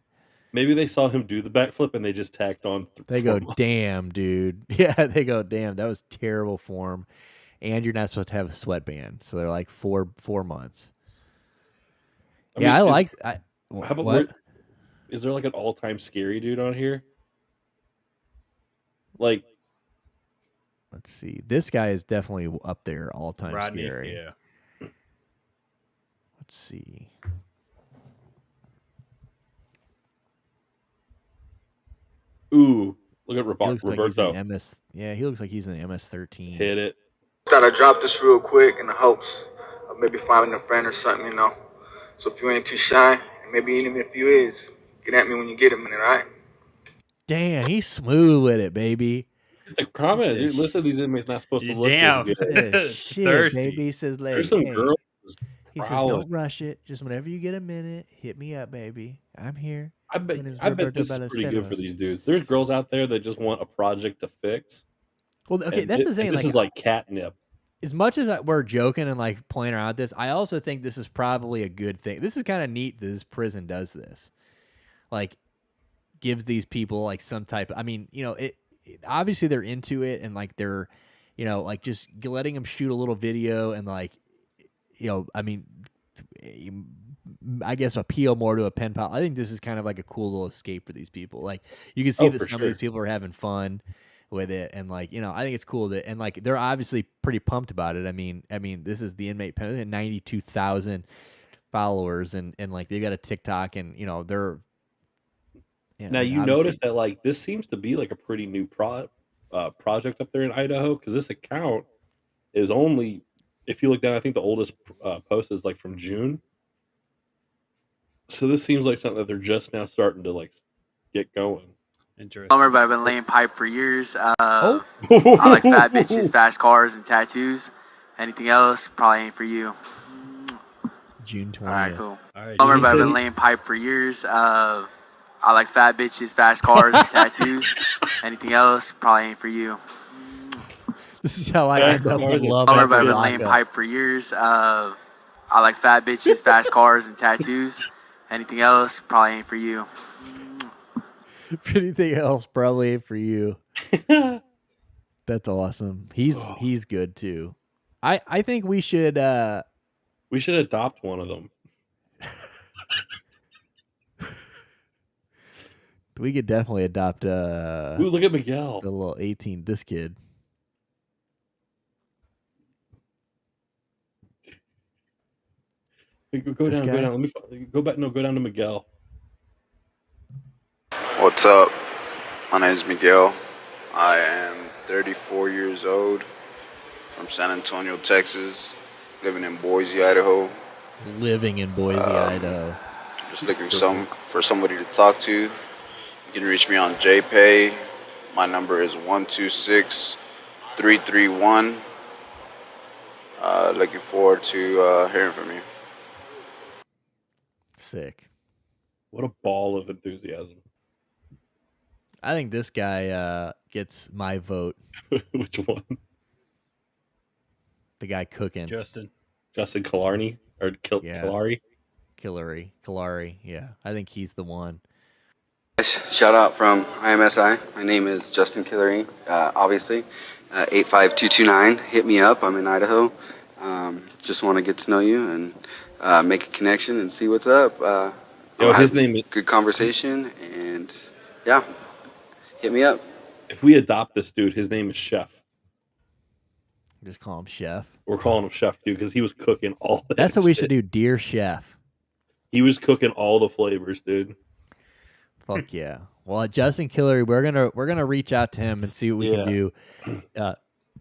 Maybe they saw him do the backflip and they just tacked on. They go, damn, dude. Yeah, they go, damn, that was terrible form. And you're not supposed to have a sweatband. So they're like 4 months. I like. How about what? Is there like an all-time scary dude on here? Like, let's see. This guy is definitely up there, all-time Rodney, scary. Yeah. Let's see. Ooh, look at Roberto. Like he looks like he's in MS-13. Hit it. Thought I'd drop this real quick in the hopes of maybe finding a friend or something, you know. So if you ain't too shy, and maybe even if you is, get at me when you get a minute, all right? Damn, he's smooth with it, baby. The comment, dude, listen, these inmates not supposed to look damn. this good. Shit, Thirsty. baby. He says, There's some girls. He says, don't rush it. Just whenever you get a minute, hit me up, baby. I'm here. I bet this is pretty good for these dudes. There's girls out there that just want a project to fix. Well, okay, that's the thing. This is like catnip. As much as we're joking and like playing around with this, I also think this is probably a good thing. This is kind of neat that this prison does this. Like, gives these people like some type of, I mean, you know, it obviously they're into it and like they're, you know, like just letting them shoot a little video and like, you know, I mean, I guess appeal more to a pen pal. I think this is kind of like a cool little escape for these people. Like you can see that some of these people are having fun with it, and like I think it's cool that, and like they're obviously pretty pumped about it. I mean this is the inmate pen, 92,000 followers, and like they got a TikTok, and they're now you notice that like this seems to be like a pretty new project up there in Idaho, because this account is only, if you look down, I think the oldest post is like from June. So this seems like something that they're just now starting to like get going. Interesting. But I've been laying pipe for years. I like fat bitches, fast cars, and tattoos. Anything else probably ain't for you. June 20th. All right, cool. All right. But I've been laying pipe for years. I like fat bitches, fast cars, and tattoos. Anything else probably ain't for you. This is how I end up with love. I've been laying pipe for years. I like fat bitches, fast cars, and tattoos. Anything else probably ain't for you. If anything else probably ain't for you. That's awesome. He's good too. I think we should adopt one of them. We could definitely adopt Ooh, look at Miguel. The little 18, this kid. Go down. Let me go back. No, go down to Miguel. What's up? My name is Miguel. I am 34 years old, from San Antonio, Texas, living in Boise, Idaho. Idaho. Just looking for somebody to talk to. You can reach me on JPay. My number is 126-331. Looking forward to hearing from you. Sick. What a ball of enthusiasm. I think this guy gets my vote. Which one? The guy cooking. Justin Killarney or Killary? Killary. Yeah, I think he's the one. Shout out from IMSI. My name is Justin Killary. Obviously, 85229. Hit me up. I'm in Idaho. Just want to get to know you and make a connection and see what's up. His name is good conversation, and yeah, hit me up. If we adopt this dude, his name is Chef. Just call him Chef. We're calling him Chef, dude, because he was cooking all that. That's what we should do, dear Chef. He was cooking all the flavors, dude. Fuck yeah. Well, Justin Killary, we're gonna reach out to him and see what we can do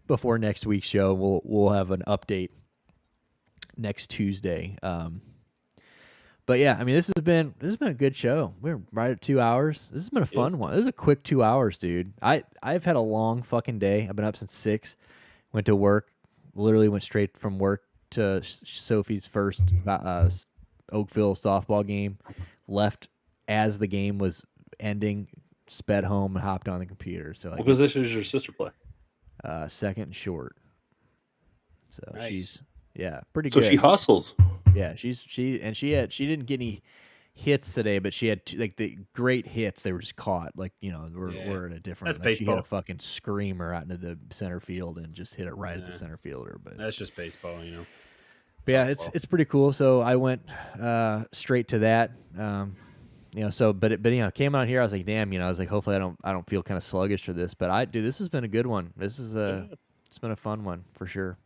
before next week's show. We'll have an update next Tuesday. But yeah, I mean, this has been a good show. We're right at 2 hours. This has been a fun one. This is a quick 2 hours, dude. I've had a long fucking day. I've been up since 6. Went to work. Literally went straight from work to Sophie's first Oakville softball game. Left as the game was ending. Sped home and hopped on the computer. So what position does your sister play? Second short. So nice. She's pretty good. So she hustles. Yeah, she didn't get any hits today, but she had the great hits. They were just caught. Like, we're in a different. That's she baseball. hit a fucking screamer out into the center field and just hit it right at the center fielder. But that's just baseball, But yeah, it's pretty cool. So I went straight to that. But came out here. I was like, damn, I was like, hopefully I don't feel kind of sluggish for this. But this has been a good one. This is it's been a fun one for sure.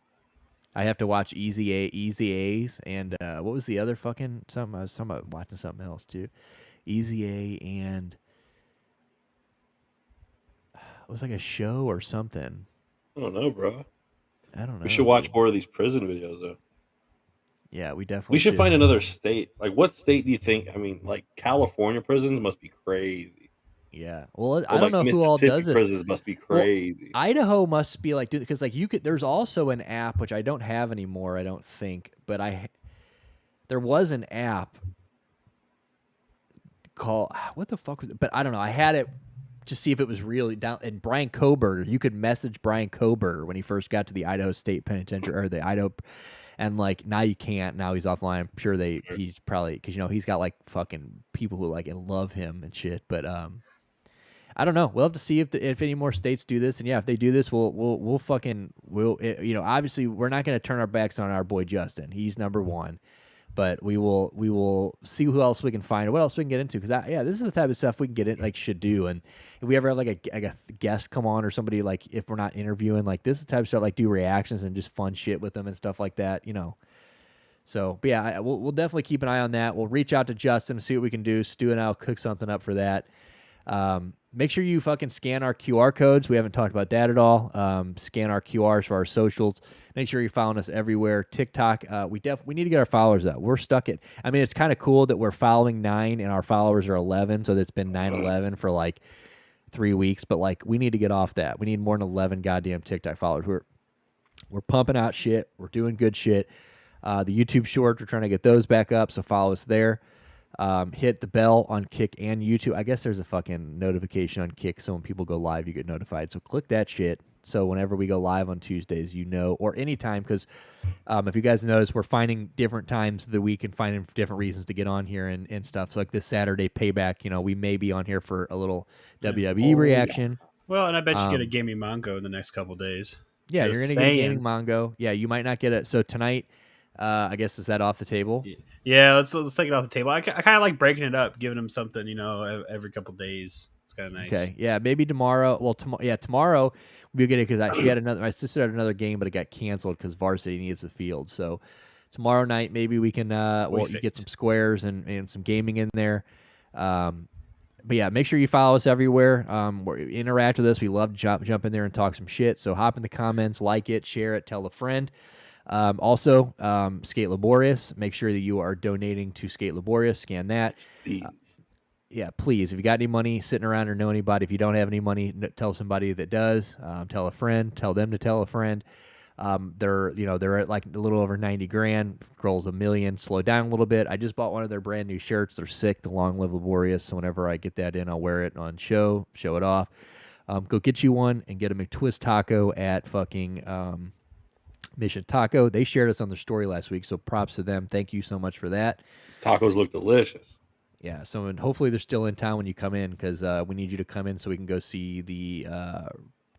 I have to watch Easy A's and what was the other fucking something? I was talking about watching something else too. Easy A and it was like a show or something. I don't know, bro. I don't know. We should watch more of these prison videos though. Yeah, we definitely We should find another state. Like, what state do you think? I mean, like California prisons must be crazy. Yeah. Well, I don't know who all does this. Prisons must be crazy. Well, Idaho must be like, dude, because like you could. There's also an app which I don't have anymore. I don't think, but there was an app called what the fuck was it? But I don't know. I had it to see if it was really down. And Brian Koberger, you could message Brian Koberger when he first got to the Idaho State Penitentiary or the Idaho. And like now you can't. Now he's offline. I'm sure he's probably because he's got like fucking people who like and love him and shit. But I don't know. We'll have to see if any more states do this. And yeah, if they do this, we'll obviously we're not going to turn our backs on our boy Justin. He's number one. But we will see who else we can find, or what else we can get into. Because this is the type of stuff we can get in, should do. And if we ever have like a guest come on, or somebody, like, if we're not interviewing, like, this is the type of stuff, like, do reactions and just fun shit with them and stuff like that, So, but yeah, we'll definitely keep an eye on that. We'll reach out to Justin and see what we can do. Stu and I'll cook something up for that. Make sure you fucking scan our QR codes. We haven't talked about that at all. Scan our QRs for our socials. Make sure you're following us everywhere. TikTok, we need to get our followers up. We're stuck at, it's kind of cool that we're following 9 and our followers are 11. So that's been 9-11 for like 3 weeks. But like, we need to get off that. We need more than 11 goddamn TikTok followers. We're pumping out shit. We're doing good shit. The YouTube shorts, we're trying to get those back up. So follow us there. Hit the bell on Kick and YouTube. I guess there's a fucking notification on Kick, so when people go live, you get notified. So click that shit. So whenever we go live on Tuesdays, or anytime, because if you guys notice, we're finding different times of the week and finding different reasons to get on here and stuff. So like this Saturday Payback, we may be on here for a little WWE reaction. Yeah. Well, and I bet you get a Gaming Mongo in the next couple days. Yeah, you're going to get a Gaming Mongo. Yeah, you might not get it. So tonight, I guess, is that off the table? Yeah, let's take it off the table. I kind of like breaking it up, giving them something, every couple days. It's kind of nice. Okay, yeah, maybe tomorrow. Well, tomorrow we'll get it, because she had my sister had another game, but it got canceled because varsity needs the field. So tomorrow night, maybe we can you get some squares and some gaming in there. But yeah, make sure you follow us everywhere. Interact with us. We love to jump in there and talk some shit. So hop in the comments, like it, share it, tell a friend. Also, Skate Laborious. Make sure that you are donating to Skate Laborious. Scan that. Yeah, please. If you got any money sitting around or know anybody, if you don't have any money, tell somebody that does. Tell a friend. Tell them to tell a friend. They're at like a little over 90 grand. Goal's $1 million. Slow down a little bit. I just bought one of their brand new shirts. They're sick. The Long Live Laborious. So whenever I get that in, I'll wear it on show it off. Go get you one and get a McTwist taco at fucking Mission Taco. They shared us on their story last week, so props to them. Thank you so much for that. Tacos look delicious. Yeah, so and hopefully they're still in town when you come in, because we need you to come in so we can go see the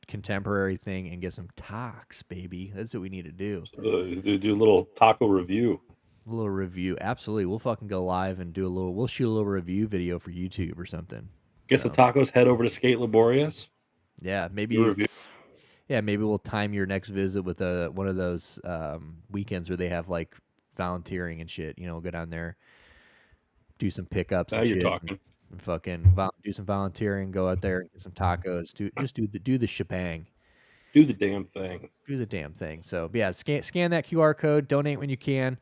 contemporary thing and get some talks, baby. That's what we need to do. Do a little taco review. A little review, absolutely. We'll fucking go live and we'll shoot a little review video for YouTube or something. Get some tacos. Head over to Skate Laborious. Yeah, maybe. Yeah, maybe we'll time your next visit with one of those weekends where they have like volunteering and shit. Go down there, do some pickups. Now and you're shit talking. And fucking do some volunteering. Go out there and get some tacos. Do the shebang. Do the damn thing. Do the damn thing. So yeah, scan that QR code. Donate when you can.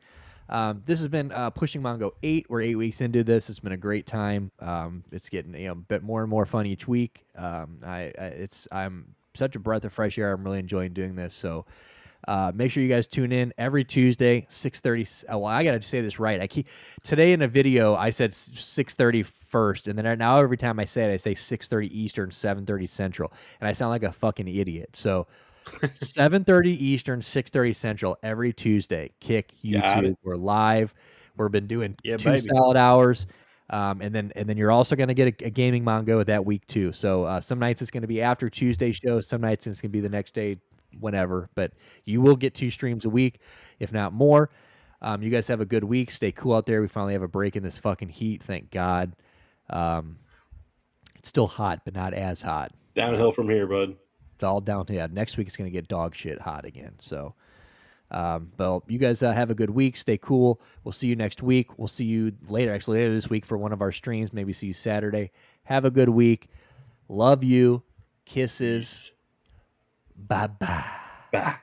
This has been Pushing Mongo 8. We're 8 weeks into this. It's been a great time. It's getting a bit more and more fun each week. I'm such a breath of fresh air. I'm really enjoying doing this. So make sure you guys tune in every Tuesday, 6:30. Well, I got to say this right. Today in a video, I said 6:30 first, and then now every time I say it, I say 6:30 Eastern, 7:30 Central, and I sound like a fucking idiot. So 7:30 Eastern, 6:30 Central every Tuesday. Kick YouTube. We're live. We've been doing 2 solid hours. And then you're also going to get a Gaming Mongo that week too. So some nights it's going to be after Tuesday show. Some nights it's going to be the next day, whenever. But you will get 2 streams a week, if not more. You guys have a good week. Stay cool out there. We finally have a break in this fucking heat. Thank God. It's still hot, but not as hot. Downhill from here, bud. It's all downhill. Yeah, next week it's going to get dog shit hot again. So. But you guys have a good week. Stay cool. We'll see you next week. We'll see you later this week for one of our streams. Maybe see you Saturday. Have a good week. Love you. Kisses. Bye-bye. Bye.